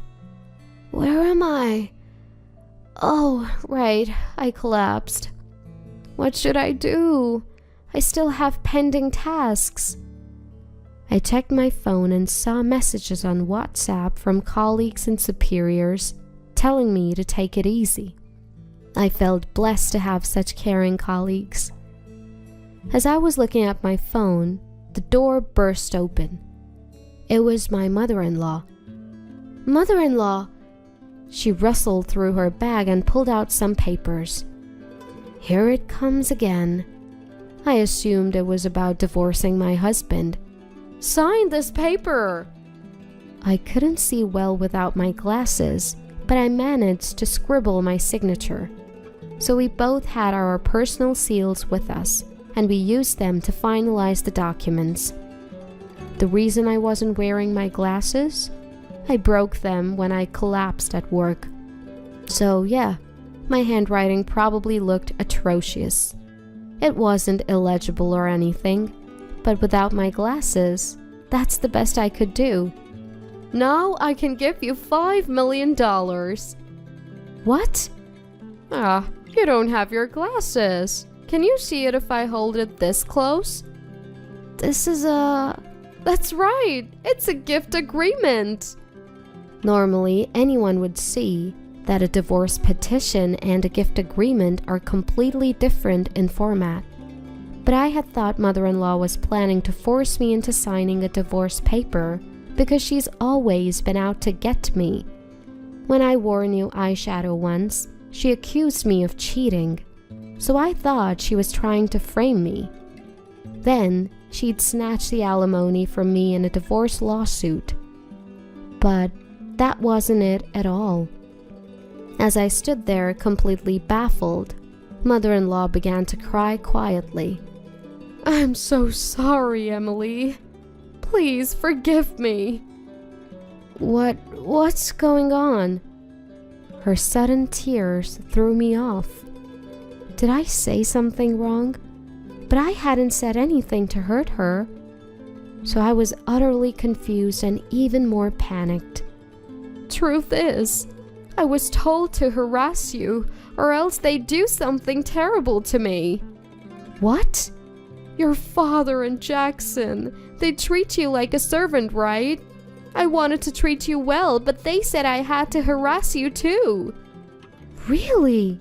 Where am I? Oh, right, I collapsed. What should I do? I still have pending tasks. I checked my phone and saw messages on WhatsApp from colleagues and superiors telling me to take it easy. I felt blessed to have such caring colleagues. As I was looking at my phone, the door burst open. It was my mother-in-law. Mother-in-law! She rustled through her bag and pulled out some papers. Here it comes again. I assumed it was about divorcing my husband. Sign this paper! I couldn't see well without my glasses, but I managed to scribble my signature. So we both had our personal seals with us, and we used them to finalize the documents. The reason I wasn't wearing my glasses? I broke them when I collapsed at work. So yeah, my handwriting probably looked atrocious. It wasn't illegible or anything, but without my glasses, that's the best I could do. Now I can give you $5 million. What? You don't have your glasses. Can you see it if I hold it this close? That's right, it's a gift agreement. Normally, anyone would see that a divorce petition and a gift agreement are completely different in format. But I had thought mother-in-law was planning to force me into signing a divorce paper because she's always been out to get me. When I wore new eyeshadow once, she accused me of cheating, so I thought she was trying to frame me. Then, she'd snatch the alimony from me in a divorce lawsuit. But that wasn't it at all. As I stood there completely baffled, mother-in-law began to cry quietly. I'm so sorry, Emily. Please forgive me. What's going on? Her sudden tears threw me off. Did I say something wrong? But I hadn't said anything to hurt her. So I was utterly confused and even more panicked. Truth is, I was told to harass you, or else they'd do something terrible to me. What? Your father and Jackson, they treat you like a servant, right? I wanted to treat you well, but they said I had to harass you too. Really?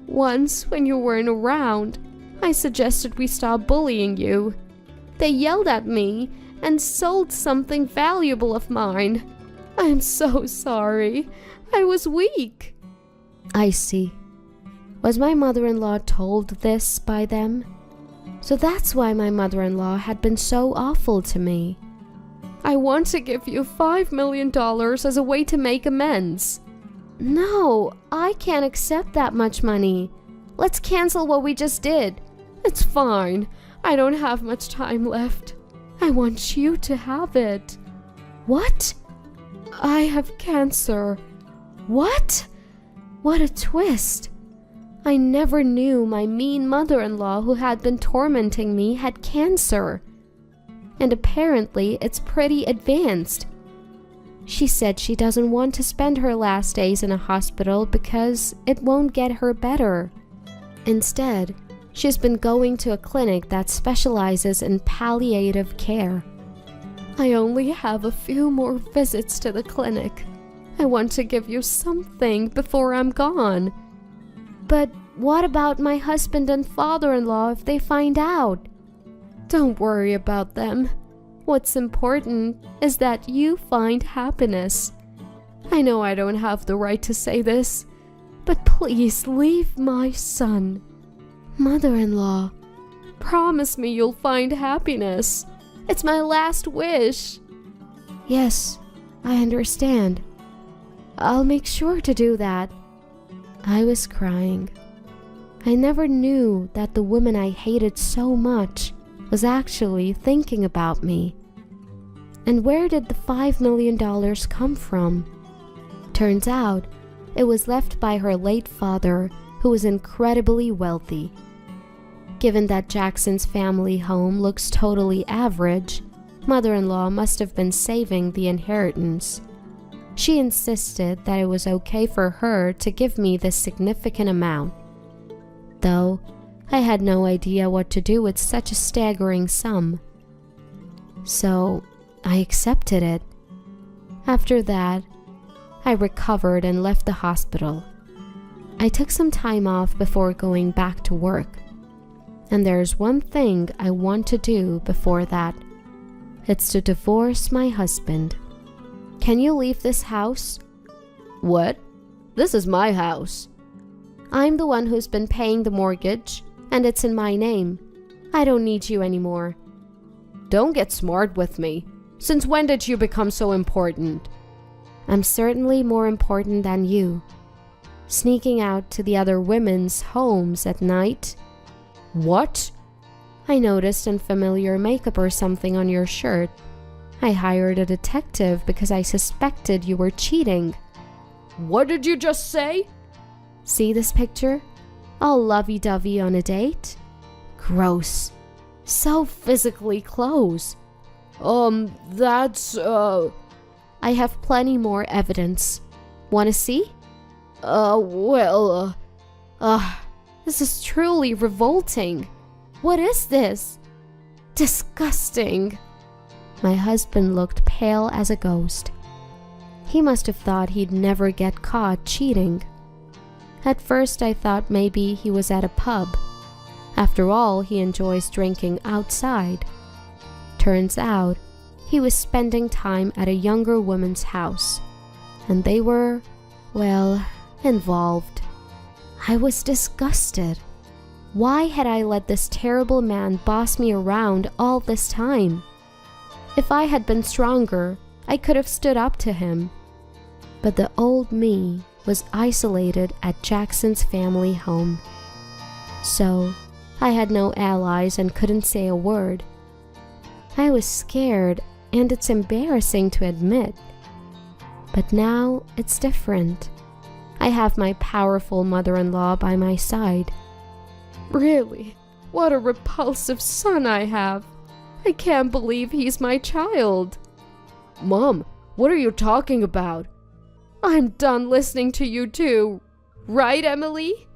Once, when you weren't around, I suggested we stop bullying you. They yelled at me and sold something valuable of mine. I'm so sorry. I was weak. I see. Was my mother-in-law told this by them? So that's why my mother-in-law had been so awful to me. I want to give you $5 million as a way to make amends. No, I can't accept that much money. Let's cancel what we just did. It's fine. I don't have much time left. I want you to have it. What? I have cancer. What? What a twist. I never knew my mean mother-in-law who had been tormenting me had cancer. And apparently it's pretty advanced. She said she doesn't want to spend her last days in a hospital because it won't get her better. Instead, she's been going to a clinic that specializes in palliative care. I only have a few more visits to the clinic. I want to give you something before I'm gone. But what about my husband and father-in-law if they find out? Don't worry about them. What's important is that you find happiness. I know I don't have the right to say this, but please leave my son. Mother-in-law, promise me you'll find happiness. It's my last wish. Yes, I understand. I'll make sure to do that. I was crying. I never knew that the woman I hated so much was actually thinking about me. And where did the $5 million come from? Turns out, it was left by her late father, who was incredibly wealthy. Given that Jackson's family home looks totally average, mother-in-law must have been saving the inheritance. She insisted that it was okay for her to give me this significant amount. Though, I had no idea what to do with such a staggering sum. So, I accepted it. After that, I recovered and left the hospital. I took some time off before going back to work. And there's one thing I want to do before that. It's to divorce my husband. Can you leave this house? What? This is my house. I'm the one who's been paying the mortgage, and it's in my name. I don't need you anymore. Don't get smart with me. Since when did you become so important? I'm certainly more important than you. Sneaking out to the other women's homes at night. What? I noticed unfamiliar makeup or something on your shirt. I hired a detective because I suspected you were cheating. What did you just say? See this picture? All lovey-dovey on a date? Gross. So physically close. That's, I have plenty more evidence. Wanna see? This is truly revolting. What is this? Disgusting. My husband looked pale as a ghost. He must have thought he'd never get caught cheating. At first I thought maybe he was at a pub. After all, he enjoys drinking outside. Turns out, he was spending time at a younger woman's house. And they were, well, involved. I was disgusted. Why had I let this terrible man boss me around all this time? If I had been stronger, I could have stood up to him. But the old me was isolated at Jackson's family home. So, I had no allies and couldn't say a word. I was scared, and it's embarrassing to admit. But now it's different. I have my powerful mother-in-law by my side. Really? What a repulsive son I have. I can't believe he's my child. Mom, what are you talking about? I'm done listening to you too. Right, Emily?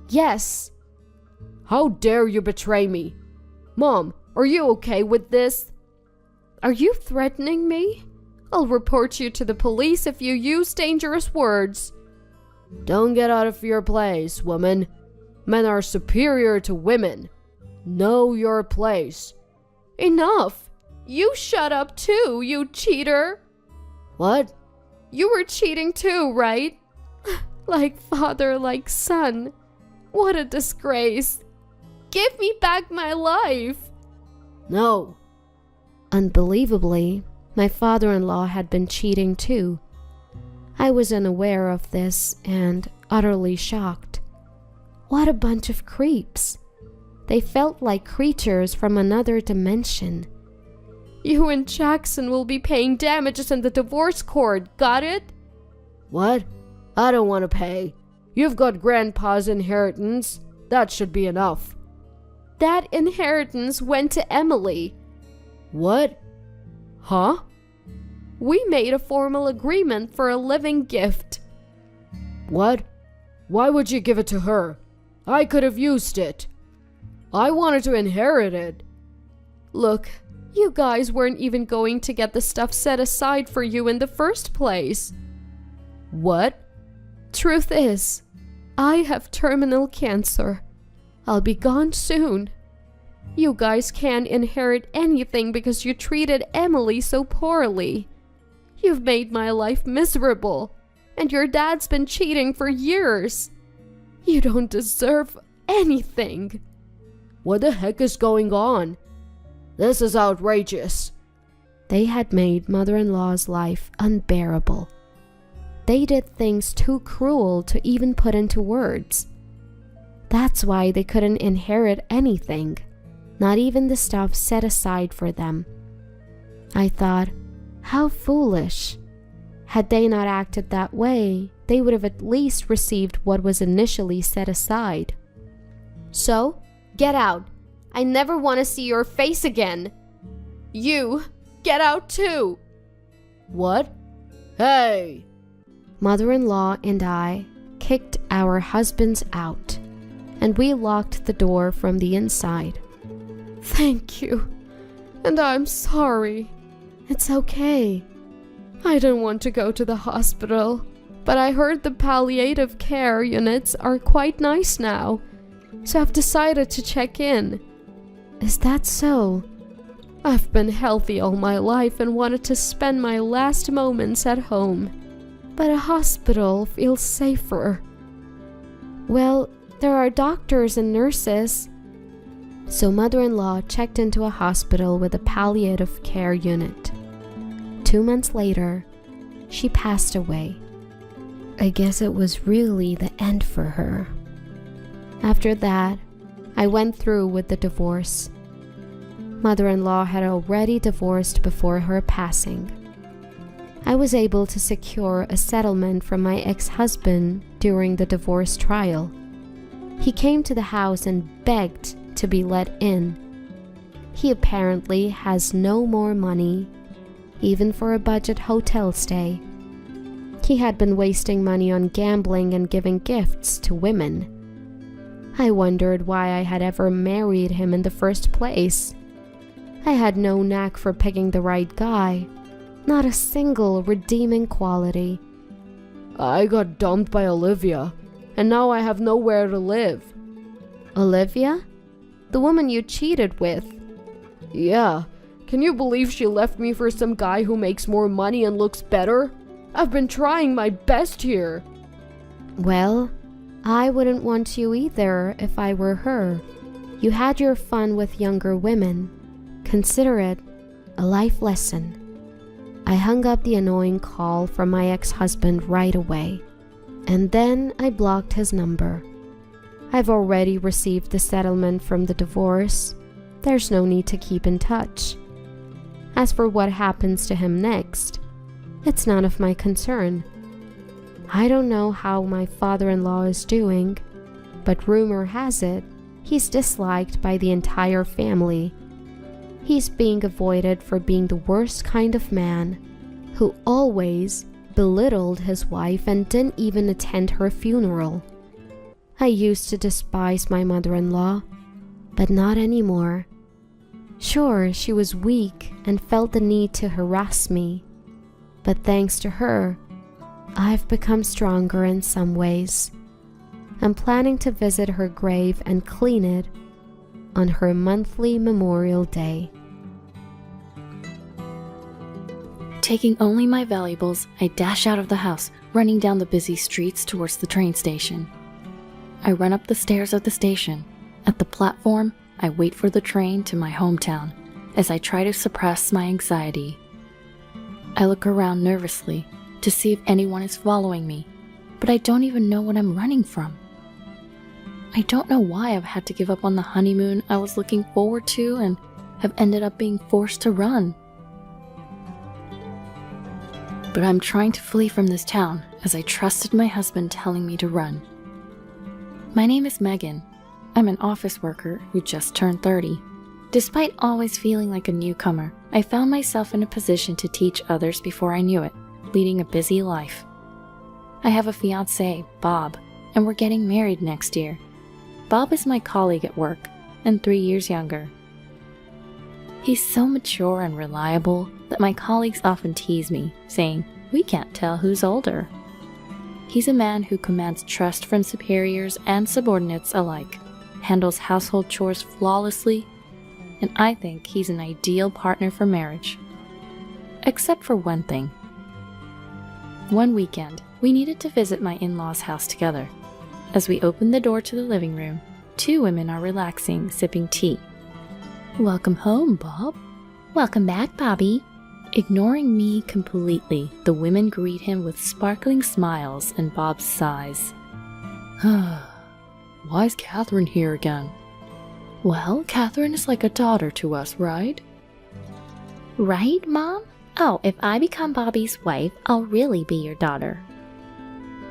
Yes. How dare you betray me? Mom, are you okay with this? Are you threatening me? I'll report you to the police if you use dangerous words. Don't get out of your place, woman. Men are superior to women. Know your place. Enough! You shut up too, you cheater! What? You were cheating too, right? Like father, like son. What a disgrace. Give me back my life. No. Unbelievably, my father-in-law had been cheating too. I was unaware of this and utterly shocked. What a bunch of creeps. They felt like creatures from another dimension. You and Jackson will be paying damages in the divorce court, got it? What? I don't want to pay. You've got Grandpa's inheritance. That should be enough. That inheritance went to Emily. What? Huh? We made a formal agreement for a living gift. What? Why would you give it to her? I could have used it. I wanted to inherit it. Look, you guys weren't even going to get the stuff set aside for you in the first place. What? Truth is, I have terminal cancer. I'll be gone soon. You guys can't inherit anything because you treated Emily so poorly. You've made my life miserable, and your dad's been cheating for years. You don't deserve anything. What the heck is going on? This is outrageous. They had made mother-in-law's life unbearable. They did things too cruel to even put into words. That's why they couldn't inherit anything, not even the stuff set aside for them. I thought, how foolish. Had they not acted that way, they would have at least received what was initially set aside. So, get out. I never want to see your face again. You, get out too. What? Hey! Mother-in-law and I kicked our husbands out, and we locked the door from the inside. Thank you, and I'm sorry. It's okay. I didn't want to go to the hospital, but I heard the palliative care units are quite nice now, so I've decided to check in. Is that so? I've been healthy all my life and wanted to spend my last moments at home, but a hospital feels safer. Well, there are doctors and nurses. So mother-in-law checked into a hospital with a palliative care unit. 2 months later, she passed away. I guess it was really the end for her. After that, I went through with the divorce. Mother-in-law had already divorced before her passing. I was able to secure a settlement from my ex-husband during the divorce trial. He came to the house and begged to be let in. He apparently has no more money, even for a budget hotel stay. He had been wasting money on gambling and giving gifts to women. I wondered why I had ever married him in the first place. I had no knack for picking the right guy, not a single redeeming quality. I got dumped by Olivia, and now I have nowhere to live. Olivia? The woman you cheated with? Yeah, can you believe she left me for some guy who makes more money and looks better? I've been trying my best here. Well, I wouldn't want you either if I were her. You had your fun with younger women. Consider it a life lesson. I hung up the annoying call from my ex-husband right away, and then I blocked his number. I've already received the settlement from the divorce. There's no need to keep in touch. As for what happens to him next, it's none of my concern. I don't know how my father-in-law is doing, but rumor has it he's disliked by the entire family. He's being avoided for being the worst kind of man, who always belittled his wife and didn't even attend her funeral. I used to despise my mother-in-law, but not anymore. Sure, she was weak and felt the need to harass me, but thanks to her, I've become stronger in some ways. I'm planning to visit her grave and clean it on her monthly Memorial Day. Taking only my valuables, I dash out of the house, running down the busy streets towards the train station. I run up the stairs of the station. At the platform, I wait for the train to my hometown as I try to suppress my anxiety. I look around nervously to see if anyone is following me, but I don't even know what I'm running from. I don't know why I've had to give up on the honeymoon I was looking forward to and have ended up being forced to run. But I'm trying to flee from this town as I trusted my husband telling me to run. My name is Megan. I'm an office worker who just turned 30. Despite always feeling like a newcomer, I found myself in a position to teach others before I knew it, leading a busy life. I have a fiancé, Bob, and we're getting married next year. Bob is my colleague at work, and 3 years younger. He's so mature and reliable that my colleagues often tease me, saying, "We can't tell who's older." He's a man who commands trust from superiors and subordinates alike, handles household chores flawlessly, and I think he's an ideal partner for marriage. Except for one thing. One weekend, we needed to visit my in-laws' house together. As we opened the door to the living room, two women are relaxing, sipping tea. "Welcome home, Bob." "Welcome back, Bobby." Ignoring me completely, the women greet him with sparkling smiles and Bob sighs. Why is Catherine here again? "Well, Catherine is like a daughter to us, right?" Right, Mom? Oh, if I become Bobby's wife, I'll really be your daughter.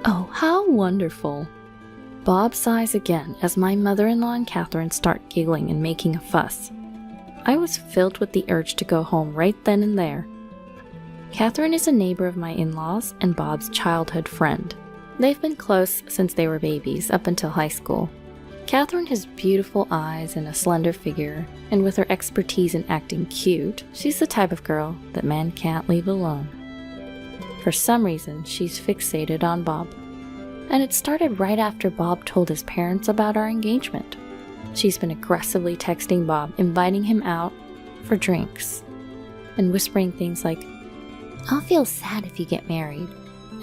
"Oh, how wonderful." Bob sighs again as my mother-in-law and Catherine start giggling and making a fuss. I was filled with the urge to go home right then and there. Catherine is a neighbor of my in-laws and Bob's childhood friend. They've been close since they were babies, up until high school. Catherine has beautiful eyes and a slender figure, and with her expertise in acting cute, she's the type of girl that men can't leave alone. For some reason, she's fixated on Bob. And it started right after Bob told his parents about our engagement. She's been aggressively texting Bob, inviting him out for drinks, and whispering things like, "I'll feel sad if you get married,"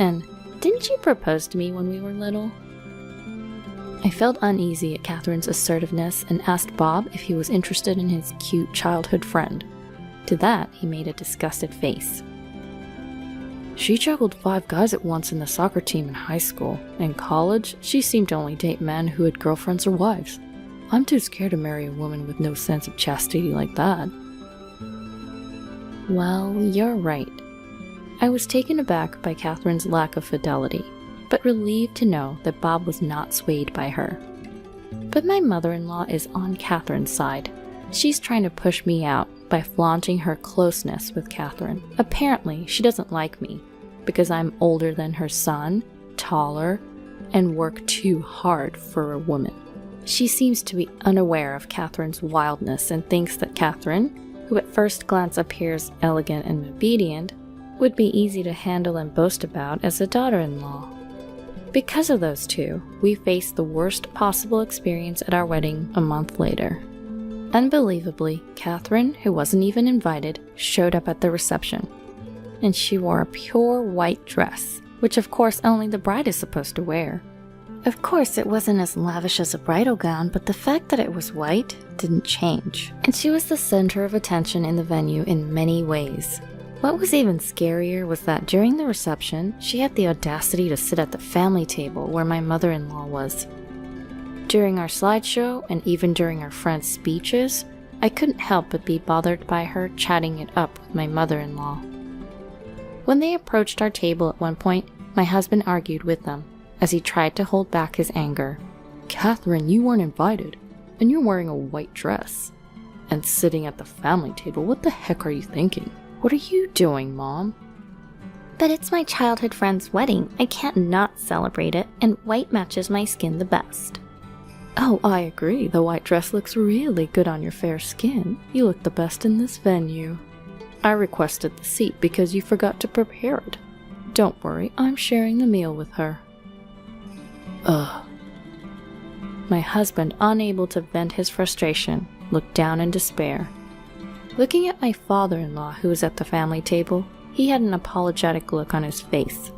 and "Didn't you propose to me when we were little?" I felt uneasy at Catherine's assertiveness and asked Bob if he was interested in his cute childhood friend. To that, he made a disgusted face. She juggled 5 guys at once in the soccer team in high school. In college, she seemed to only date men who had girlfriends or wives. I'm too scared to marry a woman with no sense of chastity like that. Well, you're right. I was taken aback by Catherine's lack of fidelity, but relieved to know that Bob was not swayed by her. But my mother-in-law is on Catherine's side. She's trying to push me out by flaunting her closeness with Catherine. Apparently, she doesn't like me because I'm older than her son, taller, and work too hard for a woman. She seems to be unaware of Catherine's wildness and thinks that Catherine, who at first glance appears elegant and obedient, would be easy to handle and boast about as a daughter-in-law. Because of those two, we faced the worst possible experience at our wedding a month later. Unbelievably, Catherine, who wasn't even invited, showed up at the reception. And she wore a pure white dress, which of course only the bride is supposed to wear. Of course, it wasn't as lavish as a bridal gown, but the fact that it was white didn't change. And she was the center of attention in the venue in many ways. What was even scarier was that during the reception, she had the audacity to sit at the family table where my mother-in-law was. During our slideshow, and even during our friends' speeches, I couldn't help but be bothered by her chatting it up with my mother-in-law. When they approached our table at one point, my husband argued with them, as he tried to hold back his anger. "Catherine, you weren't invited, and you're wearing a white dress. And sitting at the family table, what the heck are you thinking? What are you doing, Mom?" But it's my childhood friend's wedding. I can't not celebrate it, and white matches my skin the best. "Oh, I agree. The white dress looks really good on your fair skin. You look the best in this venue. I requested the seat because you forgot to prepare it. Don't worry, I'm sharing the meal with her." Ugh. My husband, unable to vent his frustration, looked down in despair. Looking at my father-in-law, who was at the family table, he had an apologetic look on his face.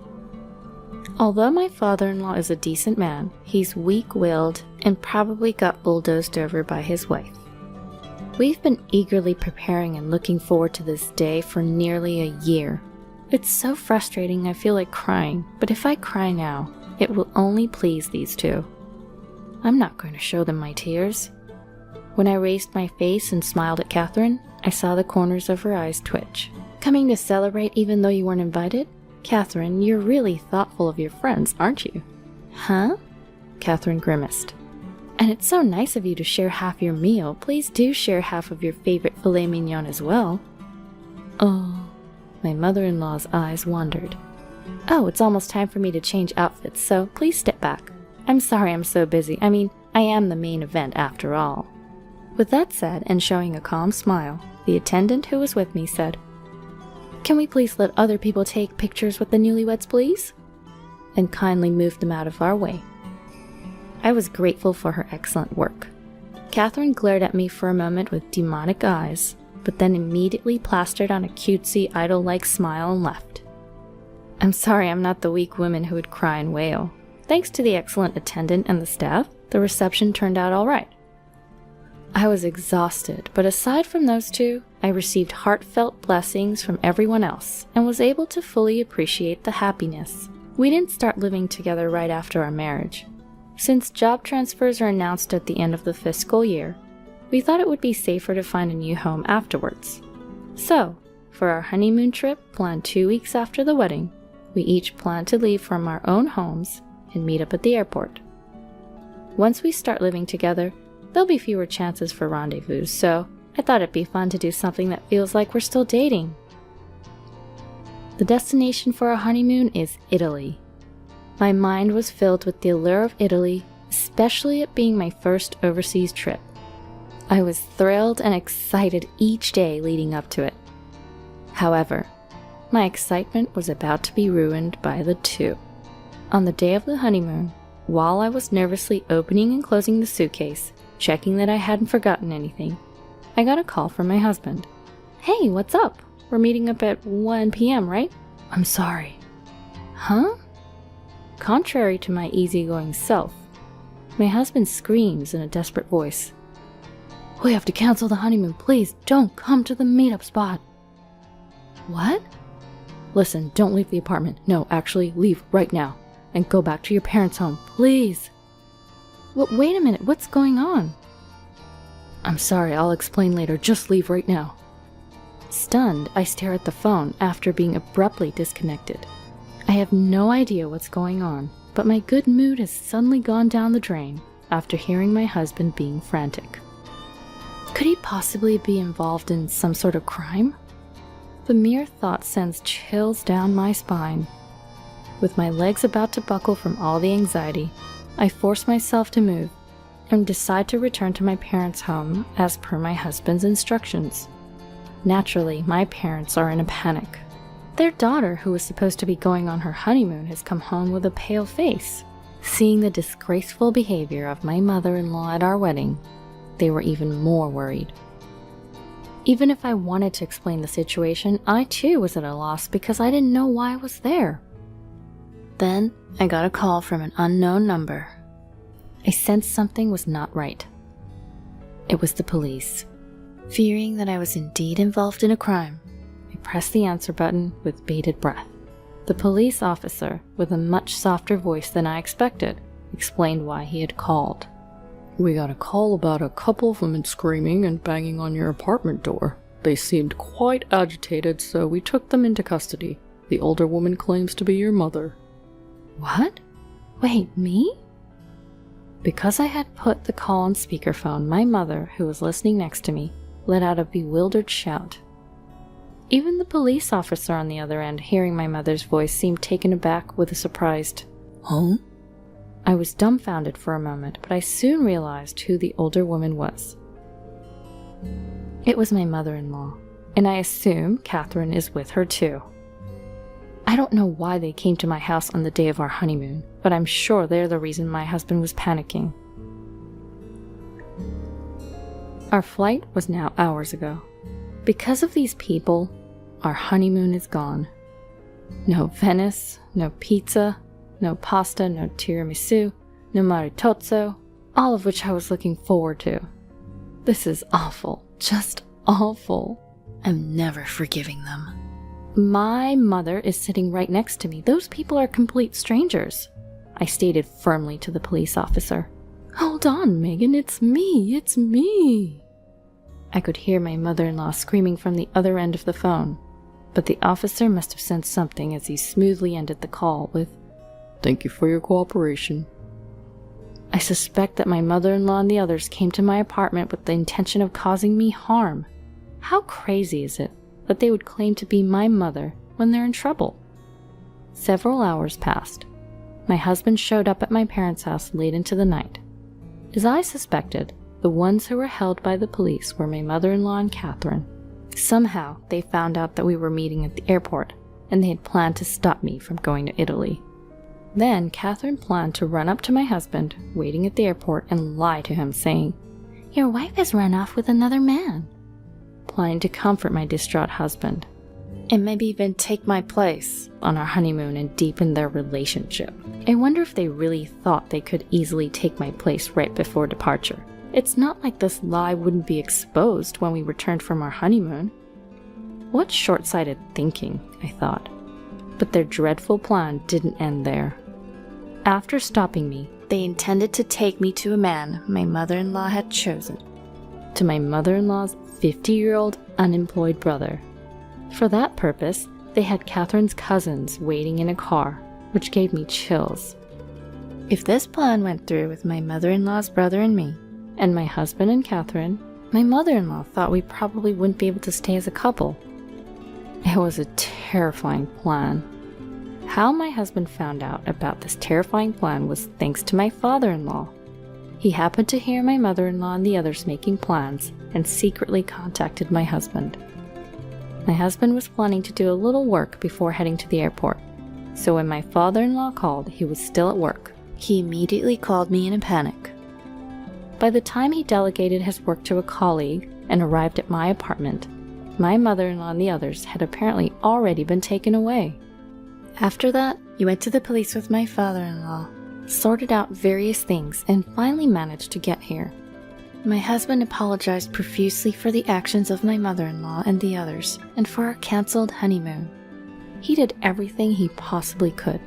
Although my father-in-law is a decent man, he's weak-willed and probably got bulldozed over by his wife. We've been eagerly preparing and looking forward to this day for nearly a year. It's so frustrating I feel like crying, but if I cry now, it will only please these two. I'm not going to show them my tears. When I raised my face and smiled at Catherine, I saw the corners of her eyes twitch. "Coming to celebrate even though you weren't invited? Catherine, you're really thoughtful of your friends, aren't you?" "Huh?" Catherine grimaced. "And it's so nice of you to share half your meal. Please do share half of your favorite filet mignon as well." "Oh." My mother-in-law's eyes wandered. "Oh, it's almost time for me to change outfits, so please step back. I'm sorry I'm so busy. I mean, I am the main event after all." With that said, and showing a calm smile, the attendant who was with me said, "Can we please let other people take pictures with the newlyweds, please?" then kindly moved them out of our way. I was grateful for her excellent work. Catherine glared at me for a moment with demonic eyes, but then immediately plastered on a cutesy, idol-like smile and left. I'm sorry I'm not the weak woman who would cry and wail. Thanks to the excellent attendant and the staff, the reception turned out all right. I was exhausted, but aside from those two, I received heartfelt blessings from everyone else and was able to fully appreciate the happiness. We didn't start living together right after our marriage. Since job transfers are announced at the end of the fiscal year, we thought it would be safer to find a new home afterwards. So, for our honeymoon trip planned 2 weeks after the wedding, we each planned to leave from our own homes and meet up at the airport. Once we start living together, there'll be fewer chances for rendezvous, so I thought it'd be fun to do something that feels like we're still dating. The destination for our honeymoon is Italy. My mind was filled with the allure of Italy, especially it being my first overseas trip. I was thrilled and excited each day leading up to it. However, my excitement was about to be ruined by the two. On the day of the honeymoon, while I was nervously opening and closing the suitcase, checking that I hadn't forgotten anything, I got a call from my husband. Hey, what's up? We're meeting up at 1 p.m., right? I'm sorry. Huh? Contrary to my easygoing self, my husband screams in a desperate voice. We have to cancel the honeymoon. Please don't come to the meetup spot. What? Listen, don't leave the apartment. No, actually, leave right now. And go back to your parents' home, please. Wait a minute, what's going on? I'm sorry, I'll explain later. Just leave right now. Stunned, I stare at the phone after being abruptly disconnected. I have no idea what's going on, but my good mood has suddenly gone down the drain after hearing my husband being frantic. Could he possibly be involved in some sort of crime? The mere thought sends chills down my spine. With my legs about to buckle from all the anxiety, I force myself to move and decide to return to my parents' home as per my husband's instructions. Naturally, my parents are in a panic. Their daughter, who was supposed to be going on her honeymoon, has come home with a pale face. Seeing the disgraceful behavior of my mother-in-law at our wedding, they were even more worried. Even if I wanted to explain the situation, I too was at a loss because I didn't know why I was there. Then, I got a call from an unknown number. I sensed something was not right. It was the police. Fearing that I was indeed involved in a crime, I pressed the answer button with bated breath. The police officer, with a much softer voice than I expected, explained why he had called. We got a call about a couple of women screaming and banging on your apartment door. They seemed quite agitated, so we took them into custody. The older woman claims to be your mother. What? Wait, me? Because I had put the call on speakerphone, my mother, who was listening next to me, let out a bewildered shout. Even the police officer on the other end, hearing my mother's voice, seemed taken aback with a surprised, "Huh?" I was dumbfounded for a moment, but I soon realized who the older woman was. It was my mother-in-law, and I assume Catherine is with her too. I don't know why they came to my house on the day of our honeymoon, but I'm sure they're the reason my husband was panicking. Our flight was now hours ago. Because of these people, our honeymoon is gone. No Venice, no pizza, no pasta, no tiramisu, no maritozzo, all of which I was looking forward to. This is awful, just awful. I'm never forgiving them. My mother is sitting right next to me. Those people are complete strangers, I stated firmly to the police officer. Hold on, Megan, it's me. I could hear my mother-in-law screaming from the other end of the phone, but the officer must have sensed something as he smoothly ended the call with, "Thank you for your cooperation." I suspect that my mother-in-law and the others came to my apartment with the intention of causing me harm. How crazy is it that they would claim to be my mother when they're in trouble? Several hours passed. My husband showed up at my parents' house late into the night. As I suspected, the ones who were held by the police were my mother-in-law and Catherine. Somehow, they found out that we were meeting at the airport, and they had planned to stop me from going to Italy. Then Catherine planned to run up to my husband, waiting at the airport, and lie to him, saying, "Your wife has run off with another man," planning to comfort my distraught husband, and maybe even take my place on our honeymoon and deepen their relationship. I wonder if they really thought they could easily take my place right before departure. It's not like this lie wouldn't be exposed when we returned from our honeymoon. What short-sighted thinking, I thought. But their dreadful plan didn't end there. After stopping me, they intended to take me to a man my mother-in-law had chosen. To my mother-in-law's 50-year-old unemployed brother. For that purpose, they had Catherine's cousins waiting in a car, which gave me chills. If this plan went through with my mother-in-law's brother and me, and my husband and Catherine, my mother-in-law thought we probably wouldn't be able to stay as a couple. It was a terrifying plan. How my husband found out about this terrifying plan was thanks to my father-in-law. He happened to hear my mother-in-law and the others making plans and secretly contacted my husband. My husband was planning to do a little work before heading to the airport, so when my father-in-law called, he was still at work. He immediately called me in a panic. By the time he delegated his work to a colleague and arrived at my apartment, my mother-in-law and the others had apparently already been taken away. After that, he went to the police with my father-in-law, sorted out various things, and finally managed to get here. My husband apologized profusely for the actions of my mother-in-law and the others, and for our cancelled honeymoon. He did everything he possibly could,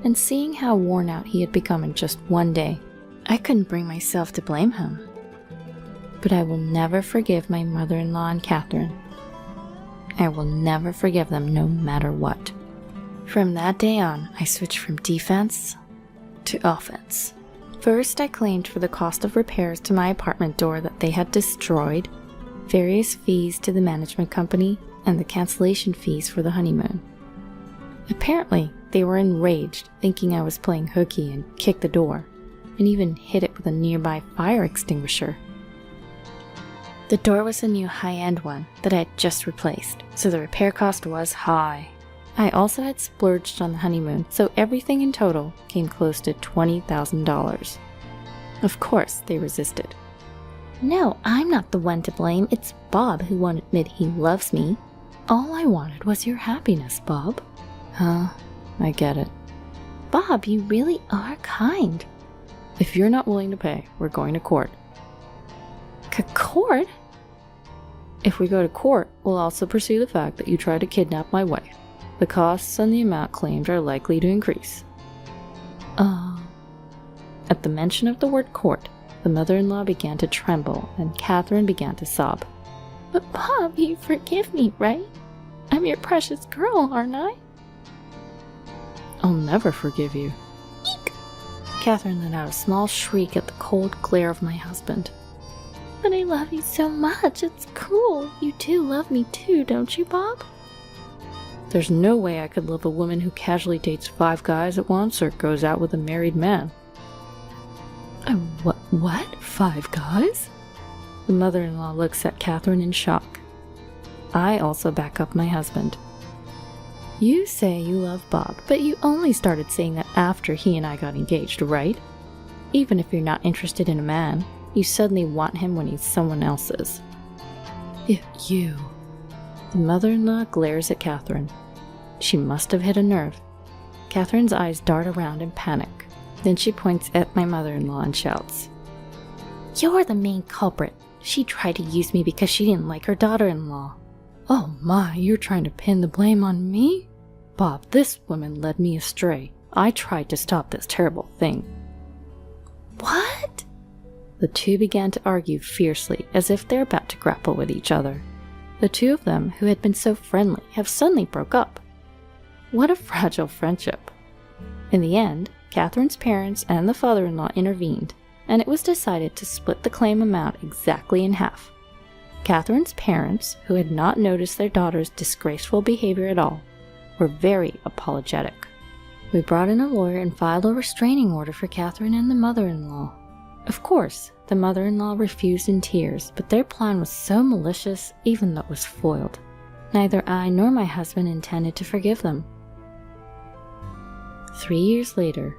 and seeing how worn out he had become in just one day, I couldn't bring myself to blame him. But I will never forgive my mother-in-law and Catherine. I will never forgive them no matter what. From that day on, I switched from defense to offense. First, I claimed for the cost of repairs to my apartment door that they had destroyed, various fees to the management company, and the cancellation fees for the honeymoon. Apparently, they were enraged, thinking I was playing hooky, and kicked the door, and even hit it with a nearby fire extinguisher. The door was a new high-end one that I had just replaced, so the repair cost was high. I also had splurged on the honeymoon, so everything in total came close to $20,000. Of course, they resisted. "No, I'm not the one to blame. It's Bob who won't admit he loves me. All I wanted was your happiness, Bob." Huh, I get it. "Bob, you really are kind." "If you're not willing to pay, we're going to court." Court? "If we go to court, we'll also pursue the fact that you tried to kidnap my wife. The costs and the amount claimed are likely to increase." At the mention of the word court, the mother-in-law began to tremble and Catherine began to sob. "But Bob, you forgive me, right? I'm your precious girl, aren't I?" "I'll never forgive you." Eek! Catherine let out a small shriek at the cold glare of my husband. "But I love you so much, it's cruel. You do love me too, don't you, Bob?" "There's no way I could love a woman who casually dates 5 guys at once or goes out with a married man." What? 5 guys? The mother-in-law looks at Catherine in shock. I also back up my husband. "You say you love Bob, but you only started saying that after he and I got engaged, right? Even if you're not interested in a man, you suddenly want him when he's someone else's." "If you..." The mother-in-law glares at Catherine. She must have hit a nerve. Catherine's eyes dart around in panic. Then she points at my mother-in-law and shouts, "You're the main culprit. She tried to use me because she didn't like her daughter-in-law." "Oh my, you're trying to pin the blame on me? Bob, this woman led me astray. I tried to stop this terrible thing." "What?" The two began to argue fiercely, as if they're about to grapple with each other. The two of them, who had been so friendly, have suddenly broke up. What a fragile friendship. In the end, Catherine's parents and the father-in-law intervened, and it was decided to split the claim amount exactly in half. Catherine's parents, who had not noticed their daughter's disgraceful behavior at all, were very apologetic. We brought in a lawyer and filed a restraining order for Catherine and the mother-in-law. Of course, the mother-in-law refused in tears, but their plan was so malicious, even though it was foiled. Neither I nor my husband intended to forgive them. 3 years later,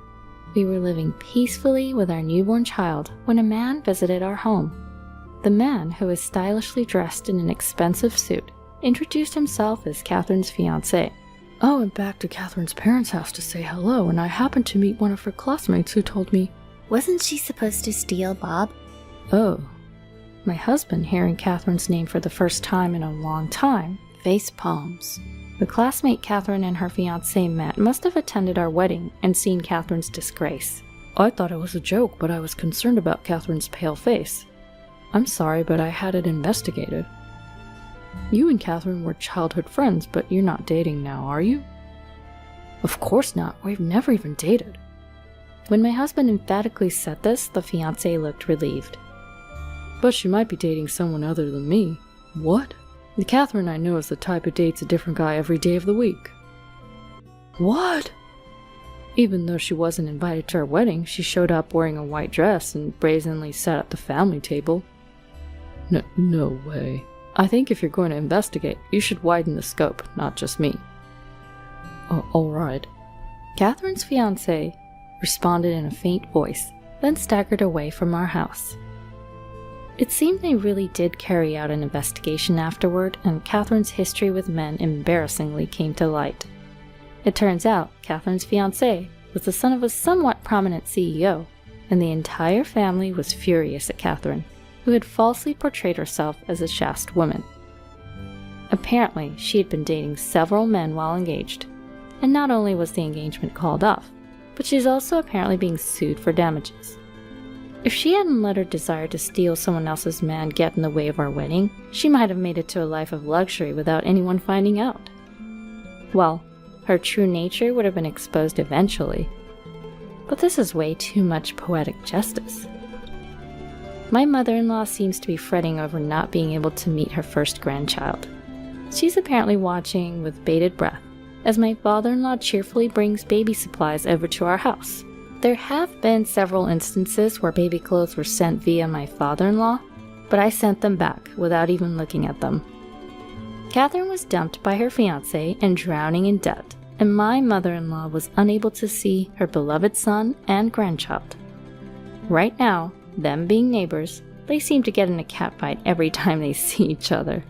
we were living peacefully with our newborn child when a man visited our home. The man, who was stylishly dressed in an expensive suit, introduced himself as Catherine's fiancé. I went back to Catherine's parents' house to say hello, and I happened to meet one of her classmates who told me, "Wasn't she supposed to steal Bob?" "Oh." My husband, hearing Catherine's name for the first time in a long time, face palms. The classmate Catherine and her fiancé met must have attended our wedding and seen Catherine's disgrace. I thought it was a joke, but I was concerned about Catherine's pale face. I'm sorry, but I had it investigated. You and Catherine were childhood friends, but you're not dating now, are you? Of course not. We've never even dated. When my husband emphatically said this, the fiancé looked relieved. But she might be dating someone other than me. What? The Catherine I know is the type who dates a different guy every day of the week. What? Even though she wasn't invited to our wedding, she showed up wearing a white dress and brazenly sat at the family table. No way. I think if you're going to investigate, you should widen the scope, not just me. Alright. Catherine's fiancé responded in a faint voice, then staggered away from our house. It seemed they really did carry out an investigation afterward, and Catherine's history with men embarrassingly came to light. It turns out Catherine's fiancé was the son of a somewhat prominent CEO, and the entire family was furious at Catherine, who had falsely portrayed herself as a chaste woman. Apparently, she had been dating several men while engaged, and not only was the engagement called off, but she's also apparently being sued for damages. If she hadn't let her desire to steal someone else's man get in the way of our wedding, she might have made it to a life of luxury without anyone finding out. Well, her true nature would have been exposed eventually. But this is way too much poetic justice. My mother-in-law seems to be fretting over not being able to meet her first grandchild. She's apparently watching with bated breath as my father-in-law cheerfully brings baby supplies over to our house. There have been several instances where baby clothes were sent via my father-in-law, but I sent them back without even looking at them. Catherine was dumped by her fiancé and drowning in debt, and my mother-in-law was unable to see her beloved son and grandchild. Right now, them being neighbors, they seem to get in a catfight every time they see each other.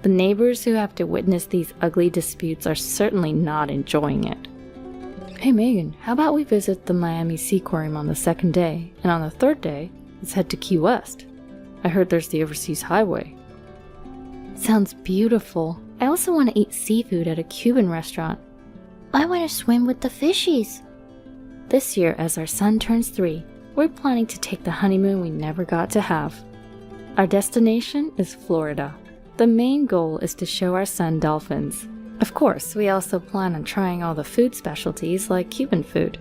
The neighbors who have to witness these ugly disputes are certainly not enjoying it. Hey Megan, how about we visit the Miami Seaquarium on the second day, and on the third day, let's head to Key West. I heard there's the Overseas Highway. Sounds beautiful. I also want to eat seafood at a Cuban restaurant. I want to swim with the fishies. This year, as our son turns 3, we're planning to take the honeymoon we never got to have. Our destination is Florida. The main goal is to show our son dolphins. Of course, we also plan on trying all the food specialties like Cuban food.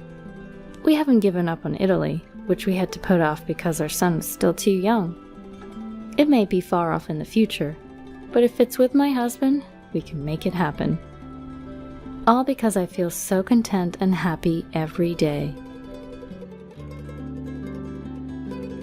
We haven't given up on Italy, which we had to put off because our son was still too young. It may be far off in the future, but if it's with my husband, we can make it happen. All because I feel so content and happy every day.